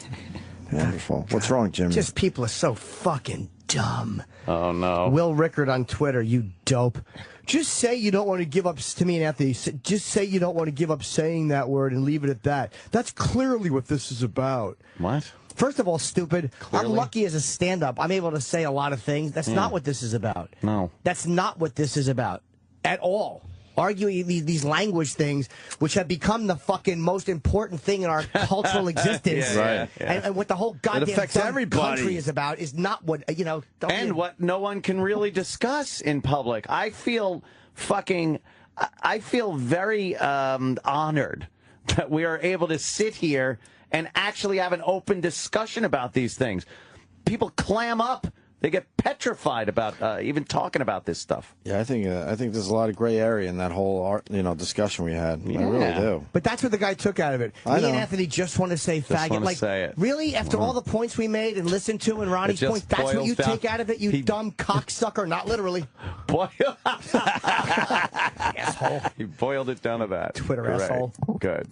Wonderful. What's wrong, Jimmy? Just people are so fucking dumb. Oh, no. Will Rickard on Twitter, you dope. Just say you don't want to give up, to me and Anthony, just say you don't want to give up saying that word and leave it at that. That's clearly what this is about. What? First of all, stupid. Clearly? I'm lucky as a stand-up. I'm able to say a lot of things. That's not what this is about. No. That's not what this is about at all. Arguing these language things, which have become the fucking most important thing in our cultural existence. Yeah. And what the whole goddamn country is about is not what, And what no one can really discuss in public. I feel very honored that we are able to sit here and actually have an open discussion about these things. People clam up. They get petrified about even talking about this stuff. Yeah, I think there's a lot of gray area in that whole discussion we had. I really do. But that's what the guy took out of it. Me and Anthony just want to say faggot. Like, say it. Really? After all the points we made and listened to and Ronnie's points, that's what you take out of it, you dumb cocksucker? Not literally. Asshole. He boiled it down to that. Twitter asshole. Good.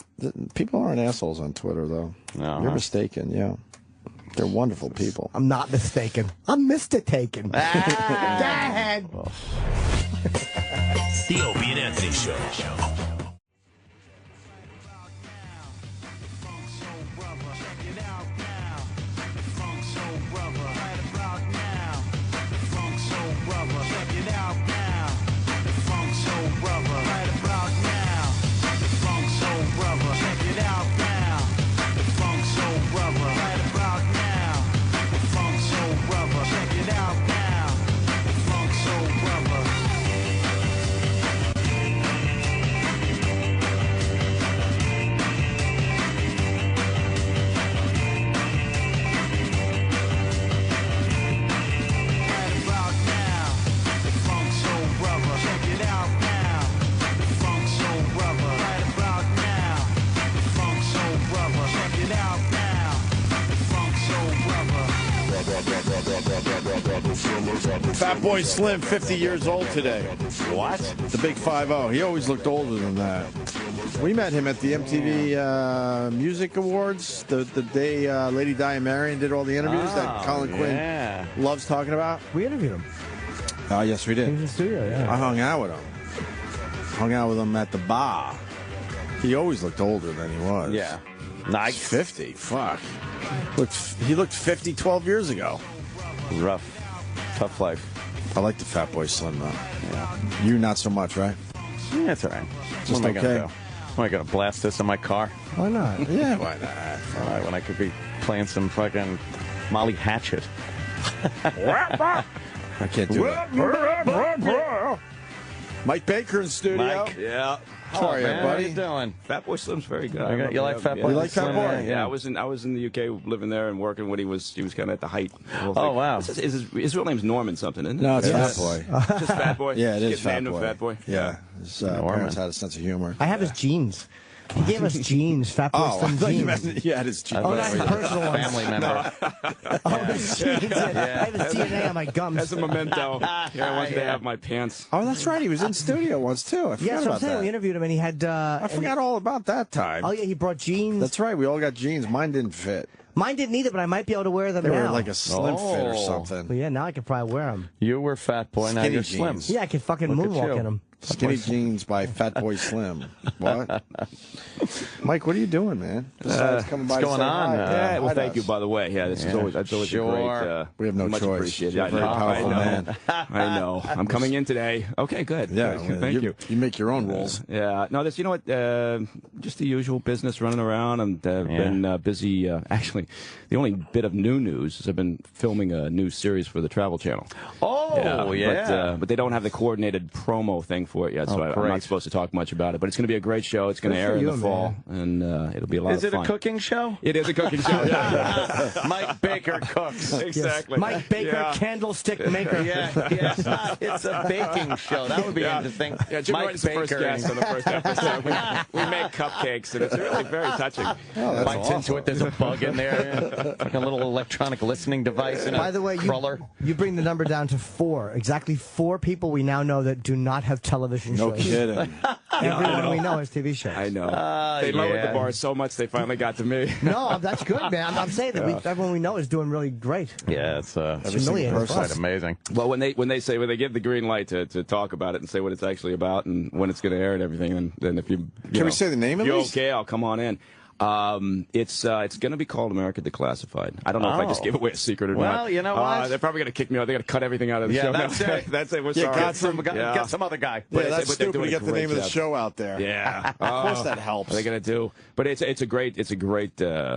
People aren't assholes on Twitter, though. No. You're mistaken, yeah. They're wonderful people. I'm not mistaken. I'm Mr. Taken. Go ahead. The Opie and Anthony Show. Fatboy Slim, 50 years old today. What? The big 5-0. He always looked older than that. We met him at the MTV Music Awards, the day Lady Di Marion did all the interviews that Colin Quinn loves talking about. We interviewed him. Oh, yes, we did. He was in the studio, yeah. I hung out with him. Hung out with him at the bar. He always looked older than he was. Yeah. Nice. 50. Fuck. He looked 50 12 years ago. Rough. Tough life. I like the Fatboy Slim, though. Yeah. You not so much, right? Yeah, it's all right. Just what am I okay. gonna do? Am I going to blast this in my car? Why not? Yeah, why not? All right, when I could be playing some fucking Molly Hatchet. I can't do it. Mike Baker in studio. Mike. Yeah. How are you, man? buddy? How you doing? Fatboy Slim's very good. You like Fatboy? You like Slim? Fatboy? Yeah, I was in the UK living there and working when he was kind of at the height. Oh, wow. His real name's Norman something, isn't it? No, it's Yes. Fatboy. Just Fatboy. Yeah, it is Get named him Fatboy. Fatboy. Yeah, his parents had a sense of humor. I have his genes. He gave us jeans, Fatboy Oh, I Slim thought you jeans. meant you had his jeans. Oh, not his personal ones. Family member. Oh, his jeans. I have his DNA on my gums. As a memento. Yeah, I wanted to have my pants. Oh, that's right. He was in studio once, too. I forgot Yeah, that's what I'm about saying. that. We interviewed him, and he had... I forgot all about that time. Oh, yeah, he brought jeans. That's right. We all got jeans. Mine didn't fit. Mine didn't either, but I might be able to wear them They now. were like a slim fit or Well, something. yeah, now I can probably wear them. You were Fat Boy, now Skinny you're Slim. jeans. Yeah, I can fucking Look at moonwalk you. in them. Skinny jeans by Fatboy Slim. What? Mike, what are you doing, man? Besides coming by what's to going say on? hi. Yeah, well, Hi to thank you, us. by the way. Yeah, this is always a great. We have no much choice. appreciated. You're a very powerful I know. man. I know. I'm coming in today. Okay, good. Yeah, Good. Thank you. You make your own rules. Yeah. No, you know what? Just the usual business, running around. I've been busy. Actually, the only bit of new news is I've been filming a new series for the Travel Channel. Oh, yeah. But they don't have the coordinated promo thing for it yet, so I'm great. not supposed to talk much about it. But it's going to be a great show. It's going to Good for air in you, the fall, and it'll be a lot Is of it fun. a cooking show? It is a cooking show. Yeah. Mike Baker cooks. Exactly. Mike Baker, candlestick maker. Yeah, it's a baking show. That would be interesting. Yeah, Jim Mike Norton's the first Baker. guest on the first episode. We make cupcakes, and it's really very touching. Bites into it. There's a bug in there. Like a little electronic listening device in By a the way, cruller. you bring the number down to 4. Exactly 4 people we now know that do not have television No shows. kidding. Everyone we know has TV shows. I know. They lowered the bar so much they finally got to me. No, that's good, man. I'm saying that everyone we know is doing really great. Yeah, it's humiliating. quite amazing. Well, when they give the green light to talk about it and say what it's actually about and when it's going to air and everything, then if you Can we say the name at you're least? okay, I'll come on in. It's going to be called America Declassified. I don't know if I just gave away a secret or not. Well, you know what? They're probably going to kick me out. They're going to cut everything out of the show. That's it. That's it. We're Yeah, sorry. get some other guy. But Yeah, that's but they're stupid to doing a get the great name of the job. show out there. Yeah, Of course that helps. What are they going to do? But it's a great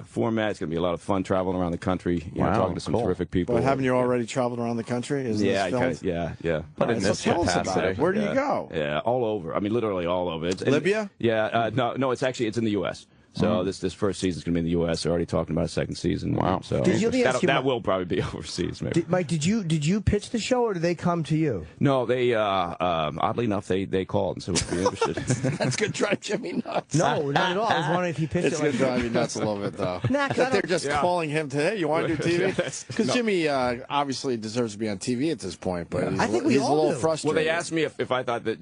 format. It's going to be a lot of fun traveling around the country. You know, Wow, talking to some cool. terrific people. But haven't you already traveled around the country? Is Yeah, this filmed? yeah. But in So this tell us about capacity. it. Where do you go? Yeah, all over. I mean, literally all over. Libya? Yeah, no. It's in the U.S. So this first season's going to be in the U.S. They're already talking about a second season. Wow. So Did you- let me ask you, that Mike- will probably be overseas, maybe. Mike, did you pitch the show or did they come to you? No, they oddly enough they called and said we'd be interested. That's going to drive Jimmy nuts. No, not at all. I was wondering if he pitched It's it going like to drive you nuts a little bit, though. Nah, 'cause I That they're don't- just Yeah. calling him to, hey, you want to do Yeah, TV? that's- Because no. Jimmy obviously deserves to be on TV at this point, but I think we he's all a little do. Well, frustrated. they asked me if I thought that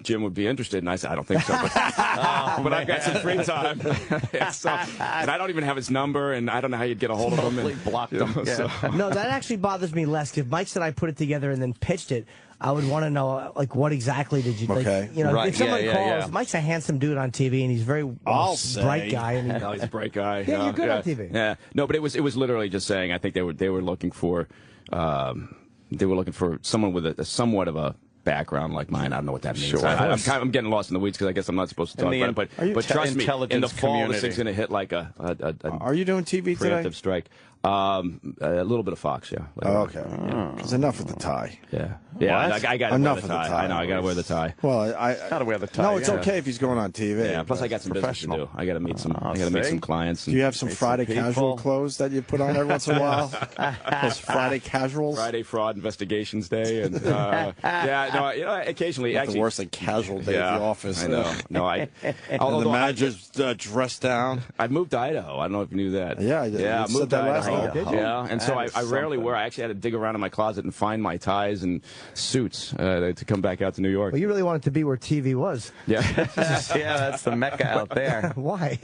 Jim would be interested, and I said I don't think so. But I've got some free time, and I don't even have his number, and I don't know how you'd get a hold of him. Totally And, blocked you know, him. so- No, that actually bothers me less. If Mike said I put it together and then pitched it, I would want to know, like, what exactly did you, Okay. like, you know, Right, if someone yeah, calls, yeah. Mike's a handsome dude on TV, and he's very I'll bright say. guy. And he, No, he's a bright guy. Yeah, you're good yeah. on TV. Yeah, no, but it was literally just saying. I think they were looking for someone with a somewhat of a background like mine. I don't know what that means. Sure. I'm getting lost in the weeds because I guess I'm not supposed to talk In the about it. Are you But trust me, in the intelligence fall, this community? thing's going to hit like a Are you doing TV today? preemptive strike. A little bit of Fox, yeah. Oh, okay. Because enough with the tie. Yeah. Yeah, I got to wear Enough the of the tie. tie. I know, I got to wear the tie. Well, Gotta wear the tie. No, it's yeah. okay if he's going on TV. Yeah, plus I got some business to do. I got to meet some. I got to meet some clients. Do you have some Friday casual clothes that you put on every once in a while? Those Friday casuals. Friday Fraud Investigations Day, and occasionally. Actually, worse than casual day at the office. I know. No, although the manager's dressed down. I moved to Idaho. I don't know if you knew that. Yeah, I did. Yeah, I moved to Idaho. Yeah, and so I rarely wear. I actually had to dig around in my closet and find my ties and suits to come back out to New York. Well, you really wanted to be where TV was. Yeah, yeah, that's the mecca out there. Why?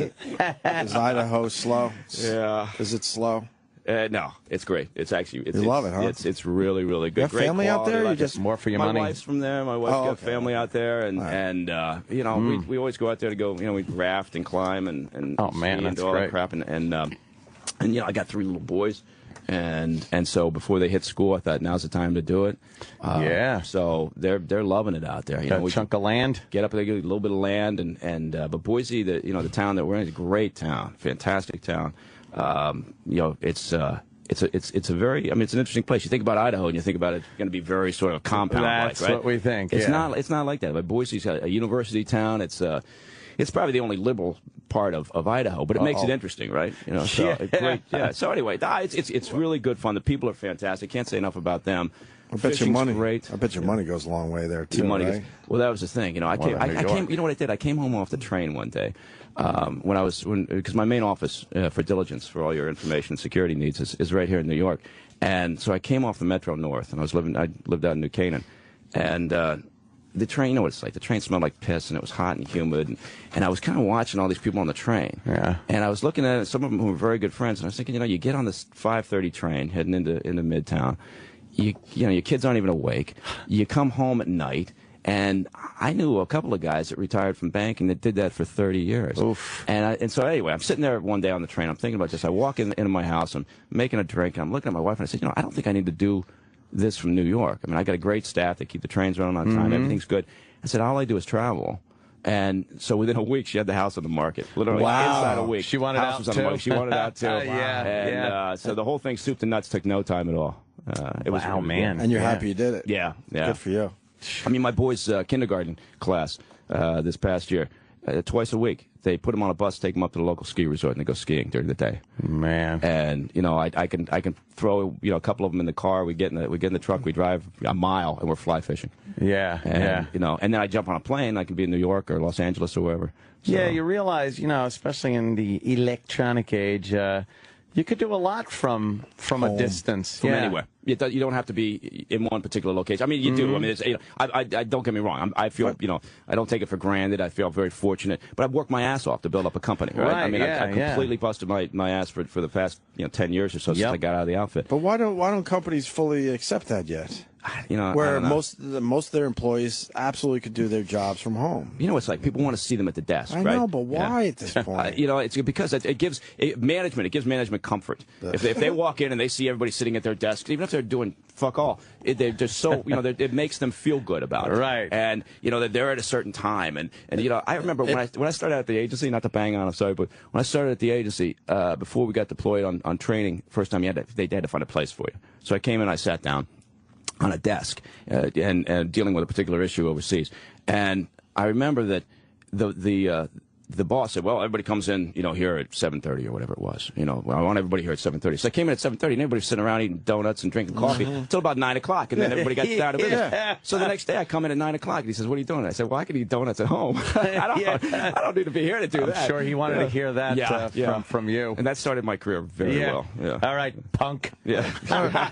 Is Idaho slow? Yeah. Is it slow? No, it's great. It's actually you love it, huh? It's really really good. You have Great family out there? You just more for your my money. My wife's from there. My wife's got family out there, and we always go out there to go. We raft and climb and oh man, ski and that's do all great. that crap and I got 3 little boys. And so before they hit school, I thought now's the time to do it. Yeah. So they're loving it out there. Got a chunk of land. Get up there, get a little bit of land, but Boise, the town that we're in, is a great town, fantastic town. It's a very, it's an interesting place. You think about Idaho, and you think about it going to be very sort of compound-like, That's right? what we think. It's yeah. not like that. But Boise's a university town. It's probably the only liberal part of Idaho, but it makes it interesting, right? So great. Yeah. So anyway, it's really good fun. The people are fantastic. Can't say enough about them. I bet your money. Great. I bet your money goes a long way there too. Right? Well, that was the thing. I came. You know what I did? I came home off the train one day because my main office for diligence for all your information security needs is right here in New York, and so I came off the Metro North, and I lived out in New Canaan, and the train, you know what it's like. The train smelled like piss, and it was hot and humid, and I was kind of watching all these people on the train. Yeah. And I was looking at it, some of them were very good friends, and I was thinking, you get on this 5:30 train heading into Midtown, your kids aren't even awake. You come home at night, and I knew a couple of guys that retired from banking that did that for 30 years. Oof. And so anyway, I'm sitting there one day on the train. I'm thinking about this. I walk into my house. I'm making a drink. And I'm looking at my wife, and I said, I don't think I need to do this from New York. I got a great staff. They keep the trains running on time. Everything's good. I said, all I do is travel. And so within a week, she had the house on the market. Literally inside a week. She wanted house out was on the market. She wanted out too. Yeah. So the whole thing, soup to nuts, took no time at all. It was really man. good. And you're happy you did it. Yeah. Good for you. My boys' kindergarten class this past year, twice a week, they put them on a bus, take them up to the local ski resort, and they go skiing during the day. Man. And I can throw a couple of them in the car. We get in the truck, we drive a mile, and we're fly fishing. Yeah. And, and then I jump on a plane. I can be in New York or Los Angeles or wherever. So. Yeah, you realize, especially in the electronic age, you could do a lot from a distance. From anywhere. You don't have to be in one particular location. You do. It's, I don't get me wrong. I feel, I don't take it for granted. I feel very fortunate. But I've worked my ass off to build up a company, right? I completely busted my ass for the past 10 years or so since I got out of the outfit. But why don't companies fully accept that yet? Where most of their employees absolutely could do their jobs from home. It's like people want to see them at the desk. I know, but why at this point? It's because it gives management comfort. If they walk in and they see everybody sitting at their desks, even if they're doing fuck all, they're just so it makes them feel good about it. Right. And that they're at a certain time. And I remember when I started at the agency, not to bang on, I'm sorry, but when I started at the agency, before we got deployed on training, first time they had to find a place for you. So I came in, I sat down on a desk and dealing with a particular issue overseas. And I remember that the boss said, well, everybody comes in, here at 7:30 or whatever it was. I want everybody here at 7:30. So I came in at 7:30, and everybody was sitting around eating donuts and drinking coffee until about 9 o'clock, and then everybody got down to business. So the next day I come in at 9 o'clock, and he says, what are you doing? I said, well, I can eat donuts at home. I don't need to be here to do that. I'm sure he wanted to hear that from you. And that started my career very well. Yeah. All right, punk. Yeah.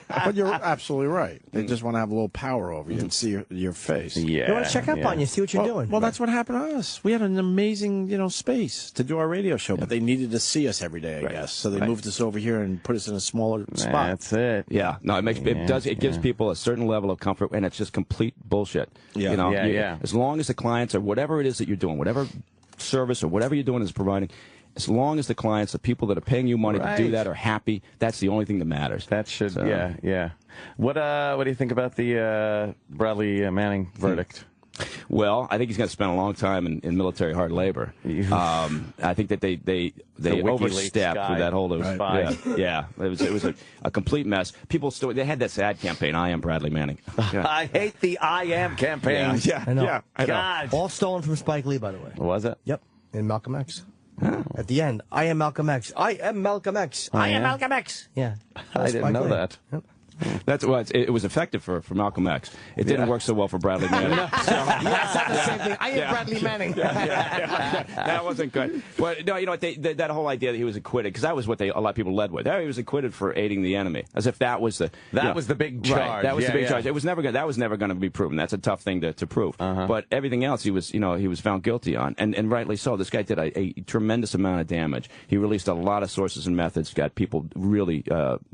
But you're absolutely right. They just want to have a little power over you and see your face. Yeah. They want to check up on you, see what you're doing. Well, that's what happened to us. We had an amazing, space to do our radio show, but they needed to see us every day, I guess. So they moved us over here and put us in a smaller spot. That's it. Yeah. No, it gives people a certain level of comfort, and it's just complete bullshit. Yeah. As long as the clients or whatever it is that you're doing, whatever service or whatever you're doing is providing, as long as the clients, the people that are paying you money to do that are happy, that's the only thing that matters. That should, yeah. What do you think about the Bradley Manning verdict? Well, I think he's going to spend a long time in military hard labor. I think that they overstepped with that whole. Yeah. It was a complete mess. People still they had that ad campaign. I am Bradley Manning. Yeah. I hate the I am campaign. I know. Yeah. God. All stolen from Spike Lee, by the way. Was it? Yep. In Malcolm X. Oh. At the end, I am Malcolm X. I am Malcolm X. I am Malcolm X. Yeah. I didn't know that. Yep. That's what it was effective for Malcolm X. It didn't work so well for Bradley Manning. It's not the same thing. I am Bradley Manning. That wasn't good. But no, you know what? That whole idea that he was acquitted, because that was what a lot of people led with. He was acquitted for aiding the enemy, as if that was the was the big charge. Right, that was the big charge. It was never that was never going to be proven. That's a tough thing to prove. But everything else, he was found guilty on, and rightly so. This guy did a tremendous amount of damage. He released a lot of sources and methods, got people really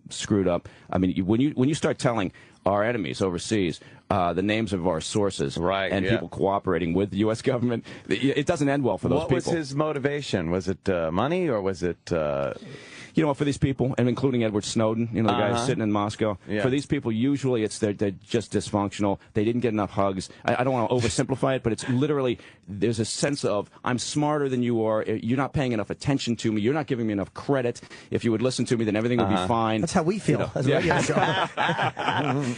screwed up. I mean, when you start telling our enemies overseas the names of our sources and people cooperating with the U.S. government, it doesn't end well for those people. What was his motivation? Was it money, or was it... You know, for these people, and including Edward Snowden, you know, the guy who's sitting in Moscow, for these people, usually they're just dysfunctional. They didn't get enough hugs. I don't want to oversimplify it, but it's literally, there's a sense of, I'm smarter than you are. You're not paying enough attention to me. You're not giving me enough credit. If you would listen to me, then everything would be fine. That's how we feel. As a radio show.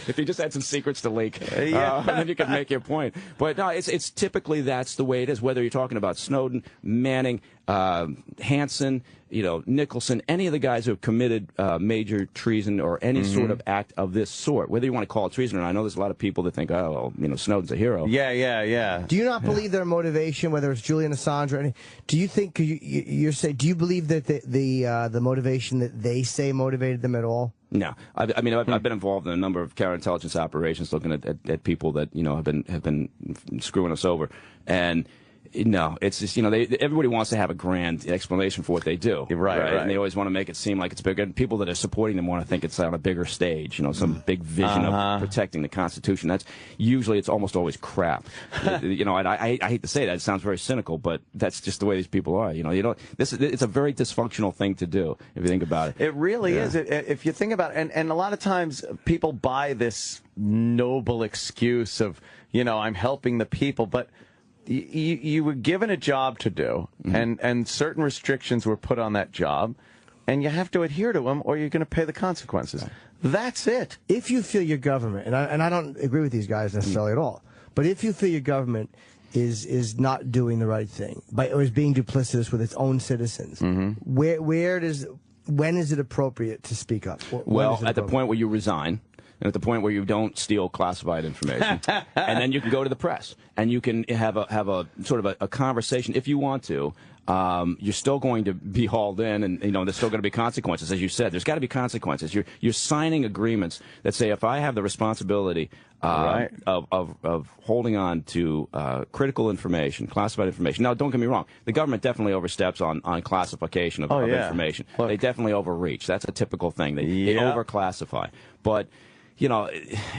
If you just had some secrets to leak, then you could make your point. But no, it's typically that's the way it is, whether you're talking about Snowden, Manning, Hansen, Nicholson, any of the guys who have committed major treason or any sort of act of this sort, whether you want to call it treason or not. I know there's a lot of people that think, oh, well, Snowden's a hero. Yeah. Do you not believe their motivation, whether it's Julian Assange or any? Do you think you're saying? Do you believe that the motivation that they say motivated them at all? No, I've been involved in a number of counterintelligence operations, looking at people that have been screwing us over, and. No, it's just, everybody wants to have a grand explanation for what they do. Right. And they always want to make it seem like it's bigger. And people that are supporting them want to think it's on a bigger stage, some big vision of protecting the Constitution. That's usually, it's almost always crap. And I hate to say that. It sounds very cynical, but that's just the way these people are. It's a very dysfunctional thing to do, if you think about it. It really is. If you think about it, and a lot of times people buy this noble excuse of, I'm helping the people, but you were given a job to do, and certain restrictions were put on that job, and you have to adhere to them, or you're going to pay the consequences. Right. That's it. If you feel your government, and I don't agree with these guys necessarily at all, but if you feel your government is not doing the right thing, or is being duplicitous with its own citizens, when is it appropriate to speak up? Well, at the point where you resign. And at the point where you don't steal classified information, and then you can go to the press, and you can have a sort of a conversation if you want to. You're still going to be hauled in, and there's still going to be consequences, as you said. There's got to be consequences. You're signing agreements that say, if I have the responsibility of holding on to critical information, classified information. Now, don't get me wrong. The government definitely oversteps on classification of information. Look. They definitely overreach. That's a typical thing. They overclassify, but.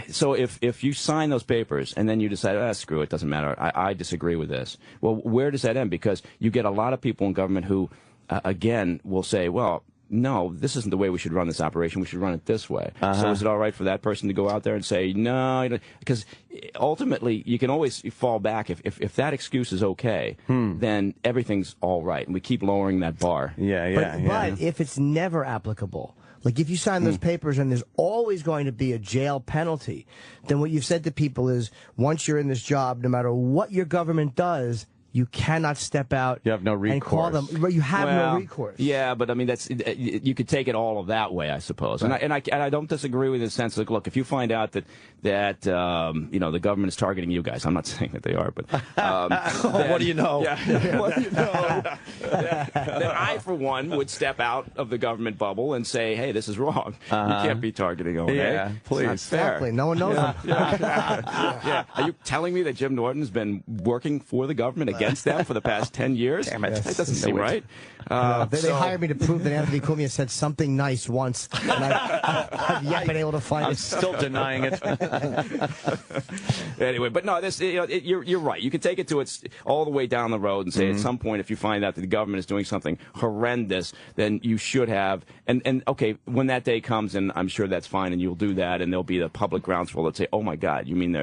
So if you sign those papers and then you decide, screw it, doesn't matter, I disagree with this. Well, where does that end? Because you get a lot of people in government who, again, will say, well, no, this isn't the way we should run this operation. We should run it this way. So is it all right for that person to go out there and say, no? Because ultimately, you can always fall back. If that excuse is okay, then everything's all right. And we keep lowering that bar. But if it's never applicable, like if you sign those papers and there's always going to be a jail penalty, then what you've said to people is, once you're in this job, no matter what your government does, you cannot step out. You have no recourse. And call them. You have no recourse. Yeah, but I mean, you could take it all of that way, I suppose. Right. And I don't disagree with the sense that, look, if you find out that the government is targeting you guys, I'm not saying that they are, but what do you know? What do you know? Then I, for one, would step out of the government bubble and say, hey, this is wrong. You can't be targeting ONA. Yeah, please. It's not fair. Exactly. No one knows them. Are you telling me that Jim Norton has been working for the government against them for the past 10 years? Damn it. That doesn't seem right. They hired me to prove that Anthony Cumia said something nice once, and I've yet been able to find I'm it. still denying it. Anyway, but no, you're right. You can take it to all the way down the road and say at some point, if you find out that the government is doing something horrendous, then you should have. And okay, when that day comes, and I'm sure that's fine, and you'll do that, and there'll be the public groundswell that say, oh my God, you mean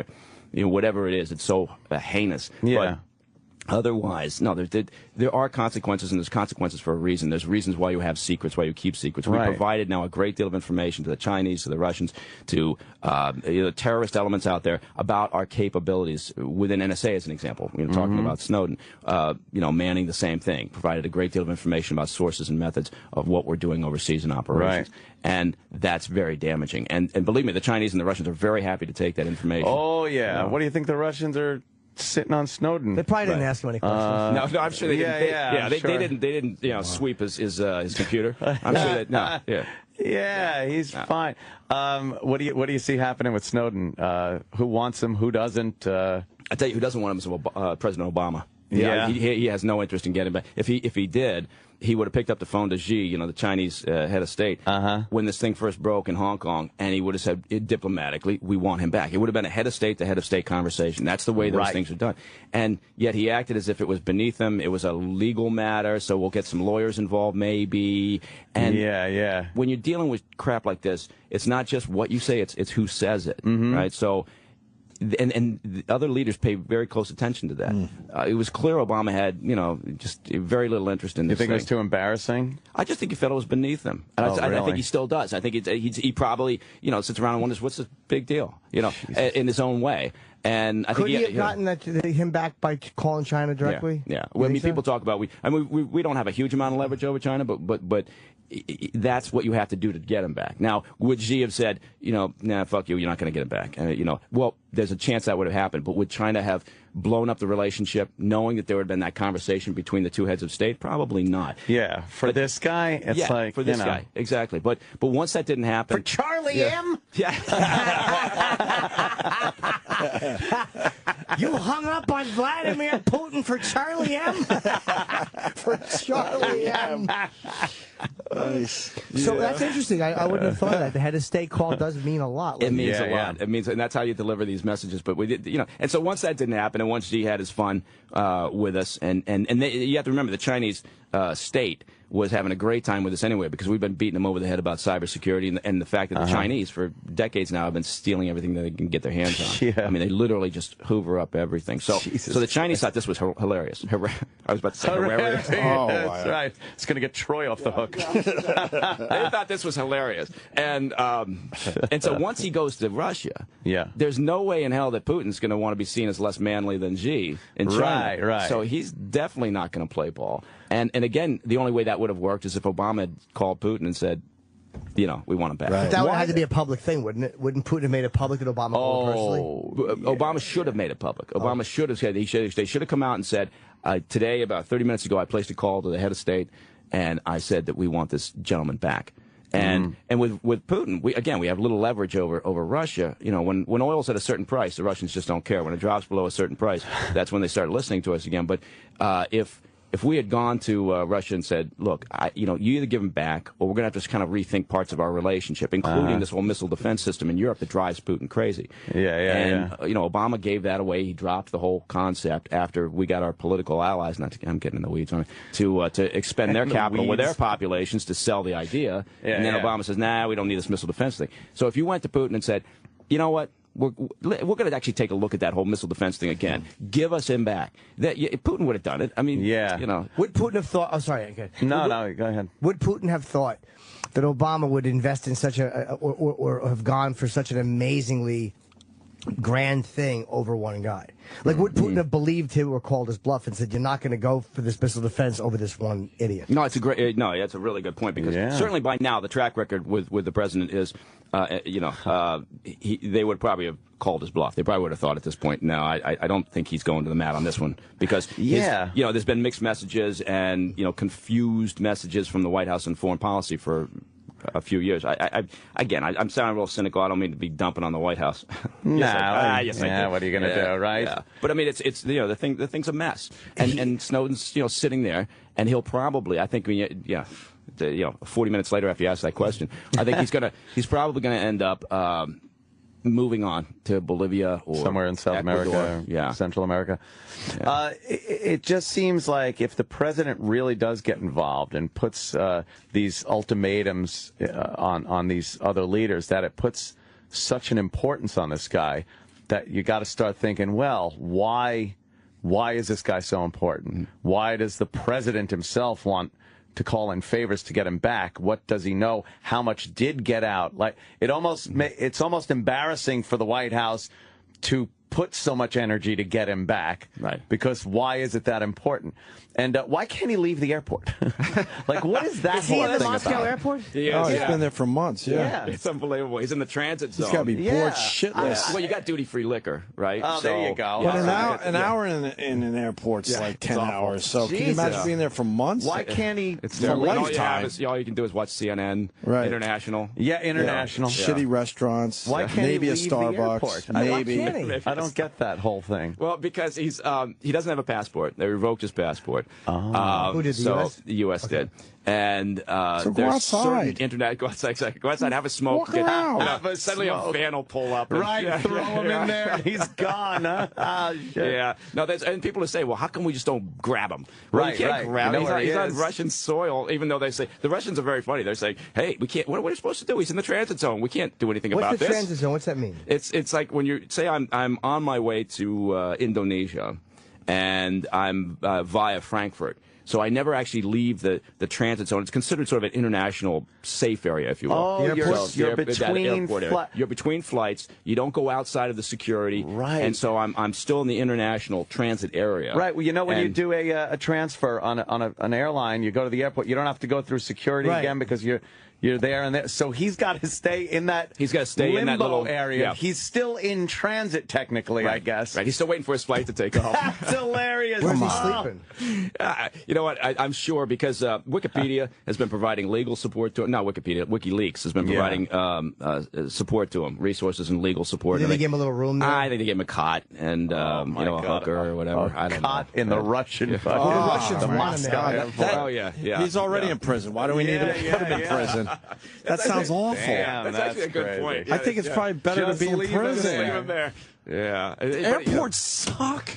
whatever it is, it's so heinous. Yeah. But otherwise, no, there are consequences, and there's consequences for a reason. There's reasons why you have secrets, why you keep secrets. We provided now a great deal of information to the Chinese, to the Russians, to terrorist elements out there about our capabilities within NSA, as an example. Talking about Snowden, Manning, the same thing. Provided a great deal of information about sources and methods of what we're doing overseas in operations. And that's very damaging. And believe me, the Chinese and the Russians are very happy to take that information. Oh, yeah. What do you think the Russians are sitting on Snowden? They probably didn't ask him any questions. No, I'm sure they didn't. They didn't sweep his computer. I'm sure that Yeah, he's fine. What do you see happening with Snowden? Who wants him? Who doesn't? I tell you, who doesn't want him is President Obama. He has no interest in getting back. If he did, he would have picked up the phone to Xi, the Chinese head of state, when this thing first broke in Hong Kong, and he would have said diplomatically, we want him back. It would have been a head of state to head of state conversation. That's the way those things are done. And yet he acted as if it was beneath him. It was a legal matter, so we'll get some lawyers involved maybe. And when you're dealing with crap like this, it's not just what you say, it's who says it, right? So. And the other leaders pay very close attention to that. It was clear Obama had, just very little interest in this. You think it was too embarrassing? I just think he felt it was beneath him. And I think he still does. I think he probably, sits around and wonders, what's the big deal, in his own way. And I think he have gotten him back by calling China directly? Yeah. Well, people talk about we don't have a huge amount of leverage over China, but that's what you have to do to get him back. Now, would Xi have said, nah, fuck you, you're not going to get him back? Well, there's a chance that would have happened, but would China have blown up the relationship knowing that there would have been that conversation between the two heads of state? Probably not. Yeah, for this guy, it's like, for this guy, exactly. But once that didn't happen. For Charlie M? Yeah. You hung up on Vladimir Putin for Charlie M? For Charlie M. So that's interesting. I wouldn't have thought of that. The head of state call does mean a lot. It means a lot. It means, and that's how you deliver these messages. But we did, and so once that didn't happen, and once Xi had his fun with us, and you have to remember the Chinese state was having a great time with us anyway, because we've been beating them over the head about cybersecurity and the fact that the Chinese for decades now have been stealing everything that they can get their hands on. I mean, they literally just hoover up everything. So the Chinese thought this was hilarious. I was about to say hilarious. That's right. It's going to get Troy off the hook. They thought this was hilarious. And so once he goes to Russia, there's no way in hell that Putin's going to want to be seen as less manly than Xi in China. Right. So he's definitely not going to play ball. And again, the only way that would have worked is if Obama had called Putin and said, we want him back. But that would have to be a public thing, wouldn't it? Wouldn't Putin have made it public that Obama called personally? Obama should have made it public. Obama should have said, they should have come out and said, today, about 30 minutes ago, I placed a call to the head of state, and I said that we want this gentleman back. And with Putin, we have little leverage over Russia. When oil's at a certain price, the Russians just don't care. When it drops below a certain price, that's when they start listening to us again. But if we had gone to Russia and said, look, you either give him back, or we're going to have to just kind of rethink parts of our relationship, including this whole missile defense system in Europe that drives Putin crazy. Obama gave that away. He dropped the whole concept after we got our political allies, I'm getting in the weeds on it, to expend their capital with their populations to sell the idea. And then Obama says, nah, we don't need this missile defense thing. So if you went to Putin and said, you know what? We're going to actually take a look at that whole missile defense thing again. Give us him back. Putin would have done it. I mean, Would Putin have thought? Oh, sorry. Okay. No, go ahead. Would Putin have thought that Obama would invest in such or have gone for such an amazingly grand thing over one guy? Like, would Putin have believed him or called his bluff and said, you're not going to go for this missile defense over this one idiot? No, that's a really good point, because certainly by now the track record with the president is, they would probably have called his bluff. They probably would have thought at this point, no, I don't think he's going to the mat on this one, because there's been mixed messages and confused messages from the White House on foreign policy for a few years. I'm sounding real cynical. I don't mean to be dumping on the White House. What are you going to do, right? Yeah. But I mean, it's the thing's a mess, and Snowden's sitting there, and he'll probably, I think, 40 minutes later after you ask that question, I think he's probably gonna end up moving on to Bolivia or somewhere in South America, Central America. It just seems like if the president really does get involved and puts these ultimatums on these other leaders, that it puts such an importance on this guy that you got to start thinking, well, why is this guy so important? Why does the president himself want to call in favors to get him back? What does he know? How much did get out? Like it's almost embarrassing for the White House to put so much energy to get him back. Right. Because why is it that important? And why can't he leave the airport? Like, what is that Is he whole in the thing Moscow about? airport? He is, Oh, he's been there for months. Yeah. It's unbelievable. He's in the transit zone. He's got to be bored shitless. Well, you got duty-free liquor, right? Oh, there you go. But an hour in an airport's like 10 hours. So can you imagine being there for months? Why can't he? It's for a lifetime. All you can do is watch CNN, International. Yeah, International. Shitty restaurants. Why can't maybe he a leave Starbucks. the airport? Maybe. Why can't he? I don't get that whole thing. Well, because he doesn't have a passport. They revoked his passport. Who did, the US? The U.S. did. And So go there's outside. certain internet. Go outside, have a smoke. Walk around. Have a suddenly smoke. a van will pull up. And, Right, throw him in there. He's gone, huh? Ah, shit. Yeah. No, and people will say, well, how come we just don't grab him? Well, Right, you can't right. grab You him. know where He's he on is. Russian soil, even though they say, the Russians are very funny. They're saying, hey, we can't, what are we supposed to do? He's in the transit zone. We can't do anything about What's the this. transit zone? What's that mean? It's like when you say I'm on my way to Indonesia, and I'm via Frankfurt. So I never actually leave the transit zone. It's considered sort of an international safe area, if you will. Oh, you're between You're between flights. You don't go outside of the security. Right. And so I'm still in the international transit area. Right. Well, you know, when you do a transfer on an airline, you go to the airport. You don't have to go through security again because you're there and there. So he's got to stay in that. He's got to stay limbo in that little area. Yeah. He's still in transit, technically, I guess. Right. He's still waiting for his flight to take off. That's hilarious. Where's he sleeping? You know what? I'm sure because Wikipedia has been providing legal support to him. Not Wikipedia, WikiLeaks has been providing support to him, resources and legal support. Did they give him a little room there? I think they gave him a cot and a hooker or whatever. I don't Cot know. in the Russian. The Russians want him there. Oh yeah. He's already in prison. Why do we need to put him in prison? That sounds awful. Damn, That's actually a good crazy. point. I think it's probably better Just to be in leave him prison. Leave him there. Yeah. Airports suck.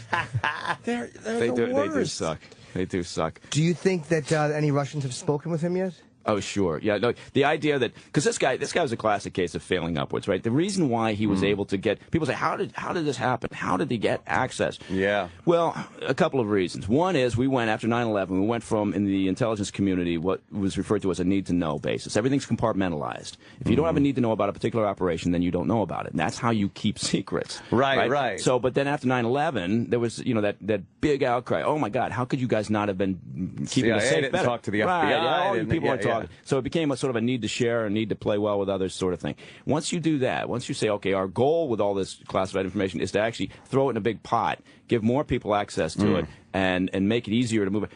They're They the do worst. suck. They do suck. Do you think that any Russians have spoken with him yet? Oh, sure. Yeah, no, the idea that, because this guy was a classic case of failing upwards, right? The reason why he was able to get, people say, how did this happen? How did he get access? Yeah. Well, a couple of reasons. One is we went, after 9/11, we went from, in the intelligence community, what was referred to as a need-to-know basis. Everything's compartmentalized. If you don't have a need to know about a particular operation, then you don't know about it. And that's how you keep secrets. Right. So, but then after 9/11, there was, that big outcry. Oh, my God, how could you guys not have been keeping us safe didn't better? talk to the FBI. Right, all you people are talking. Yeah. So it became a sort of a need to share, a need to play well with others sort of thing. Once you do that, once you say, okay, our goal with all this classified information is to actually throw it in a big pot, give more people access to it, and make it easier to move it.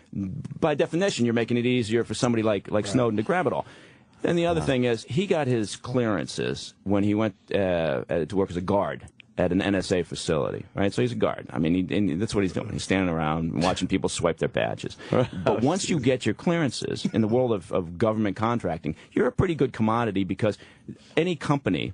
By definition, you're making it easier for somebody like Snowden to grab it all. Then the other thing is, he got his clearances when he went to work as a guard at an NSA facility, right? So he's a guard. I mean, and that's what he's doing. He's standing around watching people swipe their badges. But once you get your clearances in the world of government contracting, you're a pretty good commodity because any company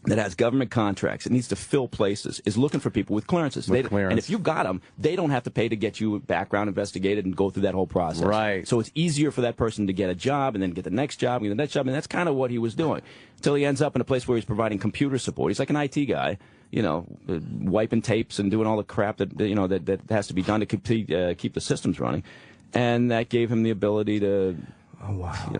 that has government contracts, it needs to fill places, is looking for people with clearances. And if you got them, they don't have to pay to get you background investigated and go through that whole process. Right. So it's easier for that person to get a job and then get the next job and the next job, and that's kind of what he was doing until he ends up in a place where he's providing computer support. He's like an IT guy, wiping tapes and doing all the crap that has to be done to keep the systems running, and that gave him the ability to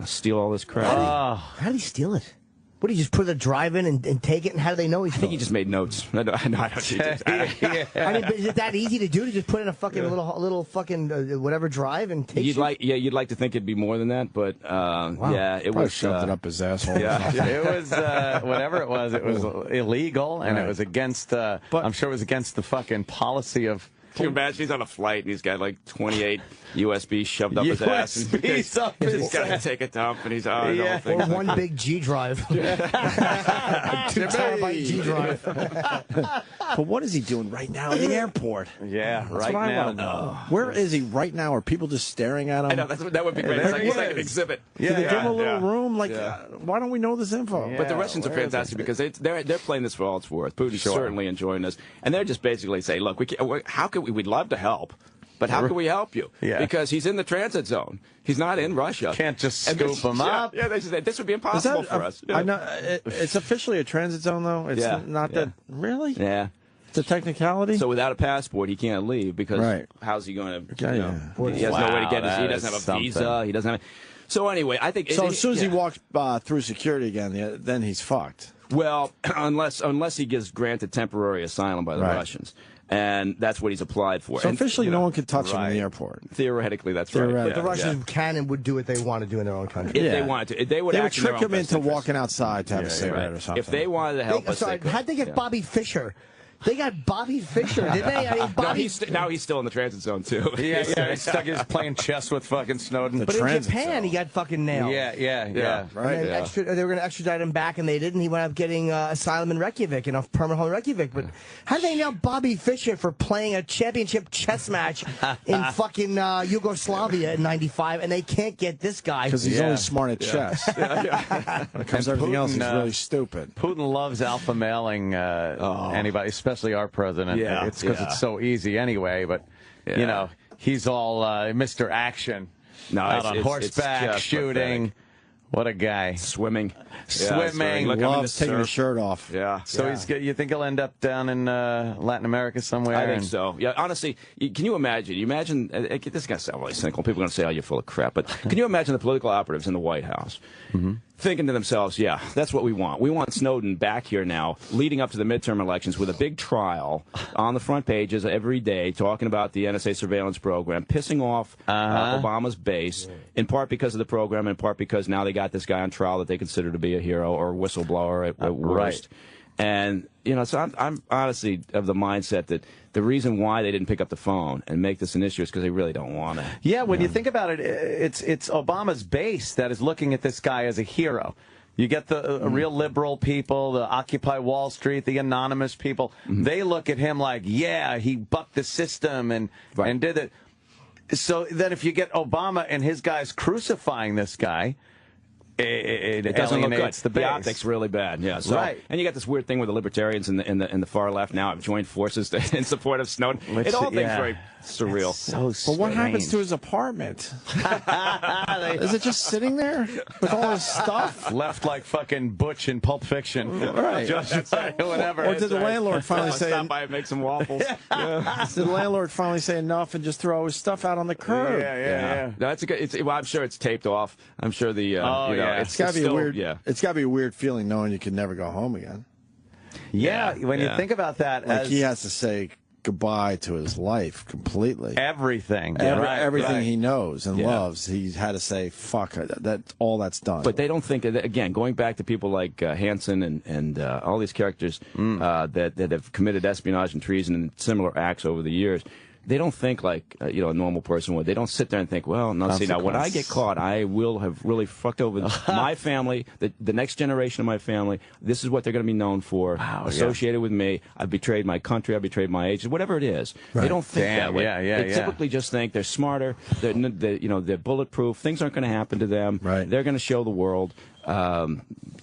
steal all this crap. How did he steal it? What, did he just put a drive in and take it? And how do they know he's I think he just made notes. I don't I mean, but is it that easy to do, to just put in a fucking little fucking whatever drive and take you'd like to think it'd be more than that, but yeah, it was shoved it up his asshole. Yeah, it was whatever it was illegal, and it was against I'm sure it was against the fucking policy of. Can you imagine he's on a flight and he's got like 28 USB shoved up his ass. And he's got to take a dump and he's or one big G drive. 2 terabyte G drive. But what is he doing right now at the airport? Yeah, That's right what now. I want to know. Where is he right now? Are people just staring at him? I know, that would be great. It's like an exhibit. Can they give him a little room? Like, why don't we know this info? But the Russians are fantastic because they're playing this for all it's worth. Putin's certainly enjoying this, and they're just basically saying, "Look, how could we'd love to help, but how can we help you? Yeah. Because he's in the transit zone. He's not in Russia. Can't just scoop him up. Yeah, they said this would be impossible for us. I know it's officially a transit zone, though. It's not that really. Yeah. The technicality? So without a passport, he can't leave because how's he going to, he has no way to get his, he doesn't have a visa, he doesn't have, so anyway, I think... So as soon as he walks through security again, then he's fucked. Well, unless he gets granted temporary asylum by the Russians. And that's what he's applied for. So and, officially, no one can touch him in the airport. Theoretically, that's right. But the Russians can and would do what they want to do in their own country. If they wanted to. They would trick him into walking outside to have a cigarette or something. If they wanted to help us, how'd they get Bobby Fischer? They got Bobby Fischer, didn't they? I mean, Bobby... now he's still in the transit zone, too. Yeah, he's stuck. He's playing chess with fucking Snowden. But in Japan, he got fucking nailed. Yeah. Right. They were going to extradite him back, and they didn't. He wound up getting asylum in Reykjavik, in a permanent home in Reykjavik. But how did they nail Bobby Fischer for playing a championship chess match in fucking Yugoslavia in '95, and they can't get this guy? Because he's only smart at chess. When it comes to everything else, he's really stupid. Putin loves alpha mailing anybody, especially our president. It's because it's so easy anyway, but, you know, he's all Mr. Action. Out on horseback, shooting. Pathetic. What a guy. Swimming. Loves taking his shirt off. So he's you think he'll end up down in Latin America somewhere? I think so. Yeah, honestly, can you imagine? This is going to sound really cynical. People are going to say, oh, you're full of crap. But can you imagine the political operatives in the White House thinking to themselves, yeah, that's what we want. We want Snowden back here now, leading up to the midterm elections with a big trial on the front pages every day, talking about the NSA surveillance program, pissing off Obama's base, in part because of the program, in part because now they got this guy on trial that they consider to be a hero or a whistleblower at worst. And, you know, so I'm honestly of the mindset that the reason why they didn't pick up the phone and make this an issue is because they really don't want to. Yeah, when you think about it, it's Obama's base that is looking at this guy as a hero. You get the real liberal people, the Occupy Wall Street, the anonymous people. They look at him like, yeah, he bucked the system and did it. So then if you get Obama and his guys crucifying this guy, it doesn't look good. The optics really bad. Yeah. So, and you got this weird thing where the libertarians in the far left now have joined forces in support of Snowden. It all things very surreal. So but what happens to his apartment? Is it just sitting there with all his stuff? Left like fucking Butch in Pulp Fiction. Right. Just whatever. Or did the landlord finally say? Stop by and make some waffles. Did the landlord finally say enough and just throw his stuff out on the curb? Yeah. No, that's a good. Well, I'm sure it's taped off. I'm sure the. It's got to be a weird. It's got to be a weird feeling knowing you can never go home again. When you think about that, like he has to say goodbye to his life completely. Everything. Everything he knows and loves, he's had to say, fuck, all that's done. But they don't think, again, going back to people like Hansen and all these characters that have committed espionage and treason and similar acts over the years, they don't think like a normal person would. They don't sit there and think, well, no, see, now when I get caught, I will have really fucked over my family, the next generation of my family. This is what they're going to be known for, associated with me. I've betrayed my country. I've betrayed my age. Whatever it is, they don't think that way. They typically just think they're smarter. They're bulletproof. Things aren't going to happen to them. They're going to show the world.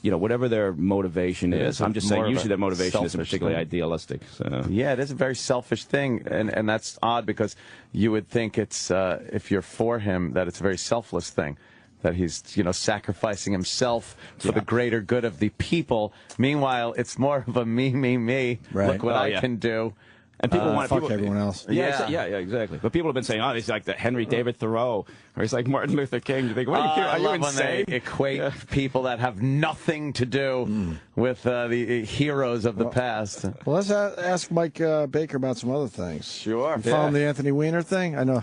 Whatever their motivation is. I'm just saying, usually their motivation isn't particularly idealistic. So. Yeah, it is a very selfish thing, and that's odd because you would think it's if you're for him that it's a very selfless thing, that he's sacrificing himself for the greater good of the people. Meanwhile, it's more of a me. Look what I can do. And people want fuck everyone else. Yeah, exactly. But people have been saying, oh, he's like the Henry David Thoreau, or he's like Martin Luther King. You think, what are you insane? When they equate people that have nothing to do with the heroes of the past. Well, let's ask Mike Baker about some other things. Sure. You following the Anthony Weiner thing? I know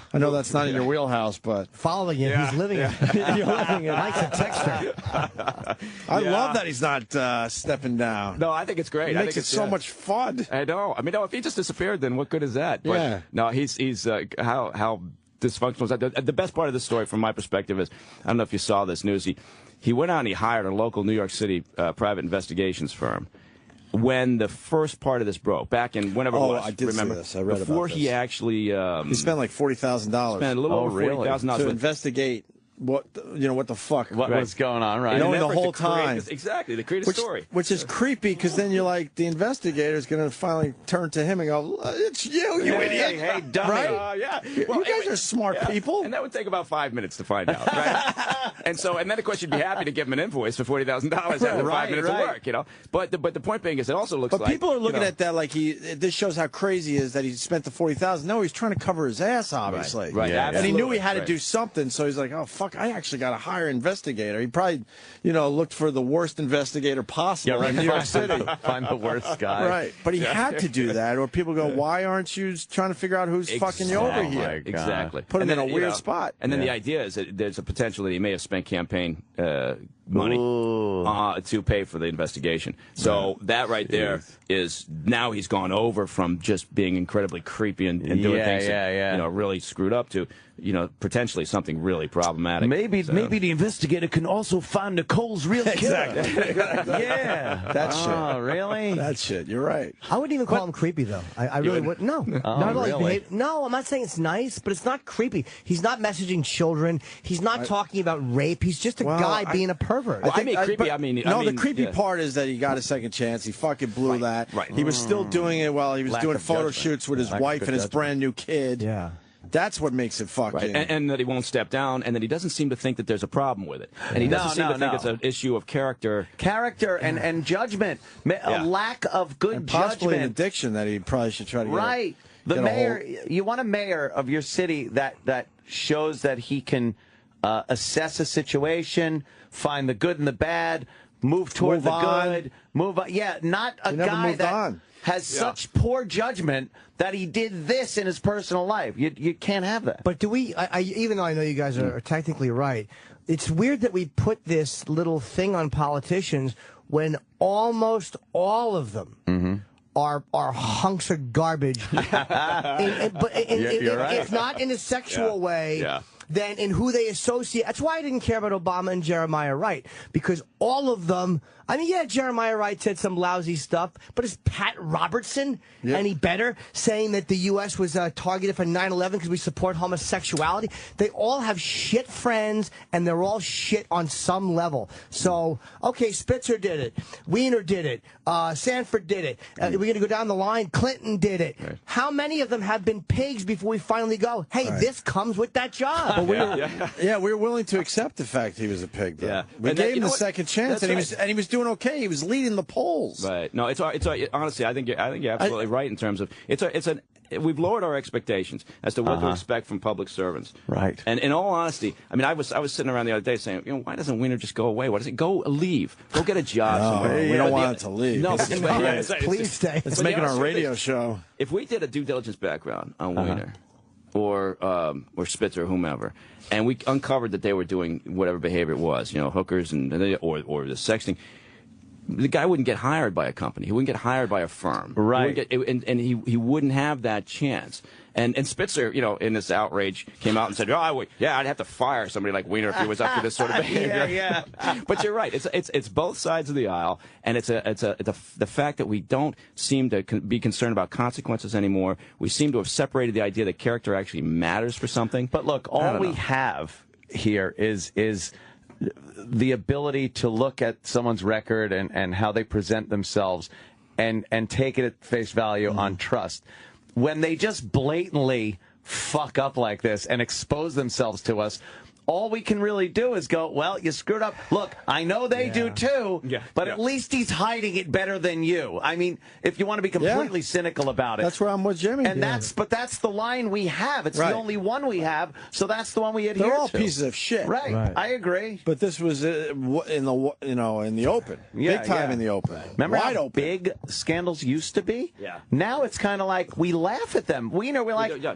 that's not in your wheelhouse, but following it, he's living it. You're living it. Mike's a texter. I love that he's not stepping down. No, I think it's great. It makes it so much fun. I know. I mean, no, if he just disappeared, then what good is that? But, no, he's how dysfunctional is that? The best part of this story, from my perspective, is I don't know if you saw this news. He went out and he hired a local New York City private investigations firm. When the first part of this broke, back in whenever it was, I did remember see this. I read before about he this. actually he spent like $40,000. Spent a little over $40,000 to investigate. What the fuck? What was going on, right? Knowing the whole time. Exactly, to create a story. Which is creepy, because then you're like, the investigator's going to finally turn to him and go, it's you idiot. Hey, dummy. Right? Yeah. Well, you guys are smart people. And that would take about 5 minutes to find out, right? And then of course you'd be happy to give him an invoice for $40,000 after 5 minutes of work, you know. But the point being is, it also looks like. But people are looking at that like this shows how crazy he is that he spent the $40,000. No, he's trying to cover his ass, obviously. Right. Yeah, and he knew he had to do something, so he's like, oh fuck, I actually got to hire an investigator. He probably, looked for the worst investigator possible in New York City. Find the worst guy. Right. But he had to do that, or people go, why aren't you trying to figure out who's fucking you over here? Exactly. Put him in a weird spot. And then the idea is that there's a potential that he may have spent campaign money to pay for the investigation. So that right there is, now he's gone over from just being incredibly creepy and doing things that, really screwed up to, potentially something really problematic. Maybe the investigator can also find Nicole's real killer. Yeah. That shit. Oh, really? That shit. You're right. I wouldn't even call him creepy, though. I really wouldn't. No. Not really? No, I'm not saying it's nice, but it's not creepy. He's not messaging children. He's not talking about rape. He's just a guy being a pervert. The creepy part is that he got a second chance. He fucking blew that. Right. He was still doing it while he was doing photo shoots with his wife and his brand new kid. Yeah. That's what makes it fucking. Right. And that he won't step down, and that he doesn't seem to think that there's a problem with it. And he doesn't seem to think it's an issue of character. Character and judgment. A lack of good and possibly judgment. an addiction that he probably should try to get. Right. The mayor, you want a mayor of your city that shows that he can assess a situation, find the good and the bad, move toward the good, move on. Yeah, not a guy that has such poor judgment that he did this in his personal life. You can't have that. But do we, even though I know you guys are technically right, it's weird that we put this little thing on politicians when almost all of them are hunks of garbage. If not in a sexual way, then in who they associate. That's why I didn't care about Obama and Jeremiah Wright, because all of them, Jeremiah Wright said some lousy stuff, but is Pat Robertson any better, saying that the U.S. was targeted for 9/11 because we support homosexuality? They all have shit friends, and they're all shit on some level. So, okay, Spitzer did it. Weiner did it. Sanford did it. We're going to go down the line. Clinton did it. Right. How many of them have been pigs before we finally go, hey, this comes with that job? But we were willing to accept the fact he was a pig, though. Yeah. We gave him the second chance, and he was doing okay. He was leading the polls. Right. No, it's honestly, I think you're absolutely right in terms of we've lowered our expectations as to what to expect from public servants. Right. And in all honesty, I was sitting around the other day saying, why doesn't Weiner just go away? Why does he go leave? Go get a job somewhere. We don't want it to leave. No, please stay. It's making our radio show. If we did a due diligence background on Weiner or Spitzer or whomever, and we uncovered that they were doing whatever behavior it was, hookers or the sexting, the guy wouldn't get hired by a company. He wouldn't get hired by a firm. Right. He wouldn't have that chance. And Spitzer, in this outrage, came out and said, I'd have to fire somebody like Weiner if he was up to this sort of behavior. But you're right. It's both sides of the aisle, and it's the fact that we don't seem to be concerned about consequences anymore. We seem to have separated the idea that character actually matters for something. But look, all we have here is the ability to look at someone's record and how they present themselves and take it at face value on trust. When they just blatantly fuck up like this and expose themselves to us, all we can really do is go, well, you screwed up. Look, I know they do too, but at least he's hiding it better than you. I mean, if you want to be completely cynical about it. That's where I'm with Jimmy. And that's the line we have. It's the only one we have, so that's the one we adhere to. They're all pieces of shit. Right. I agree. But this was in the open. Big time in the open. Remember Wide how open. big scandals used to be? Yeah. Now it's kind of like we laugh at them. We're like, we do.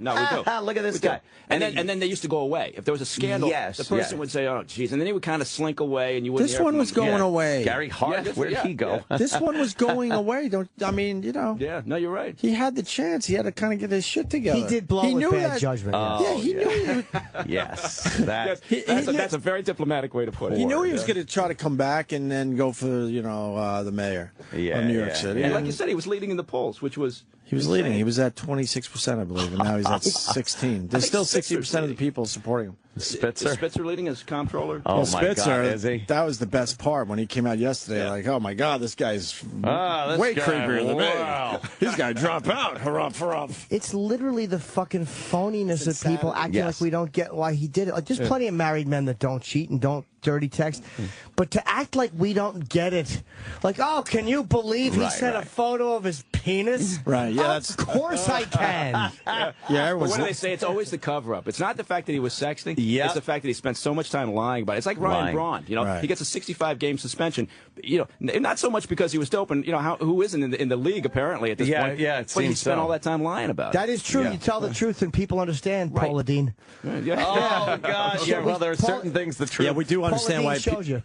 look at this guy. And then they used to go away. If there was a scandal, the person would say, oh, geez, and then he would kind of slink away, and you wouldn't This hear one from was him. going away. Gary Hart, where did he go? This one was going away. Yeah, no, you're right. He had the chance. He had to kind of get his shit together. He did blow with bad judgment. He knew. Yes. That's a very diplomatic way to put it. He knew he was going to try to come back and then go for, the mayor of New York City. And like you said, he was leading in the polls, which was He was leading. He was at 26%, I believe, and now he's at 16. There's still 60% of the people supporting him. Spitzer? Is Spitzer leading as comptroller? Oh, my Spitzer, God, is he? That was the best part when he came out yesterday. Like, oh, my God, this guy's way creepier than me. He's got to drop out. Hurrah. It's literally the fucking phoniness of people acting like we don't get why he did it. Like, there's plenty of married men that don't cheat and don't dirty text, but to act like we don't get it, like, oh, can you believe he sent a photo of his penis? Right, yeah. Of course I can. Yeah, but what do they say? It's always the cover-up. It's not the fact that he was sexting. It's the fact that he spent so much time lying about it. It's like Ryan Braun. You know, he gets a 65-game suspension. You know, not so much because he was doping. You know, who isn't in the league apparently at this point? Yeah, but he spent all that time lying about it. That is true. You tell the truth and people understand. Paula Dean. Oh God. Yeah. Well, there are certain things the truth. Yeah, we do understand why.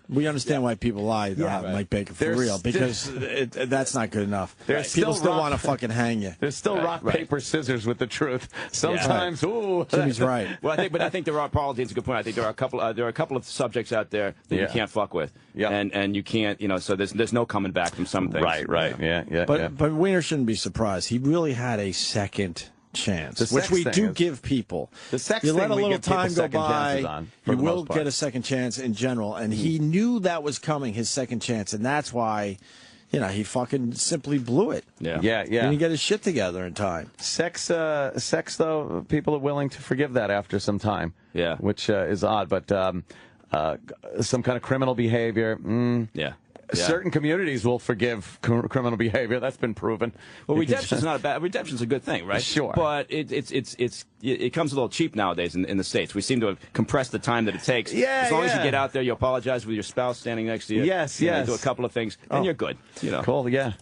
We understand why people lie about Mike Baker for real, because that's not good enough. People still want to fucking hang you. There's still rock, paper, scissors with the truth. Sometimes, ooh. Jimmy's right. Well, I think there are. Paul Dean's a good point. I think there are a couple of subjects out there that you can't fuck with. And you can't. You know, so there's no coming back from some things. Right. Yeah. But Weiner shouldn't be surprised. He really had a second chance, which we do give people. The sex you thing, let a little time go by, you will get a second chance in general, and he knew that was coming, his second chance, and that's why, you know, he fucking simply blew it. Yeah. He didn't get his shit together in time. Sex though, people are willing to forgive that after some time. Yeah, which is odd, but some kind of criminal behavior. Certain communities will forgive criminal behavior. That's been proven. Well, redemption's not a bad. Redemption's a good thing, right? Sure. But it comes a little cheap nowadays in the States. We seem to have compressed the time that it takes. Yeah. As long as you get out there, you apologize with your spouse standing next to you. Yes. You do a couple of things, and you're good. You know. Cool. Yeah.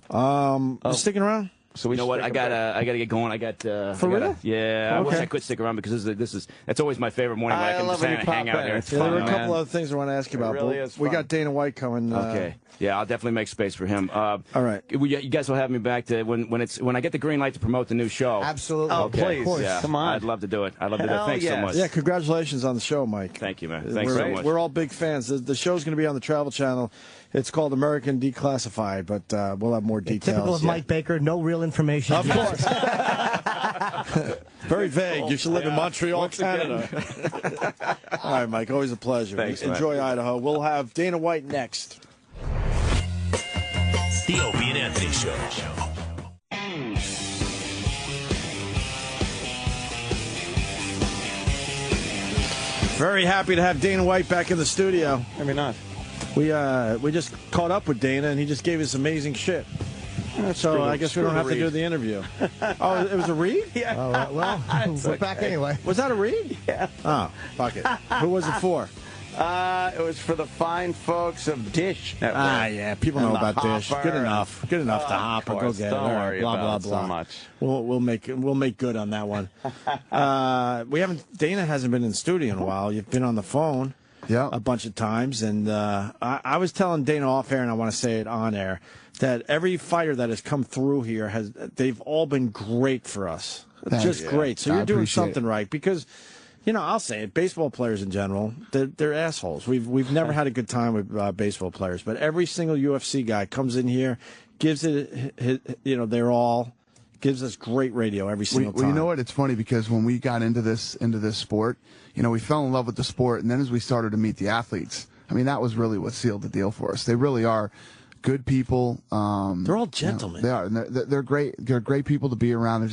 Sticking around. So you know what? I gotta get going. Real? Yeah. I wish I could stick around because that's always my favorite morning when I can just hang out here. There were a couple other things I want to ask you about. It really is fun. We got Dana White coming. Okay. Yeah, I'll definitely make space for him. All right. You guys will have me back to when I get the green light to promote the new show. Absolutely. Oh, please. Yeah. Come on. I'd love to do it. Thanks so much. Yeah, congratulations on the show, Mike. Thank you, man. Thanks so much. We're all big fans. The show's going to be on the Travel Channel. It's called American Declassified, but we'll have more details. Typical of Mike Baker, no real information. Of course. Very vague. You should live in Montreal, Canada. All right, Mike, always a pleasure. Thanks, Enjoy man. Idaho. We'll have Dana White next. The Opie and Anthony Show. Very happy to have Dana White back in the studio. Maybe not. We just caught up with Dana, and he just gave us amazing shit. So I guess we don't have to do the interview. Oh, it was a read? Yeah. Well, we're back anyway. Was that a read? Yeah. Oh, fuck it. Who was it for? It was for the fine folks of Dish Network. Yeah, people know about Dish. Good enough. Good enough to hop or go get it. Don't worry about blah. so much. We'll make good on that one. Dana hasn't been in studio in a while. You've been on the phone a bunch of times, and I was telling Dana off air, and I want to say it on air, that every fighter that has come through here they've all been great for us. Just great. So you're doing something right, because you know, I'll say it, baseball players in general, they're assholes. We've never had a good time with baseball players, but every single UFC guy comes in here, gives it their all, gives us great radio every single time. Well, you know what? It's funny because when we got into this sport, you know, we fell in love with the sport, and then as we started to meet the athletes, I mean, that was really what sealed the deal for us. They really are good people. They're all gentlemen. They are, and they're great. They're great people to be around.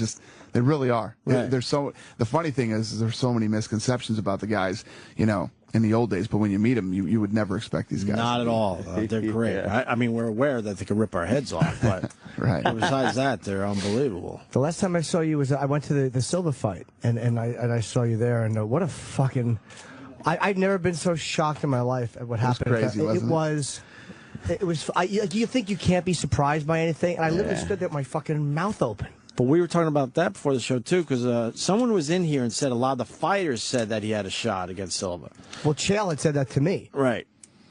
They really are. Right. The funny thing is there's so many misconceptions about the guys, you know, in the old days, but when you meet them, you would never expect these guys. Not at all. They're great. Yeah. I mean, we're aware that they could rip our heads off, but right. Besides that, they're unbelievable. The last time I saw you was I went to the Silva fight, and I saw you there, and what a fucking... I've never been so shocked in my life at what happened. Crazy, wasn't it? It was. You think you can't be surprised by anything? And I literally stood there with my fucking mouth open. But we were talking about that before the show, too, because someone was in here and said a lot of the fighters said that he had a shot against Silva. Well, Chael had said that to me. Right.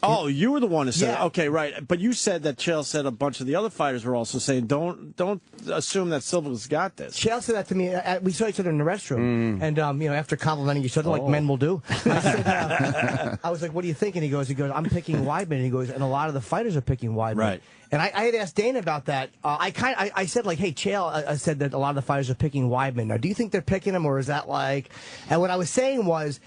Oh, you were the one who said Yeah. it. Okay, right. But you said that Chael said a bunch of the other fighters were also saying, don't assume that Silva's got this. Chael said that to me. We saw each other in the restroom, and after complimenting each other like men will do, I said, I was like, "What do you think?" And he goes, "I'm picking Weidman." And he goes, "And a lot of the fighters are picking Weidman." Right. And I had asked Dana about that. I said like, "Hey, Chael," I said that a lot of the fighters are picking Weidman. Now, do you think they're picking him, or is that like? And what I was saying was,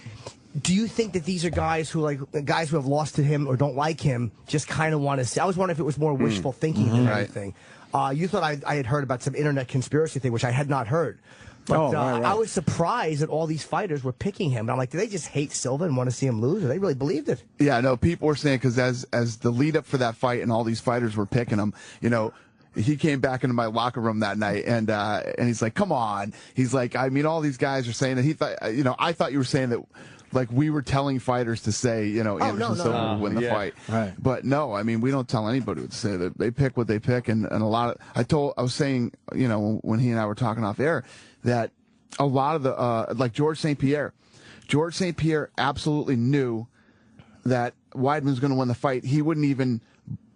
do you think that these are guys who have lost to him or don't like him, just kind of want to see? I was wondering if it was more wishful thinking than anything. You thought I had heard about some internet conspiracy thing, which I had not heard. But I was surprised that all these fighters were picking him. And I'm like, do they just hate Silva and want to see him lose, or they really believed it? Yeah, no, people were saying, because as the lead up for that fight and all these fighters were picking him, he came back into my locker room that night and he's like, come on. He's like, I mean, all these guys are saying that he thought, I thought you were saying that, like, we were telling fighters to say, Anderson Silva would win the fight. Right. But no, I mean, we don't tell anybody to say that. They pick what they pick, and a lot of, I was saying, when he and I were talking off air, that a lot of the, like George St. Pierre absolutely knew that Weidman was going to win the fight. He wouldn't even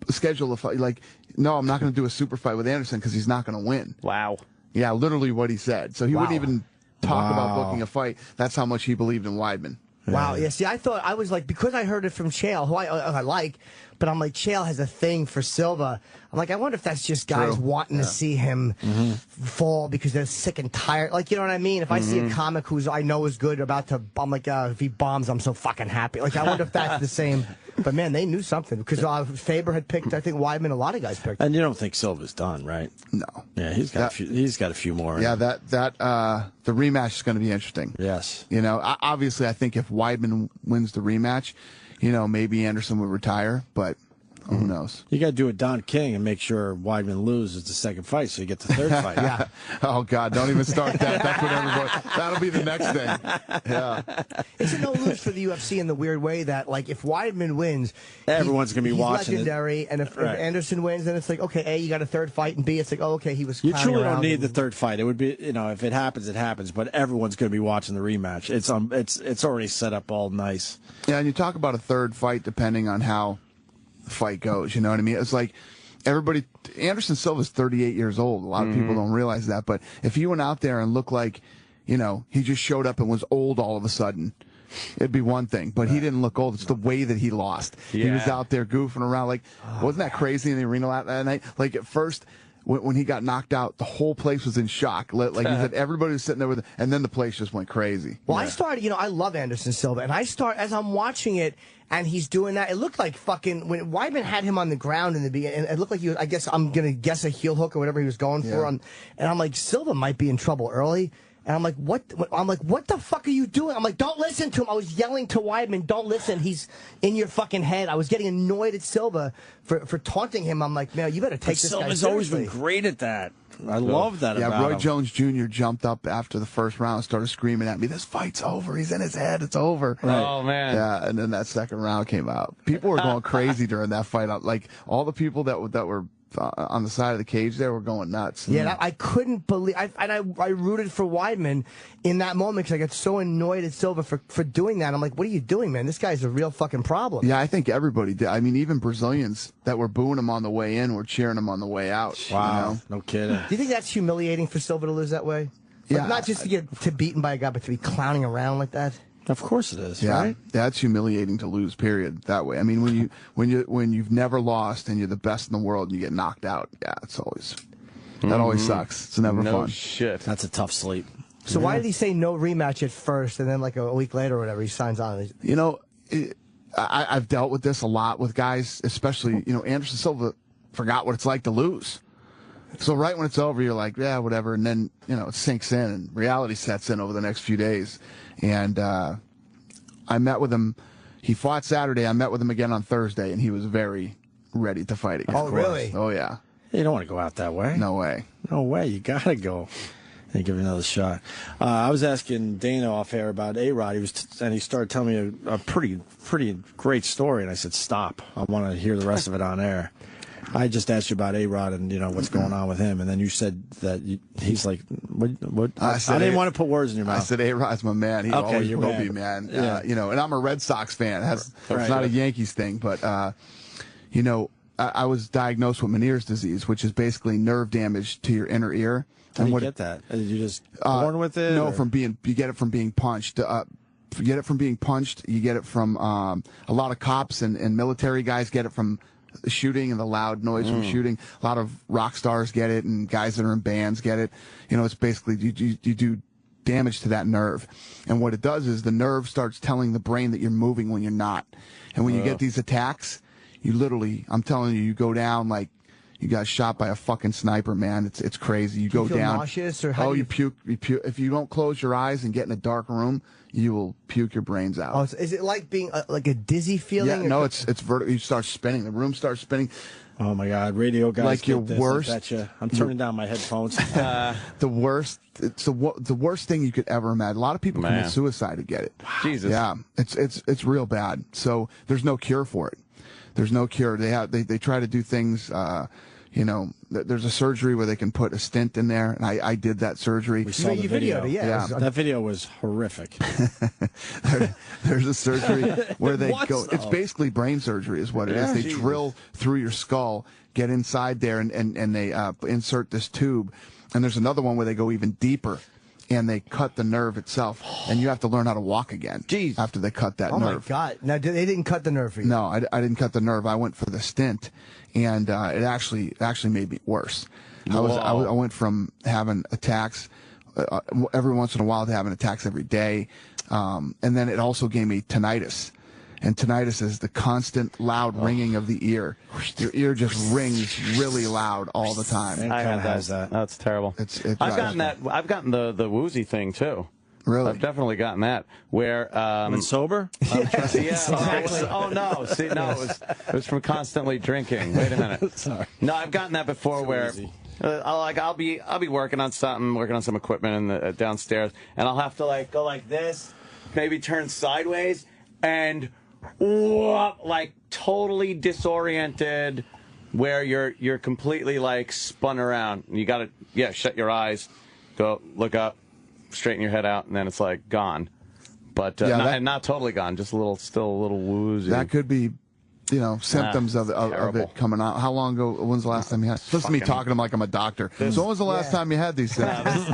schedule a fight. Like, no, I'm not going to do a super fight with Anderson because he's not going to win. Wow. Yeah, literally what he said. So he wouldn't even talk about booking a fight. That's how much he believed in Weidman. Wow. Yeah. See, I was like, because I heard it from Chael, who I like, but I'm like, Chael has a thing for Silva. I'm like, I wonder if that's just guys wanting to see him fall because they're sick and tired. Like, you know what I mean? If I see a comic who's I know is good I'm like, if he bombs, I'm so fucking happy. Like, I wonder if that's the same. But man, they knew something because Faber had picked. I think Weidman. A lot of guys picked. And you don't think Silva's done, right? No. Yeah, he's got a few more. Yeah, the rematch is going to be interesting. Yes. Obviously, I think if Weidman wins the rematch, maybe Anderson would retire, but who knows? You got to do a Don King and make sure Weidman loses the second fight, so you get the third fight. Yeah. Oh God, don't even start that. That's what everybody. That'll be the next thing. Yeah. It's a no lose for the UFC in the weird way that, like, if Weidman wins, everyone's gonna be watching. Legendary, and if Anderson wins, then it's like, okay, A, you got a third fight, and B, it's like, oh, okay, he was. You truly don't need the third fight. It would be, if it happens, it happens. But everyone's going to be watching the rematch. It's already set up all nice. Yeah, and you talk about a third fight depending on how the fight goes. You know what I mean? It's like Anderson Silva's 38 years old. A lot of people don't realize that. But if he went out there and looked like, he just showed up and was old all of a sudden, it'd be one thing. But he didn't look old. It's the way that he lost. Yeah. He was out there goofing around. Like, wasn't that crazy in the arena that night? Like, at first, when he got knocked out, the whole place was in shock. Like you said, everybody was sitting there and then the place just went crazy. Well, I started, I love Anderson Silva, and as I'm watching it, and he's doing that, it looked like fucking, when Weidman had him on the ground in the beginning, it looked like I guess I'm going to guess a heel hook or whatever he was going for, and I'm like, Silva might be in trouble early. And I'm like, what the fuck are you doing? I'm like, don't listen to him. I was yelling to Weidman, don't listen. He's in your fucking head. I was getting annoyed at Silva for taunting him. I'm like, man, you better take this guy seriously. Silva's always been great at that. I love that about Roy him. Jones Jr. jumped up after the first round and started screaming at me, this fight's over. He's in his head. It's over. Right. Oh, man. Yeah, and then that second round came out. People were going crazy during that fight. Like, all the people that were on the side of the cage there were going nuts. Yeah, I couldn't believe. I rooted for Weidman in that moment because I got so annoyed at Silva for doing that. I'm like, what are you doing, man? This guy's a real fucking problem. Yeah, I think everybody did. I mean, even Brazilians that were booing him on the way in were cheering him on the way out. Wow, no kidding. Do you think that's humiliating for Silva to lose that way? Like, not just to get beaten by a guy, but to be clowning around like that. Of course it is, yeah, right? That's humiliating to lose, period, that way. I mean, when you've never lost and you're the best in the world and you get knocked out, yeah, it's always, that always sucks. It's never fun. Shit. That's a tough sleep. So why did he say no rematch at first and then like a week later or whatever he signs on? I've dealt with this a lot with guys, especially, Anderson Silva forgot what it's like to lose. So right when it's over, you're like, yeah, whatever. And then, it sinks in and reality sets in over the next few days. And I met with him. He fought Saturday. I met with him again on Thursday, and he was very ready to fight again. Oh, really? Oh, yeah. You don't want to go out that way. No way. No way. You got to go and give it another shot. I was asking Dana off air about A-Rod. And he started telling me a pretty great story. And I said, stop. I want to hear the rest of it on air. I just asked you about A-Rod and what's going on with him, and then you said that he's like, what? I didn't want to put words in your mouth. I said A-Rod's my man. He always will be, man. Yeah. And I'm a Red Sox fan. It's not a Yankees thing, but I was diagnosed with Meniere's disease, which is basically nerve damage to your inner ear. How do you get that? Did you just born with it? No, you get it from being punched. You get it from being punched. You get it from a lot of cops and military guys get it from the shooting and the loud noise from shooting. A lot of rock stars get it, and guys that are in bands get it. It's basically you do damage to that nerve, and what it does is the nerve starts telling the brain that you're moving when you're not. And when you get these attacks, you literally, I'm telling you, you go down like you got shot by a fucking sniper, man. It's crazy. You go feel down. Nauseous or how you puke. You puke. If you don't close your eyes and get in a dark room, you will puke your brains out. Oh, is it like being like a dizzy feeling? Yeah, no, it's vertical. You start spinning. The room starts spinning. Oh my God, radio guys! Like your worst. I betcha. I'm turning down my headphones. The worst. It's the worst thing you could ever imagine. A lot of people commit suicide to get it. Jesus. Yeah, it's real bad. So there's no cure for it. There's no cure. They try to do things. There's a surgery where they can put a stent in there, and I did that surgery. We saw the video. Yeah. That video was horrific. There's a surgery where they go. It's basically brain surgery, is what it is. They drill through your skull, get inside there, and they insert this tube. And there's another one where they go even deeper, and they cut the nerve itself, and you have to learn how to walk again. Jeez. After they cut that nerve. Oh my God! Now they didn't cut the nerve for you. No, I didn't cut the nerve. I went for the stent, and it actually made me worse. I went from having attacks every once in a while to having attacks every day, and then it also gave me tinnitus. And tinnitus is the constant loud ringing of the ear. Your ear just rings really loud all the time. I had that. That's terrible. I've gotten that. I've gotten the woozy thing too. Really? I've definitely gotten that. Where and sober? Exactly. Oh no! See, no, it was from constantly drinking. Wait a minute. Sorry. No, I've gotten that before where. I'll be working on something, working on some equipment in the downstairs, and I'll have to go like this, maybe turn sideways, and totally disoriented, where you're completely spun around. You got to shut your eyes, go look up, straighten your head out, and then it's gone. But not totally gone, just still a little woozy. That could be. Symptoms of it coming out. How long ago? When's the last time you had? Listen to me talking to him like I'm a doctor. So when was the last time you had these things?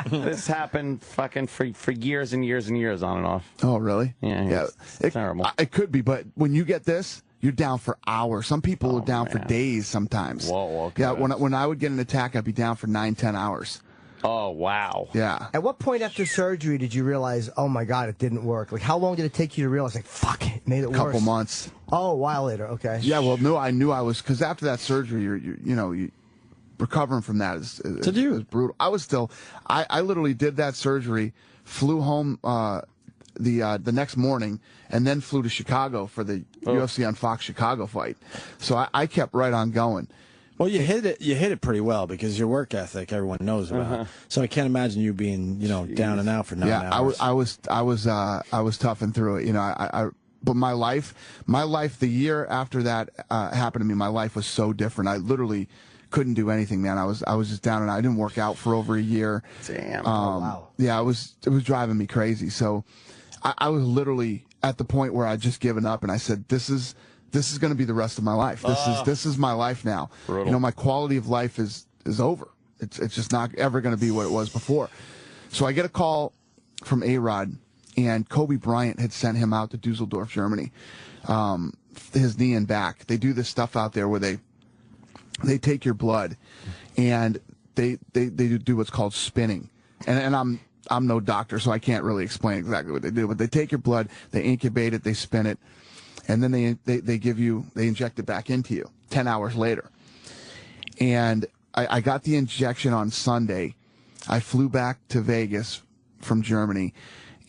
This happened for years and years and years, on and off. Oh, really? Yeah. It's terrible. It could be, but when you get this, you're down for hours. Some people are down for days sometimes. Whoa, okay. Yeah, when I would get an attack, I'd be down for 9-10 hours. Oh, wow. Yeah. At what point after surgery did you realize, oh my God, it didn't work? How long did it take you to realize, fuck, it made it worse? A couple months. Oh, a while later, okay. Yeah, well, no, I knew I was, because after that surgery, you recovering from that is brutal. I was still, I literally did that surgery, flew home the next morning, and then flew to Chicago for the UFC on Fox Chicago fight. So I kept right on going. Well, you hit it pretty well because your work ethic everyone knows about. So I can't imagine you being down and out for 9 hours. I was toughing through it. But my life, the year after that happened to me, my life was so different. I literally couldn't do anything, man. I was just down and out. I didn't work out for over a year. Damn. Wow. Yeah, it was driving me crazy. So I was literally at the point where I'd just given up, and I said, this is going to be the rest of my life. This is my life now. Brutal. My quality of life is over. It's just not ever going to be what it was before. So I get a call from A-Rod, and Kobe Bryant had sent him out to Dusseldorf, Germany. His knee and back. They do this stuff out there where they take your blood, and they do what's called spinning. And I'm no doctor, so I can't really explain exactly what they do. But they take your blood, they incubate it, they spin it. And then they inject it back into you 10 hours later. And I got the injection on Sunday. I flew back to Vegas from Germany,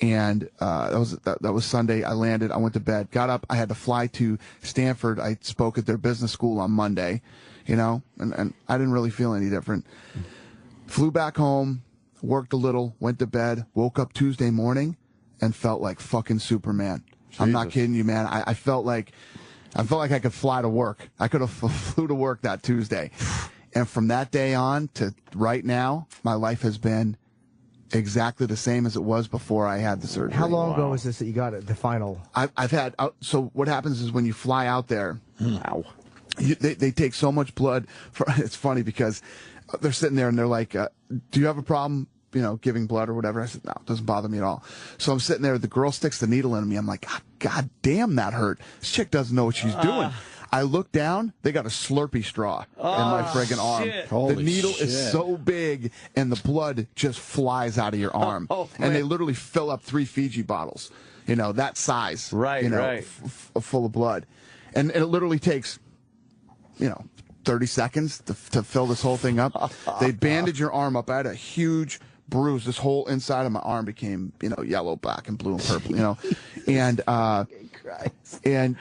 and that was Sunday. I landed. I went to bed. Got up. I had to fly to Stanford. I spoke at their business school on Monday, and I didn't really feel any different. Flew back home, worked a little, went to bed, woke up Tuesday morning, and felt like fucking Superman. Jesus. I'm not kidding you, man. I felt like I felt like I could fly to work. I could have flew to work that Tuesday. And from that day on to right now, my life has been exactly the same as it was before I had the surgery. How long ago was this that you got it, the final? I've had, so what happens is when you fly out there, they take so much blood. It's funny because they're sitting there and they're like, do you have a problem, giving blood or whatever? I said, no, it doesn't bother me at all. So I'm sitting there, the girl sticks the needle in me. I'm like, God damn, that hurt. This chick doesn't know what she's doing. I look down, they got a Slurpee straw in my friggin' arm. The needle is so big, and the blood just flies out of your arm. And they literally fill up 3 Fiji bottles, that size. Right. Full of blood. And it literally takes, 30 seconds to fill this whole thing up. They bandage your arm up. I had a huge bruise. This whole inside of my arm became, yellow, black, and blue, and purple, and and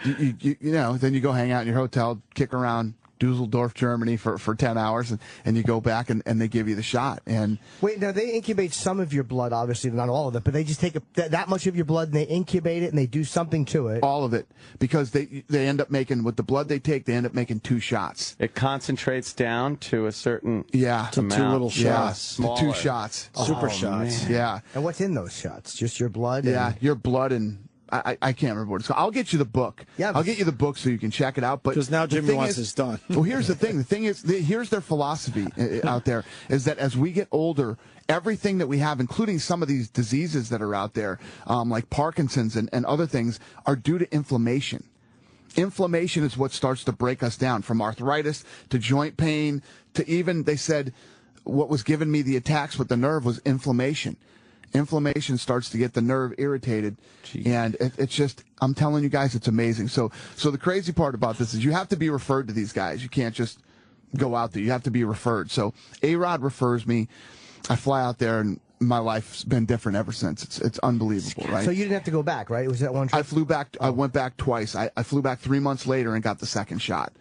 then you go hang out in your hotel, kick around Dusseldorf, Germany for 10 hours, and you go back and they give you the shot. And wait, now they incubate some of your blood, obviously not all of it, but they just take that much of your blood and they incubate it and they do something to it. All of it, because they end up making, with the blood they take, they end up making 2 shots. It concentrates down to a certain to 2 little shots, to 2 shots, super shots. Man. Yeah. And what's in those shots? Just your blood? Yeah, your blood and. I can't remember what it's called. I'll get you the book. Yeah, I'll get you the book so you can check it out. But because now Jimmy wants his done. Well, here's the thing. The thing is, here's their philosophy out there, is that as we get older, everything that we have, including some of these diseases that are out there, like Parkinson's and other things, are due to inflammation. Inflammation is what starts to break us down, from arthritis to joint pain to even, they said, what was giving me the attacks with the nerve was inflammation. Inflammation starts to get the nerve irritated. Jeez. And it's just, I'm telling you guys, it's amazing. So the crazy part about this is you have to be referred to these guys. You can't just go out there. You have to be referred. So A-Rod refers me. I fly out there, and my life's been different ever since. It's unbelievable, right? So you didn't have to go back, right? It was that one trip? I flew back. I went back twice. I flew back 3 months later and got the second shot.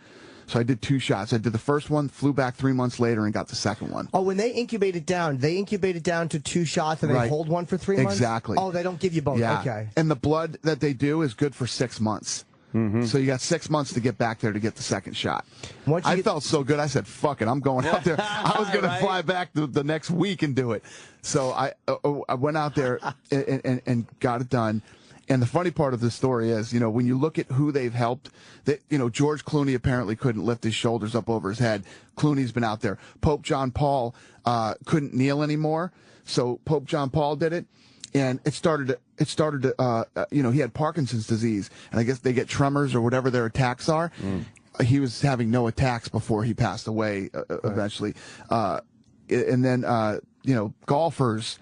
So I did 2 shots. I did the first one, flew back 3 months later, and got the second one. Oh, when they incubate it down to 2 shots, and they hold one for 3 months? Exactly. Oh, they don't give you both. Yeah. Okay. And the blood that they do is good for 6 months. Mm-hmm. So you got 6 months to get back there to get the second shot. I felt so good. I said, fuck it, I'm going out there. I was going to fly back the next week and do it. So I went out there and got it done. And the funny part of the story is, when you look at who they've helped, George Clooney apparently couldn't lift his shoulders up over his head. Clooney's been out there. Pope John Paul couldn't kneel anymore, so Pope John Paul did it. And it started he had Parkinson's disease, and I guess they get tremors or whatever their attacks are. He was having no attacks before he passed away eventually. And then, golfers,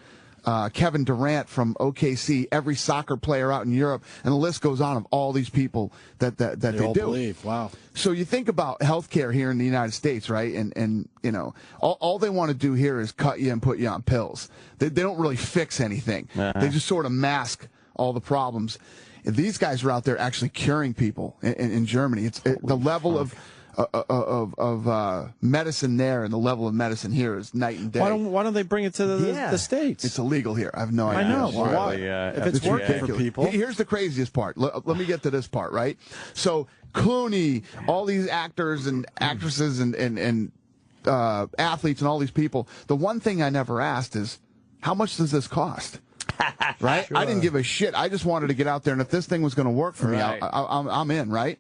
Kevin Durant from OKC, every soccer player out in Europe, and the list goes on of all these people that they all do. Believe. Wow. So you think about healthcare here in the United States, right? And all they want to do here is cut you and put you on pills. They don't really fix anything. They just sort of mask all the problems. These guys are out there actually curing people in Germany. It's the level of medicine there and the level of medicine here is night and day. Why don't they bring it to the States? It's illegal here. I have no idea. I know. Why? If it's working for people. Here's the craziest part. Let me get to this part, right? So Clooney, all these actors and actresses and athletes and all these people, the one thing I never asked is, how much does this cost? Right? Sure. I didn't give a shit. I just wanted to get out there, and if this thing was going to work for me, I'm in, right?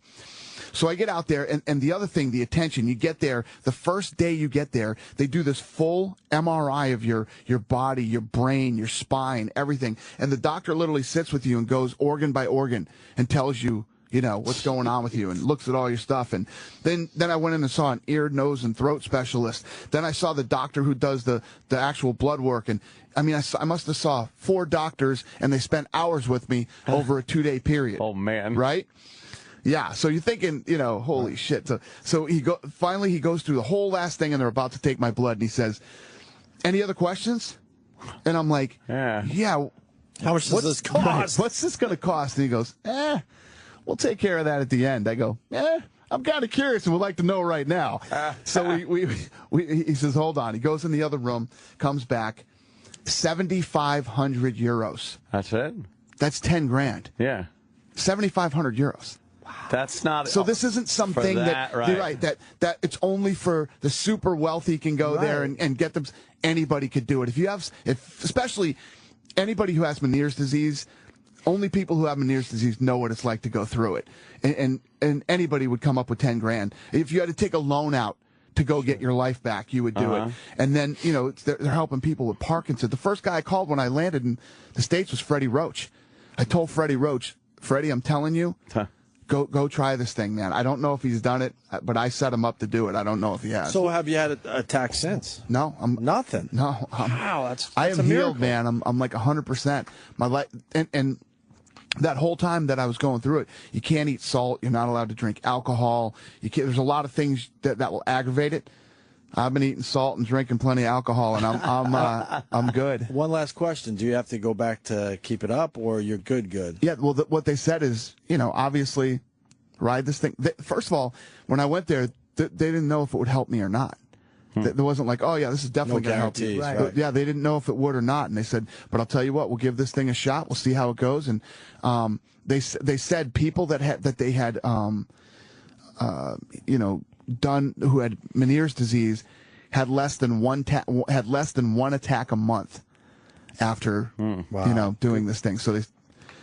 So I get out there, and the other thing, the attention. You get there, the first day you get there, they do this full MRI of your body, your brain, your spine, everything. And the doctor literally sits with you and goes organ by organ and tells you, what's going on with you, and looks at all your stuff. And then I went in and saw an ear, nose, and throat specialist. Then I saw the doctor who does the actual blood work. And I mean, I must have saw 4 doctors, and they spent hours with me over a 2-day period. Oh, man. Right? Yeah, so you're thinking, holy shit. So finally he goes through the whole last thing, and they're about to take my blood, and he says, any other questions? And I'm like, yeah. How much does this cost? What's this going to cost? And he goes, we'll take care of that at the end. I go, I'm kind of curious and would like to know right now. So he says, hold on. He goes in the other room, comes back, 7,500 euros. That's it? That's 10 grand. Yeah. 7,500 euros. That's not. So this isn't something that right. you're right, that it's only for the super wealthy can go there and get them. Anybody could do it. If especially anybody who has Meniere's disease, only people who have Meniere's disease know what it's like to go through it. And anybody would come up with 10 grand. If you had to take a loan out to go get your life back, you would do it. And then, they're helping people with Parkinson's. The first guy I called when I landed in the States was Freddie Roach. I told Freddie Roach, Freddie, I'm telling you, go try this thing, man. I don't know if he's done it, but I set him up to do it. I don't know if he has. So have you had an attack since? No, nothing. No, wow, that's I am a miracle. healed, man. I'm like 100%. My life and that whole time that I was going through it, you can't eat salt. You're not allowed to drink alcohol. There's a lot of things that will aggravate it. I've been eating salt and drinking plenty of alcohol, and I'm good. One last question: do you have to go back to keep it up, or you're good? Yeah. Well, what they said is, obviously, ride this thing. First of all, when I went there, they didn't know if it would help me or not. There wasn't like, oh yeah, this is definitely going to help you. Right. Yeah, they didn't know if it would or not, and they said, but I'll tell you what, we'll give this thing a shot. We'll see how it goes. And they said people that they had done who had Meniere's disease had less than one attack a month after doing this thing. So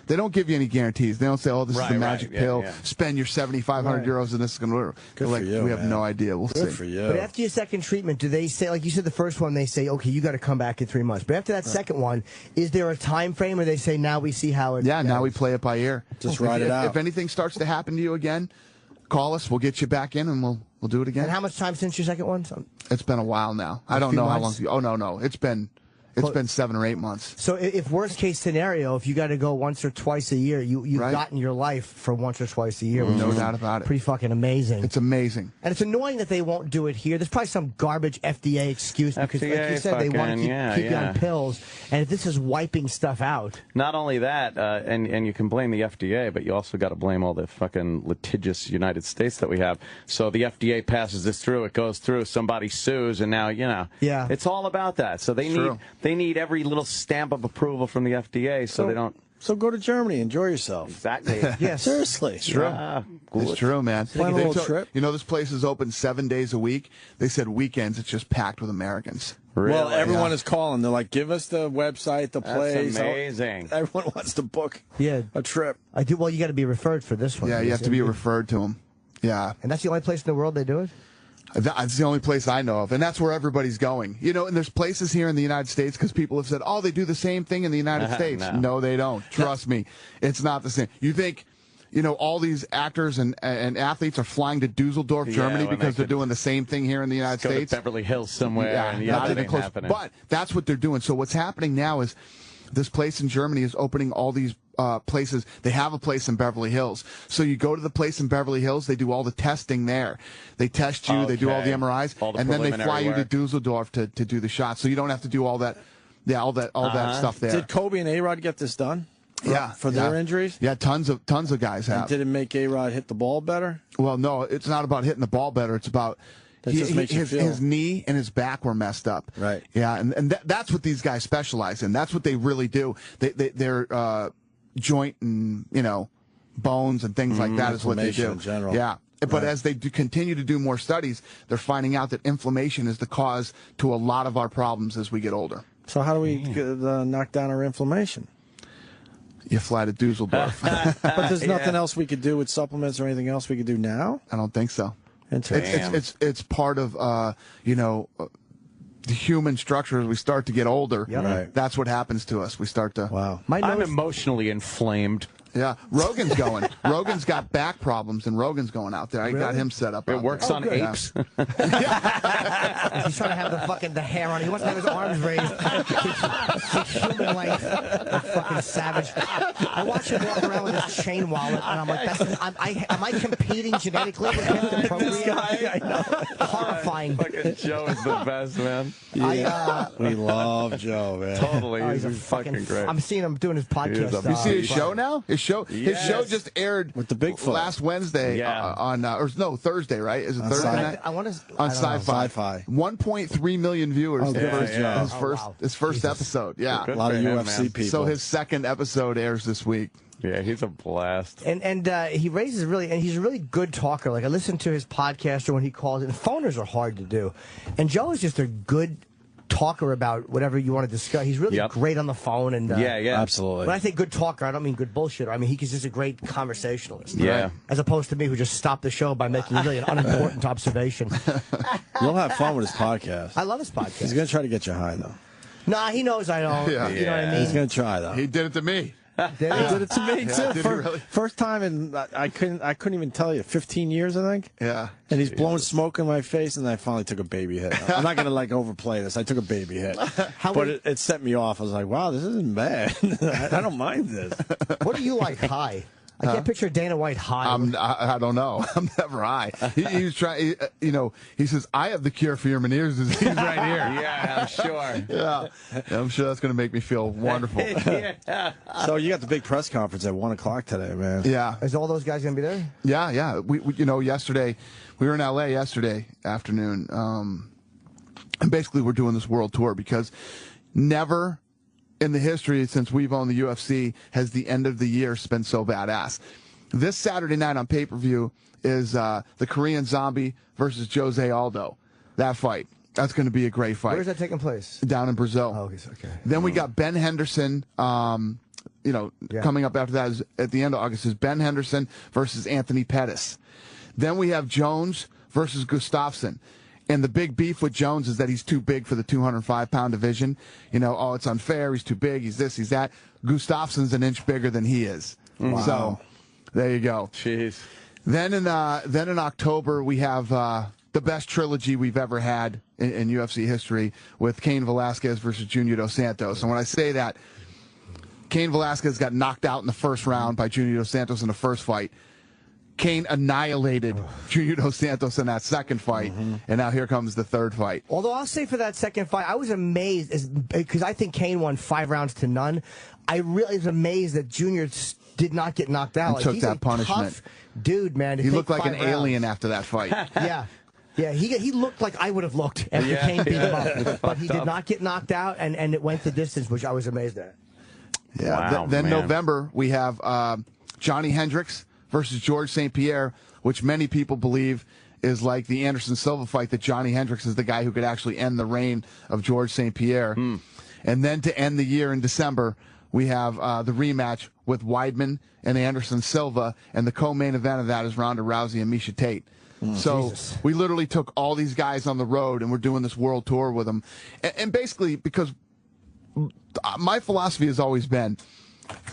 they don't give you any guarantees. They don't say, oh, this is the magic pill. Yeah. Spend your 7,500 euros and this is going to work. Good for you, we have no idea. We'll see. Good for you. But after your second treatment, do they say, like you said, the first one, they say, okay, you got to come back in 3 months. But after that second one, is there a time frame where they say, now we see how it goes? Now we play it by ear. Just ride it out. If anything starts to happen to you again, call us. We'll get you back in and we'll do it again. And how much time since your second one? It's been a while now. I don't know how long. Oh, no. It's been 7 or 8 months. So if worst case scenario, if you got to go once or twice a year, you've gotten your life for once or twice a year. No doubt about it. Pretty fucking amazing. It's amazing. And it's annoying that they won't do it here. There's probably some garbage FDA excuse because, like you said, they want to keep you on pills. And if this is wiping stuff out. Not only that, and you can blame the FDA, but you also got to blame all the fucking litigious United States that we have. So the FDA passes this through, it goes through, somebody sues, and now, it's all about that. So they need every little stamp of approval from the FDA so they don't. So go to Germany, enjoy yourself. Exactly. Yeah, seriously. It's true. It's true, man. Plan a little trip. This place is open 7 days a week. They said weekends it's just packed with Americans. Really? Well, everyone is calling. They're like, give us the website, the place. That's amazing. Everyone wants to book a trip. I do. Well, you got to be referred for this one. Yeah, you have to be referred to them. Yeah. And that's the only place in the world they do it? That's the only place I know of, and that's where everybody's going. And there's places here in the United States because people have said, oh, they do the same thing in the United States. No, they don't. Trust me. It's not the same. You think, all these actors and athletes are flying to Dusseldorf, Germany because they're doing the same thing here in the United States? Go to Beverly Hills somewhere. Not even close. Happening. But that's what they're doing. So what's happening now is this place in Germany is opening all these places. They have a place in Beverly Hills. So you go to the place in Beverly Hills, they do all the testing there. They test you, they do all the MRIs, and then they fly you to Dusseldorf to do the shots. So you don't have to do all that that stuff there. Did Kobe and A-Rod get this done? Yeah. For their injuries? Yeah, tons of guys have. And did it make A-Rod hit the ball better? Well, no, it's not about hitting the ball better. It's about his knee and his back were messed up. Right. Yeah, and that's what these guys specialize in. That's what they really do. They're joint and bones and things like that is what they do. In general. Yeah. But as they continue to do more studies, they're finding out that inflammation is the cause to a lot of our problems as we get older. So how do we knock down our inflammation? You fly to Dusseldorf. But there's nothing else we could do with supplements or anything else we could do now? I don't think so. It's part of the human structure as we start to get older. Yep. Right. That's what happens to us. We start to. Wow. I'm emotionally inflamed. Yeah, Rogan's going. Rogan's got back problems, and Rogan's going out there. I got him set up. It works on apes. He's trying to have the hair on. He wants to have his arms raised. Keep human length. Fucking savage. I watch him walk around with his chain wallet, and I'm like, am I competing genetically with him to procreate? This guy, I know. Horrifying. Fucking Joe is the best, man. Yeah. We love Joe, man. Totally. He's fucking great. I'm seeing him doing his podcast. You see his show now? His show just aired with the Bigfoot last Wednesday Thursday, right? Is it on Thursday night? I want to on Sci-Fi. 1.3 million viewers. His first episode. Yeah, a lot of UFC people. So his second episode airs this week. Yeah, he's a blast. And he raises he's a really good talker. Like, I listen to his podcast or when he calls it. And phoners are hard to do. And Joe is just a good talker about whatever you want to discuss. He's really great on the phone. And absolutely. When I say good talker, I don't mean good bullshitter. I mean, he's just a great conversationalist. Yeah. Right? As opposed to me, who just stopped the show by making really an unimportant observation. You'll have fun with his podcast. I love his podcast. He's going to try to get you high, though. Nah, he knows I don't. Yeah. You know what I mean? He's going to try, though. He did it to me. He did it to me too. Did he really? First time in I couldn't even tell you 15 years, I think. Yeah. And he's blowing smoke in my face, and I finally took a baby hit. I'm not gonna overplay this. I took a baby hit, but it set me off. I was like, wow, this isn't bad. I don't mind this. What do you like high? I can't picture Dana White high. I don't know. I'm never high. He was trying. He says, "I have the cure for your Meniere's disease right here." Yeah, I'm sure. Yeah, I'm sure that's going to make me feel wonderful. Yeah. So you got the big press conference at 1:00 today, man. Yeah. Is all those guys going to be there? Yeah. We yesterday we were in LA yesterday afternoon, and basically we're doing this world tour because never in the history since we've owned the UFC has the end of the year been so badass. This Saturday night on pay-per-view is the Korean Zombie versus Jose Aldo. That fight. That's going to be a great fight. Where's that taking place? Down in Brazil. Oh, okay. Then we got Ben Henderson. Coming up after that is at the end of August is Ben Henderson versus Anthony Pettis. Then we have Jones versus Gustafsson. And the big beef with Jones is that he's too big for the 205-pound division. It's unfair. He's too big. He's this, he's that. Gustafsson's an inch bigger than he is. Wow. So there you go. Jeez. Then in October we have the best trilogy we've ever had in UFC history with Cain Velasquez versus Junior Dos Santos. And when I say that, Cain Velasquez got knocked out in the first round by Junior Dos Santos in the first fight. Kane annihilated Junior Dos Santos in that second fight, and now here comes the third fight. Although I'll say for that second fight, I was amazed because I think Kane won 5 rounds to none. I really was amazed that Junior did not get knocked out. He took he's that a punishment. Tough dude, man. He looked like an alien after that fight. Yeah. Yeah, he looked like I would have looked after Kane beat him up. But he did not get knocked out, and it went the distance, which I was amazed at. Yeah. Wow, then man. November, we have Johnny Hendricks versus George St. Pierre, which many people believe is like the Anderson Silva fight, that Johnny Hendricks is the guy who could actually end the reign of George St. Pierre. And then to end the year in December, we have the rematch with Weidman and Anderson Silva, and the co-main event of that is Ronda Rousey and Miesha Tate. So Jesus. We literally took all these guys on the road, and we're doing this world tour with them. And basically, because my philosophy has always been,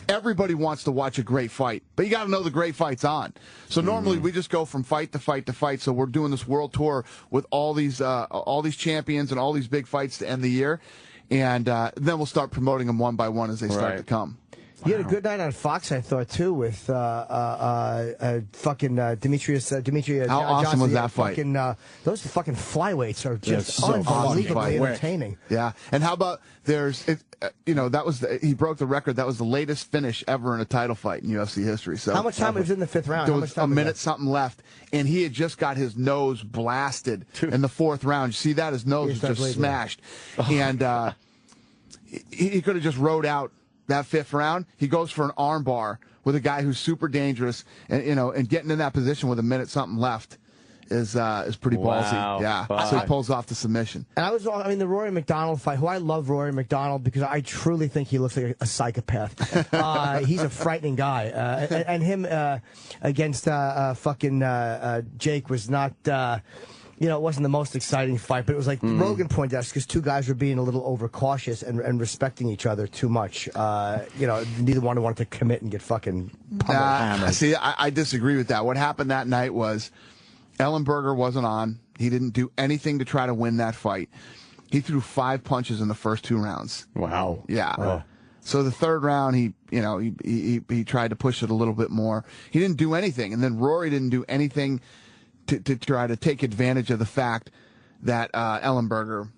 everybody wants to watch a great fight, but you got to know the great fight's on. So normally we just go from fight to fight to fight. So we're doing this world tour with all these champions and all these big fights to end the year, and then we'll start promoting them one by one as they start to come. You had a good night on Fox, I thought, too, with fucking Demetrius. How awesome was that fight? Those fucking flyweights are just so unbelievably awesome. entertaining. Yeah, and how about he broke the record. That was the latest finish ever in a title fight in UFC history. So how much time was in the 5th round? There was a minute something left, and he had just got his nose blasted in the 4th round. You see that? His nose was just smashed, and he could have just rode out that 5th round. He goes for an arm bar with a guy who's super dangerous, and getting in that position with a minute something left is pretty ballsy. Yeah. So he pulls off the submission. And the Rory McDonald fight, who I love Rory McDonald because I truly think he looks like a psychopath. He's a frightening guy. And him against Jake was not it wasn't the most exciting fight, but it was like Rogan pointed out, because 2 guys were being a little overcautious and respecting each other too much. Neither one wanted to commit and get fucking pummeled. See, I disagree with that. What happened that night was Ellenberger wasn't on. He didn't do anything to try to win that fight. He threw 5 punches in the first 2 rounds. Wow. Yeah. So the 3rd round, he tried to push it a little bit more. He didn't do anything, and then Rory didn't do anything to try to take advantage of the fact that Ellenberger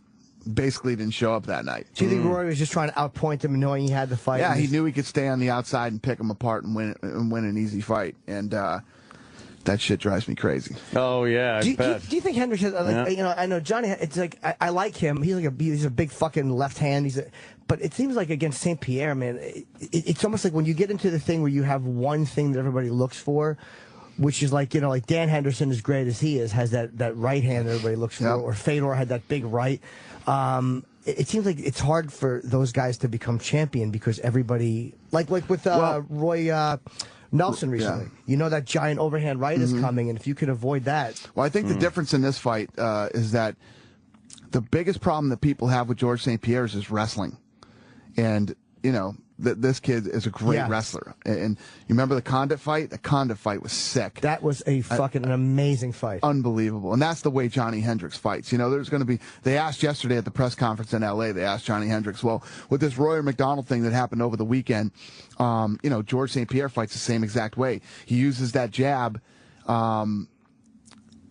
basically didn't show up that night. Do you think Roy was just trying to outpoint him, knowing he had the fight? Yeah, he knew he could stay on the outside and pick him apart and win an easy fight. And that shit drives me crazy. Oh yeah, do you think Hendricks has, you know, I know Johnny, it's like I like him. He's a big fucking left hand. But it seems like against St. Pierre, man, it's almost like when you get into the thing where you have one thing that everybody looks for, which is like, you know, like Dan Henderson, as great as he is, has that right hand that everybody looks for, or Fedor had that big right. It seems like it's hard for those guys to become champion because everybody, like with Roy Nelson recently, you know, that giant overhand right is coming, and if you can avoid that. Well, I think the difference in this fight is that the biggest problem that people have with George St. Pierre is wrestling. And, you know, this kid is a great wrestler. And you remember the Condit fight? The Condit fight was sick. That was a fucking an amazing fight. Unbelievable. And that's the way Johnny Hendricks fights. You know, there's going to be, they asked yesterday at the press conference in L.A., they asked Johnny Hendricks, well, with this Roy McDonald thing that happened over the weekend, you know, George St. Pierre fights the same exact way. He uses that jab,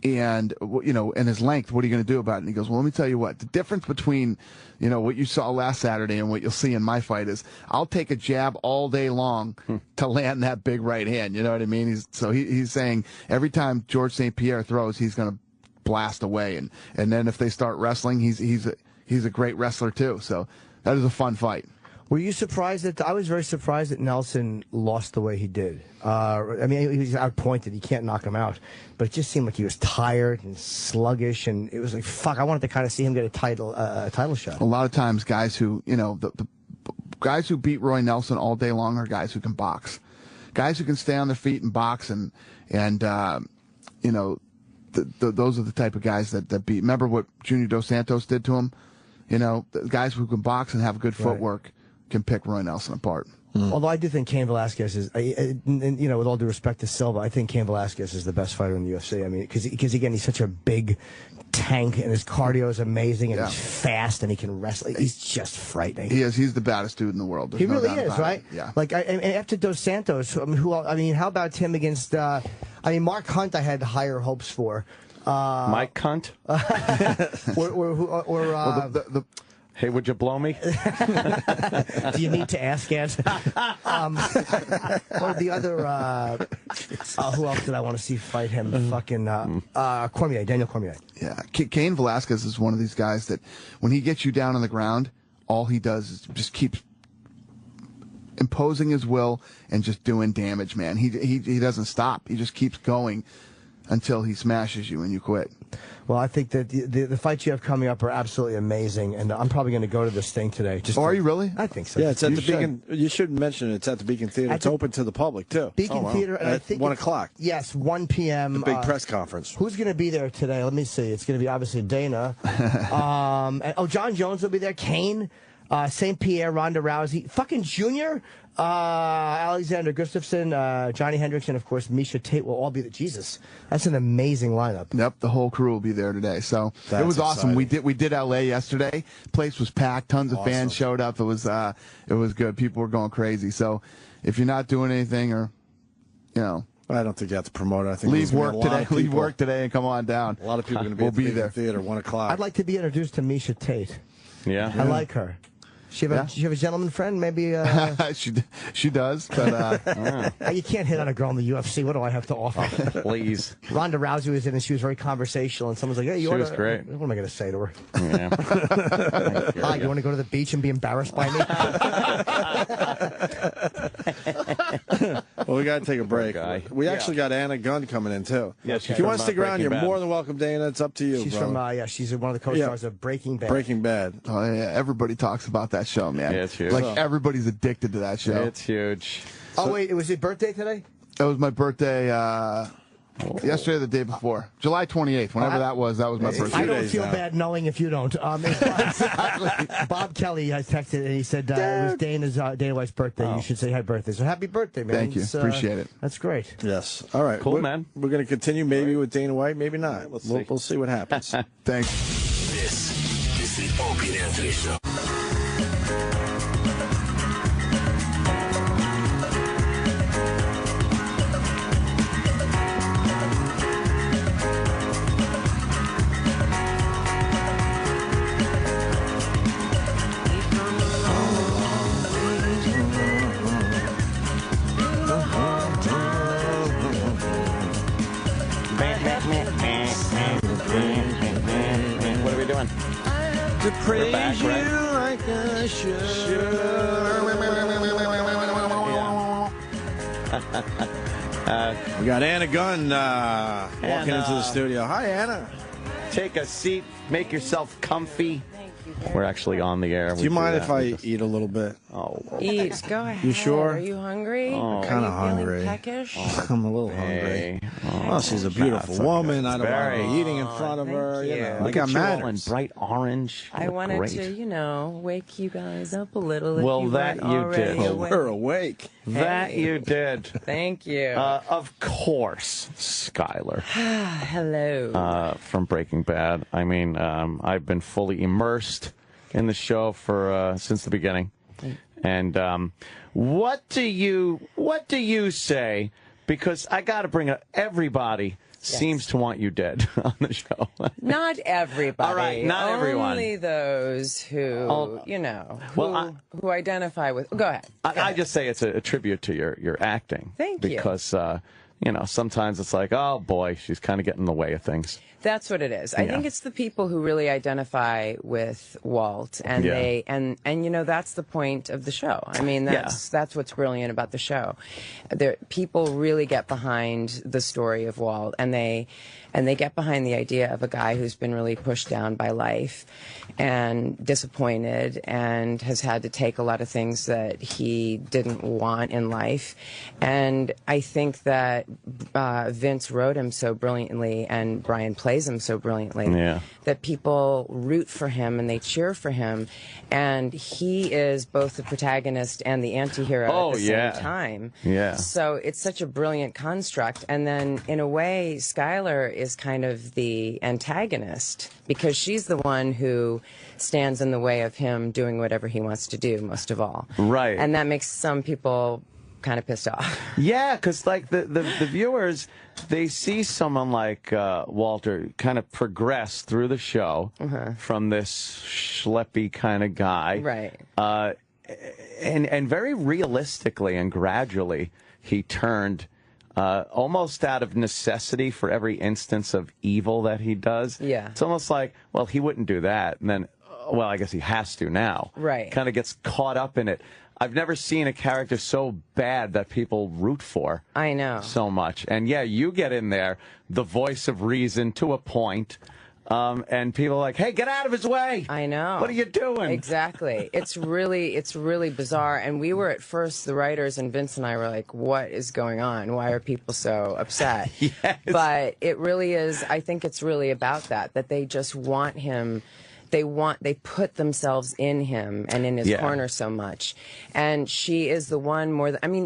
and, you know, and his length, what are you going to do about it? And he goes, well, let me tell you what. The difference between, you know, what you saw last Saturday and what you'll see in my fight is I'll take a jab all day long to land that big right hand. You know what I mean? He's saying every time George St. Pierre throws, he's going to blast away. And then if they start wrestling, he's a great wrestler too. So that is a fun fight. Were you surprised I was very surprised that Nelson lost the way he did. I mean, he was outpointed. You can't knock him out. But it just seemed like he was tired and sluggish, and it was like, fuck, I wanted to kind of see him get a title shot. A lot of times guys who, you know, the guys who beat Roy Nelson all day long are guys who can box. Guys who can stay on their feet and box and you know, those are the type of guys that beat. Remember what Junior Dos Santos did to him? You know, the guys who can box and have good footwork can pick Roy Nelson apart. Although I do think Cain Velasquez is, and, you know, with all due respect to Silva, I think Cain Velasquez is the best fighter in the UFC. I mean, because again, he's such a big tank, and his cardio is amazing, and he's fast, and he can wrestle. He's just frightening. He is. He's the baddest dude in the world. There's he no really doubt is, about right? it. Yeah. Like, after Dos Santos, I mean, how about him against? I mean, Mark Hunt, I had higher hopes for. Mike Hunt. Hey, would you blow me? Do you need to ask, Ant? Or the other, who else did I want to see fight him? Fucking Cormier, Daniel Cormier. Yeah, Cain Velasquez is one of these guys that when he gets you down on the ground, all he does is just keeps imposing his will and just doing damage, man. He doesn't stop. He just keeps going until he smashes you and you quit. Well, I think that the fights you have coming up are absolutely amazing, and I'm probably going to go to this thing today. Are you really? I think so. Yeah, it's at the Beacon. You should mention it's at the Beacon Theater. It's open to the public too. Beacon Theater, and I think 1 o'clock. Yes, 1 p.m. The big press conference. Who's going to be there today? Let me see. It's going to be obviously Dana. John Jones will be there. Kane, St. Pierre, Ronda Rousey, fucking Junior. Alexander Gustafsson, Johnny Hendricks, and of course Misha Tate will all be there. Jesus, that's an amazing lineup. Yep, the whole crew will be there today. So it was awesome. Exciting. We did LA yesterday. Place was packed. Tons of fans showed up. It was good. People were going crazy. So if you're not doing anything, or you know, I don't think you have to promote it. I think leave work today. Leave work today and come on down. A lot of people are going to be at the Beacon Theater 1 o'clock. I'd like to be introduced to Misha Tate. Yeah, I like her. She have a gentleman friend? Maybe she does, but you can't hit on a girl in the UFC. What do I have to offer? Please. Ronda Rousey was in, and she was very conversational, and someone's like, "Hey, she was great. What am I going to say to her? Yeah. Hi, you want to go to the beach and be embarrassed by me?" Well, we got to take a break. We actually got Anna Gunn coming in too. Yeah, if you want to stick around, you're more than welcome, Dana. It's up to you. She's bro. She's one of the co-stars of Breaking Bad. Breaking Bad. Oh yeah, everybody talks about that show, man. Yeah, it's huge. Like everybody's addicted to that show. It's huge. Oh wait, was your birthday today? It was my birthday. Yesterday or the day before. July 28th, whenever that was my birthday. I don't feel bad knowing if you don't. Bob Kelly has texted and he said it was Dana White's birthday. You should say happy birthday. So happy birthday, man. Thank you. Appreciate it. That's great. Yes. All right. Cool, man. We're going to continue maybe with Dana White, maybe not. We'll see what happens. Thanks. This is the Opie and Anthony Show. to praise back, right? you like I should. We got Anna Gunn walking into the studio. Hi, Anna. Take a seat. Make yourself comfy. We're actually on the air. Do you mind if I eat a little bit? Oh, eat. Go ahead. You sure? Are you hungry? Oh, kind of hungry. Peckish? I'm a little hungry. Well, she's a beautiful woman. I don't want to be eating in front of her. You know, Look at you all in bright orange. I wanted great. to, wake you guys up a little. Well, that you did. We're awake. That you did. Thank you. Of course, Skyler. Hello. From Breaking Bad. I mean, I've been fully immersed in the show for since the beginning. And what do you say? Because I got to bring up everybody. Seems to want you dead on the show. Not everybody. All right, not everyone. Only those who, who identify with. Go ahead. I just say it's a tribute to your acting. Thank you. Because, sometimes it's like, oh, boy, she's kind of getting in the way of things. That's what it is. I think it's the people who really identify with Walt, and they that's the point of the show. I mean, that's what's brilliant about the show. People really get behind the story of Walt, and they get behind the idea of a guy who's been really pushed down by life and disappointed and has had to take a lot of things that he didn't want in life. And I think that Vince wrote him so brilliantly, and Brian plays him so brilliantly, that people root for him and they cheer for him. And he is both the protagonist and the anti-hero at the same time. Yeah. So it's such a brilliant construct. And then, in a way, Skyler is kind of the antagonist, because she's the one who stands in the way of him doing whatever he wants to do, most of all. Right. And that makes some people kind of pissed off. Yeah, because like the viewers, they see someone like Walter kind of progress through the show from this schleppy kind of guy. Right. And very realistically and gradually, he turned almost out of necessity for every instance of evil that he does. Yeah. It's almost like, well, he wouldn't do that. And then, well, I guess he has to now. Right. Kind of gets caught up in it. I've never seen a character so bad that people root for. I know. So much. And yeah, you get in there, the voice of reason to a point. And people are like, hey, get out of his way. I know. What are you doing? Exactly. It's really bizarre. And we were at first, the writers and Vince and I were like, what is going on? Why are people so upset? Yes. But it really is, I think it's really about that they just want him. They put themselves in him and in his corner so much. And she is the one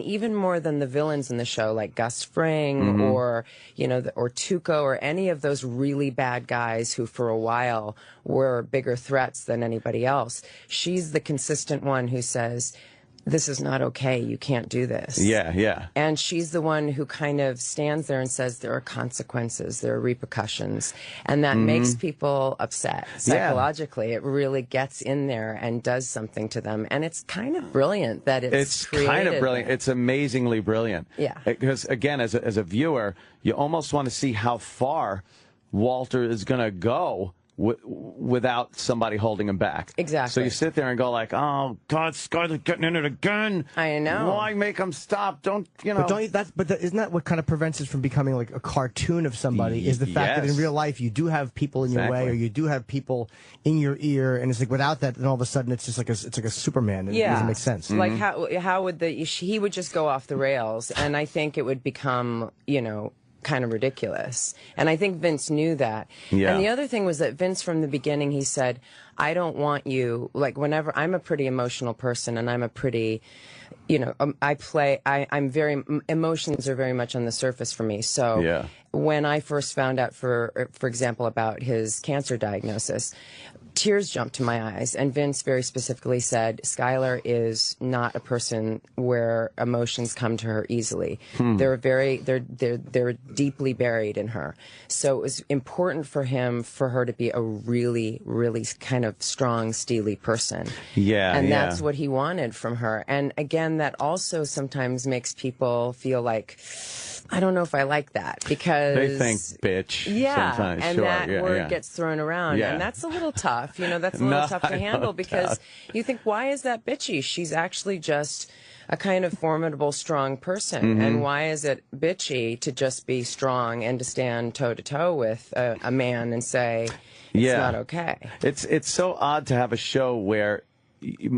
even more than the villains in the show, like Gus Fring or Tuco or any of those really bad guys who for a while were bigger threats than anybody else. She's the consistent one who says, this is not okay. You can't do this. Yeah, yeah. And she's the one who kind of stands there and says there are consequences, there are repercussions, and that makes people upset psychologically. It really gets in there and does something to them, and it's kind of brilliant that it's kind of brilliant. That. It's amazingly brilliant. Yeah. Because again, as a viewer, you almost want to see how far Walter is going to go without somebody holding him back. Exactly. So you sit there and go like, oh, God, Scarlett's getting in it again. I know. Why make him stop? Don't. But isn't that what kind of prevents us from becoming like a cartoon of somebody? Is the fact that in real life you do have people in your way, or you do have people in your ear, and it's like without that, then all of a sudden it's just like it's like a Superman. And it doesn't make sense. Like how would he would just go off the rails, and I think it would become kind of ridiculous. And I think Vince knew that. Yeah. And the other thing was that Vince, from the beginning, he said, I don't want you, like, whenever I'm a pretty emotional person, and I'm a pretty, I'm very, emotions are very much on the surface for me. So when I first found out, for example, about his cancer diagnosis, tears jumped to my eyes, and Vince very specifically said, Skyler is not a person where emotions come to her easily. They're deeply buried in her. So it was important for her to be a really, really kind of strong, steely person. Yeah. And that's what he wanted from her. And again, that also sometimes makes people feel like, I don't know if I like that because they think bitch. Yeah, sometimes. and Sure, that yeah, word yeah. gets thrown around, Yeah. and that's a little tough. That's a little tough to handle because you think, why is that bitchy? She's actually just a kind of formidable, strong person, and why is it bitchy to just be strong and to stand toe to toe with a man and say it's not okay? It's so odd to have a show where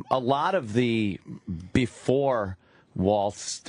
a lot of the before Walt's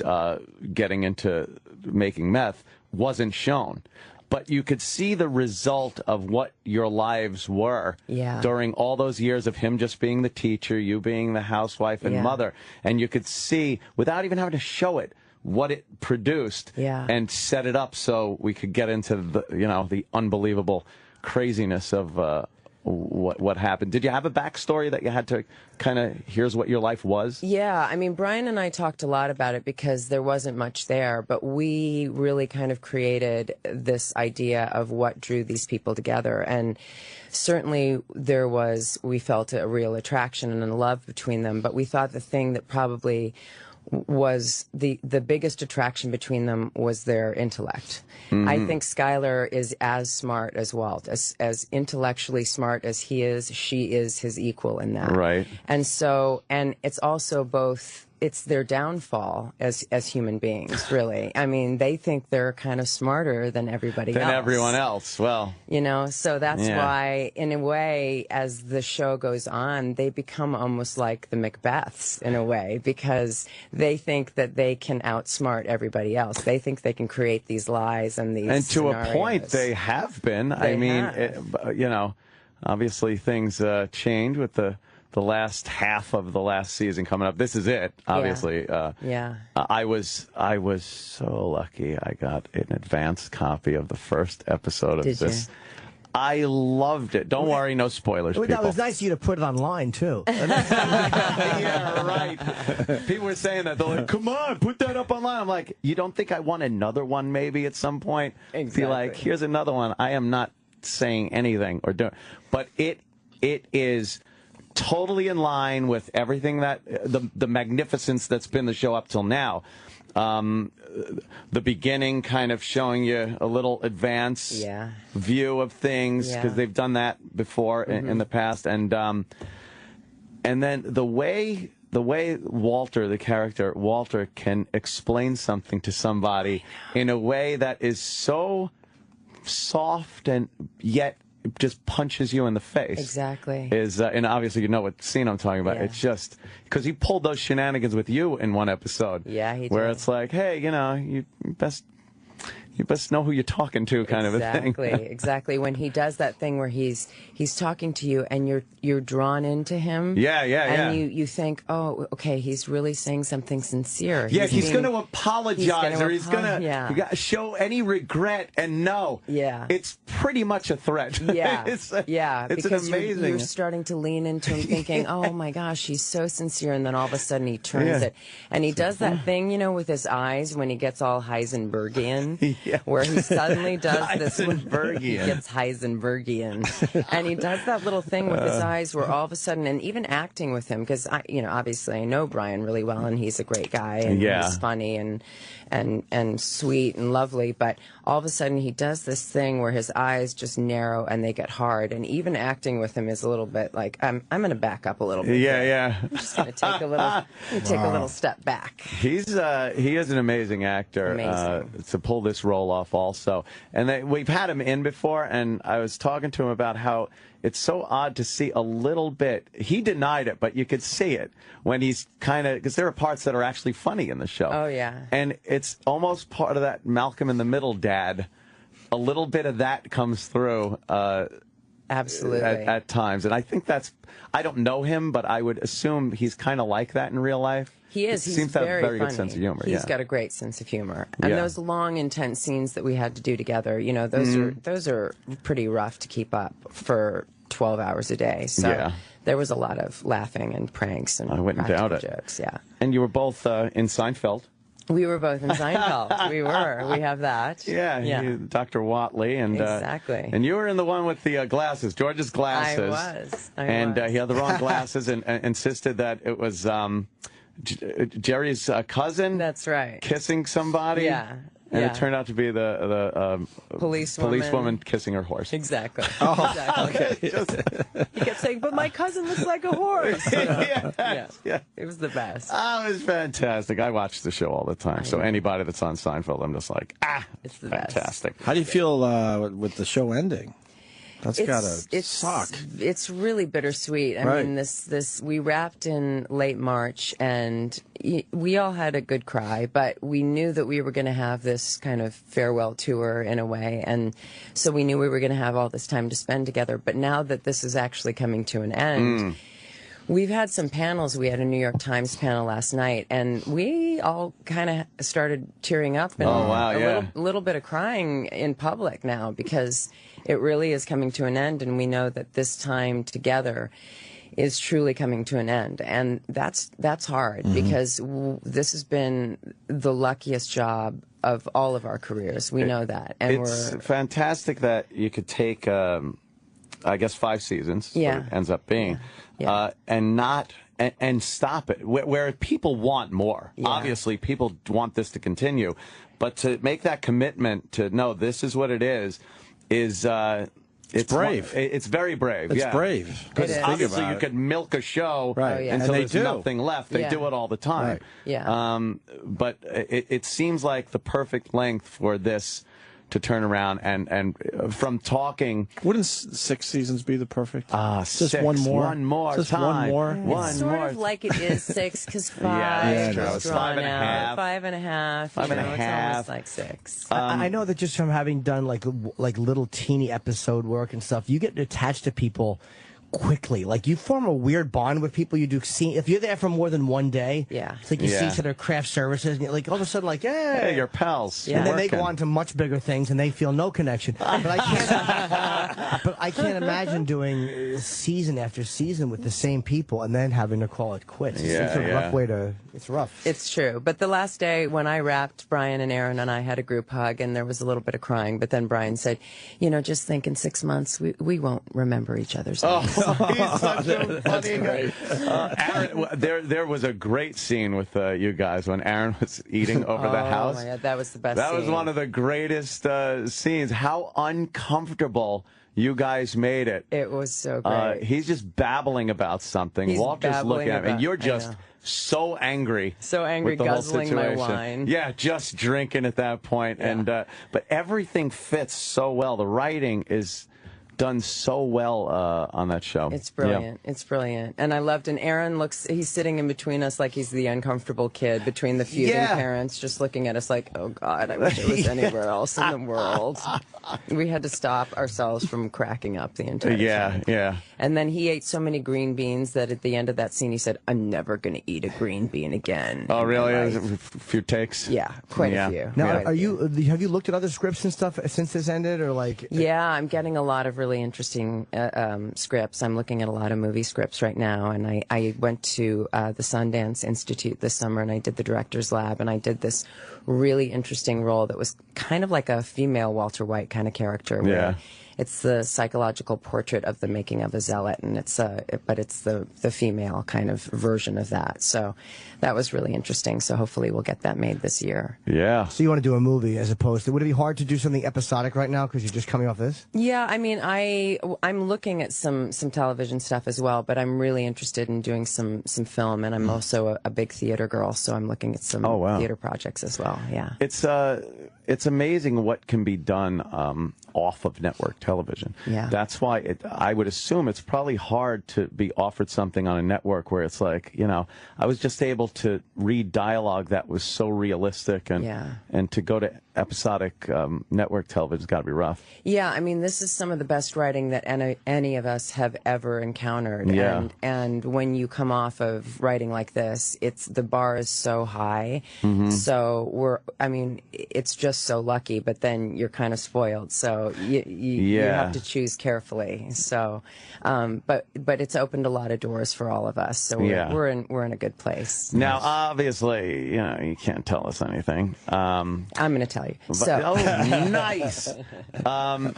getting into making meth wasn't shown. But you could see the result of what your lives were during all those years of him just being the teacher, you being the housewife and mother. And you could see, without even having to show it, what it produced and set it up so we could get into the, the unbelievable craziness of what happened. Did you have a backstory that you had to kind of, here's what your life was? Yeah, I mean, Brian and I talked a lot about it because there wasn't much there, but we really kind of created this idea of what drew these people together. And certainly we felt a real attraction and a love between them, but we thought the thing that probably was the biggest attraction between them was their intellect. I think Skylar is as smart as Walt, as intellectually smart as he is. She is his equal in that. Right. And it's also both. It's their downfall as human beings, really. I mean, they think they're kind of smarter than everybody else. Than everyone else. Well, so that's why, in a way, as the show goes on, they become almost like the Macbeths in a way, because they think that they can outsmart everybody else. They think they can create these lies and these and to scenarios. a point, they have been. Obviously things change with the last half of the last season coming up. This is it, obviously. I was so lucky. I got an advanced copy of the first episode of this. I loved it. Don't worry, no spoilers, people. It was nice of you to put it online, too. Yeah, right. People were saying that. They're like, come on, put that up online. I'm like, you don't think I want another one maybe at some point? Exactly. Be like, here's another one. I am not saying anything or doing. But it is totally in line with everything that the magnificence that's been the show up till now. The beginning kind of showing you a little advance view of things because they've done that before in the past, and then the way Walter, the character Walter, can explain something to somebody in a way that is so soft and yet just punches you in the face. Exactly. And obviously you know what scene I'm talking about. It's just because he pulled those shenanigans with you in one episode. Yeah, he did. Where it's like, hey, you best know who you're talking to, kind of a thing. Exactly. When he does that thing where he's talking to you and you're drawn into him. And you think, oh, okay, he's really saying something sincere. Yeah, he's going to apologize, or he's going to show any regret, and it's pretty much a threat. It's because amazing. You're starting to lean into him thinking, oh my gosh, he's so sincere, and then all of a sudden he turns it. And he does that thing, with his eyes when he gets all Heisenbergian. Where he suddenly does this. He gets Heisenbergian. And he does that little thing with his eyes where all of a sudden, and even acting with him, because, obviously I know Brian really well, and he's a great guy, and he's funny and sweet and lovely, but all of a sudden he does this thing where his eyes just narrow and they get hard, and even acting with him is a little bit like, I'm going to back up a little bit. I'm just going to take a little step back. He is an amazing actor. To pull this role off also. And we've had him in before, and I was talking to him about how it's so odd to see a little bit. He denied it, but you could see it when he's kind of, because there are parts that are actually funny in the show. Oh, yeah. And it's almost part of that Malcolm in the Middle dad. A little bit of that comes through. Absolutely. At times. And I think I don't know him, but I would assume he's kind of like that in real life. He is. He's He's to have a very funny. good sense of humor. He's got a great sense of humor. And those long, intense scenes that we had to do together, those are pretty rough to keep up for 12 hours a day. So there was a lot of laughing and pranks and I wouldn't doubt it. jokes. And you were both in Seinfeld. We were both in Seinfeld. We were. We have that. You, Dr. Watley. And, exactly. And you were in the one with the glasses, George's glasses. I was. He had the wrong glasses and insisted that it was Jerry's cousin. That's right. Kissing somebody. Yeah. And it turned out to be the policewoman kissing her horse. Exactly. Oh, exactly. okay. He kept saying, "But my cousin looks like a horse." Yeah. It was the best. Oh, it was fantastic. I watch the show all the time. So anybody that's on Seinfeld, I'm just like, it's the fantastic. How do you feel with the show ending? That's gotta suck. It's really bittersweet. I mean, we wrapped in late March, and we all had a good cry, but we knew that we were going to have this kind of farewell tour in a way, and so we knew we were going to have all this time to spend together. But now that this is actually coming to an end, we've had some panels. We had a New York Times panel last night, and we all kind of started tearing up and a little bit of crying in public now, because it really is coming to an end, and we know that this time together is truly coming to an end, and that's hard because this has been the luckiest job of all of our careers. We know that, and it's fantastic that you could take, I guess, 5 seasons. Yeah. What it ends up being, and stop it where people want more. Yeah. Obviously, people want this to continue, but to make that commitment to no, this is what it is it's brave. It's very brave. It's brave. Because obviously you could milk a show until there's nothing left. They do it all the time. Right. Yeah. But it seems like the perfect length for this to turn around and from talking. Wouldn't 6 seasons be the perfect? Just one more. One more just time. One more. It's sort of like it is 6 because 5 is drawn out. 5.5. 5.5. It's almost like 6. I know that just from having done like little teeny episode work and stuff, you get attached to people quickly. Like, you form a weird bond with people you do see. If you're there for more than one day, it's like you see each other craft services, and you're like all of a sudden like, hey, you're pals. And then they go on to much bigger things, and they feel no connection. But I can't imagine doing season after season with the same people and then having to call it quits. It's a rough way to. It's rough. It's true. But the last day when I wrapped, Brian and Aaron and I had a group hug, and there was a little bit of crying. But then Brian said, just think in 6 months we won't remember each other's names. He's such a funny guy. Aaron, there was a great scene with you guys when Aaron was eating over the house. Oh my God, that was the best. That scene. was one of the greatest scenes. How uncomfortable you guys made it. It was so great. He's just babbling about something. Walter's looking at him, and you're just so angry. So angry, with the whole guzzling my situation. wine. Yeah, just drinking at that point. And but everything fits so well. The writing is done so well on that show. It's brilliant. Yeah. It's brilliant. And I loved, and Aaron he's sitting in between us like he's the uncomfortable kid between the feuding parents, just looking at us like, oh God, I wish it was anywhere else in the world. We had to stop ourselves from cracking up the entire time. Yeah. And then he ate so many green beans that at the end of that scene he said, I'm never going to eat a green bean again. Oh, really? A few takes? Yeah, quite a few. Now, have you looked at other scripts and stuff since this ended, or like? Yeah, I'm getting a lot of really interesting scripts. I'm looking at a lot of movie scripts right now, and I went to the Sundance Institute this summer, and I did the Director's Lab, and I did this really interesting role that was kind of like a female Walter White kind of character. Where it's the psychological portrait of the making of a zealot, and but it's the female kind of version of that. So that was really interesting. So hopefully we'll get that made this year. Yeah. So you want to do a movie as opposed to? Would it be hard to do something episodic right now because you're just coming off this? Yeah, I mean, I'm looking at some television stuff as well, but I'm really interested in doing some film, and I'm also a big theater girl, so I'm looking at some theater projects as well. Yeah. It's amazing what can be done off of network television. Yeah. That's why I would assume it's probably hard to be offered something on a network where it's like, I was just able to read dialogue that was so realistic, and to go to episodic network television's got to be rough. Yeah, I mean, this is some of the best writing that any of us have ever encountered. Yeah. And when you come off of writing like this, the bar is so high. So it's just so lucky, but then you're kind of spoiled. So you have to choose carefully. So, but it's opened a lot of doors for all of us. So we're in a good place. Now, obviously, you can't tell us anything. I'm going to tell you. Nice. All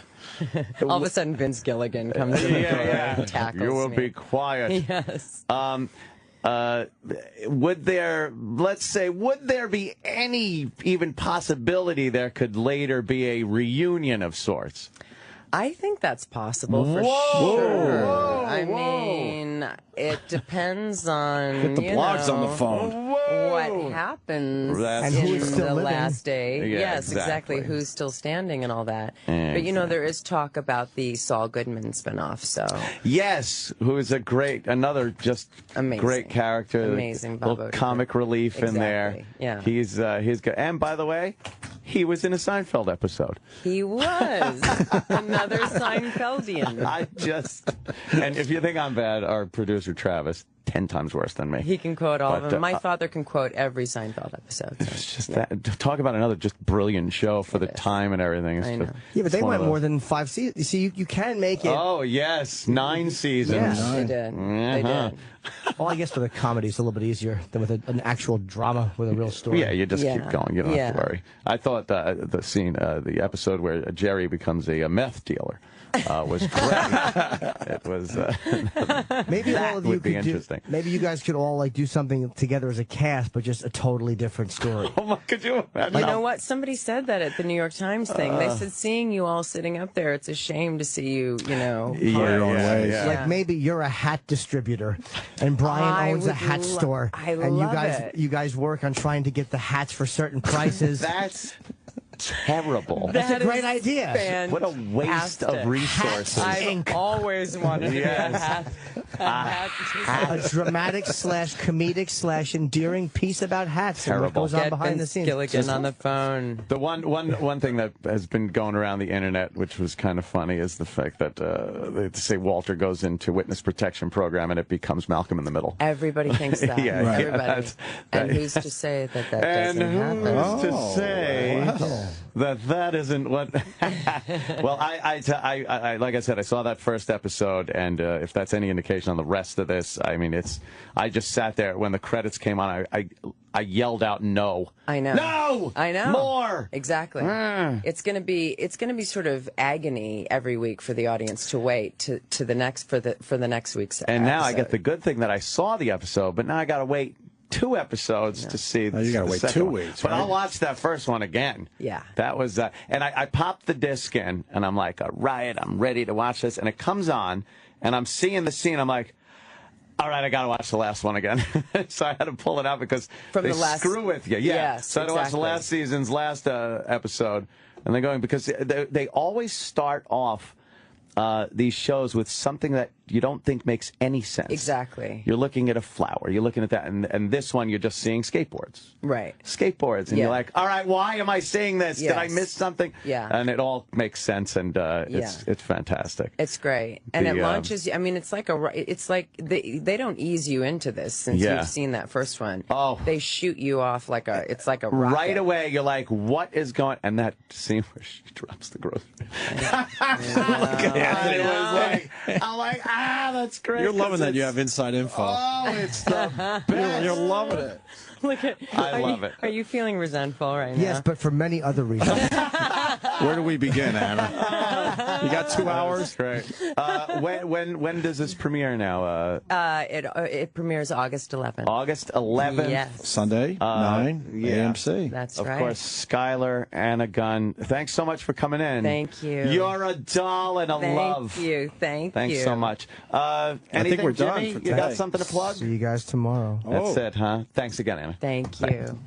of a sudden, Vince Gilligan comes in and attacks You will me. be quiet. Yes. would there be any even possibility there could later be a reunion of sorts? I think that's possible for sure. I mean, it depends on Get the blogs on the phone. what happens And who's still the living. last day. Yeah, yes, exactly. exactly. Who's still standing and all that. But there is talk about the Saul Goodman spinoff. So yes, who is another just amazing, great character, amazing, little comic relief in there. Yeah, he's good. And by the way, he was in a Seinfeld episode. He was another Seinfeldian. And if you think I'm bad, our producer Travis, 10 times worse than me. He can quote all of them. My father can quote every Seinfeld episode. So, it's just that. Talk about another just brilliant show for the time and everything. I know. Yeah, but they went more than 5 seasons. You see, you can make it. Oh, yes. 9 seasons. Yeah. They did. They did. Well, I guess for the comedy, it's a little bit easier than with an actual drama with a real story. Yeah, you just keep going. You don't have to worry. I thought the scene, the episode where Jerry becomes a meth dealer was great. It was. Maybe all of you would be could interesting. Maybe you guys could all do something together as a cast, but just a totally different story. Oh my! Could you imagine? You know what? Somebody said that at the New York Times thing. They said, seeing you all sitting up there, it's a shame to see you, Like maybe you're a hat distributor, and Brian owns a hat store, and you guys work on trying to get the hats for certain prices. That's terrible. That's a great idea. Fantastic. What a waste of resources. I've always wanted to be a hat. A dramatic / comedic / endearing piece about hats and what goes on behind the scenes. Gilligan on the phone. The one thing that has been going around the internet, which was kind of funny, is the fact that they say Walter goes into witness protection program and it becomes Malcolm in the Middle. Everybody thinks that. Everybody. And who's to say that doesn't happen? And who's to say that isn't what? Well, I like I said, I saw that first episode, and if that's any indication on the rest of this, I mean, I just sat there when the credits came on. I yelled out no. I know. No. I know. More. Exactly. It's gonna be sort of agony every week for the audience to wait to the next for the next week's. And now I episode. get the good thing that I saw the episode, but now I got to wait 2 episodes to see. You got to wait 2 weeks. But I'll watch that first one again. Yeah. That was and I popped the disc in, and I'm like, all right, I'm ready to watch this, and it comes on, and I'm seeing the scene. I'm like, all right, I got to watch the last one again. So I had to pull it out because they screw with you. Yeah. Yes, So I had to watch the last season's last episode, and they're going because they always start off these shows with something that you don't think makes any sense. Exactly. You're looking at a flower. You're looking at that. And this one, you're just seeing skateboards. Right. Skateboards. And you're like, all right, why am I seeing this? Yes. Did I miss something? Yeah. And it all makes sense. And it's fantastic. It's great. And it launches, I mean, it's like they don't ease you into this since you've seen that first one. Oh. They shoot you off like a rocket. Right away, you're like, what is going? And that scene where she drops the grocery. I'm like, that's great. You're loving that you have inside info. Oh, it's the best. You're loving it. I love it. Are you feeling resentful right now? Yes, but for many other reasons. Where do we begin, Anna? You got 2 hours? Great. When does this premiere now? It premieres August 11th. August 11th. Yes. Sunday, 9 AMC. That's of right. Of course, Skylar, Anna Gunn. Thanks so much for coming in. Thank you. You're a doll and a love. Thank you. Thanks so much. I think we're done Jimmy? for You got today. something to plug? See you guys tomorrow. That's it, huh? Thanks again, Anna. Thank you.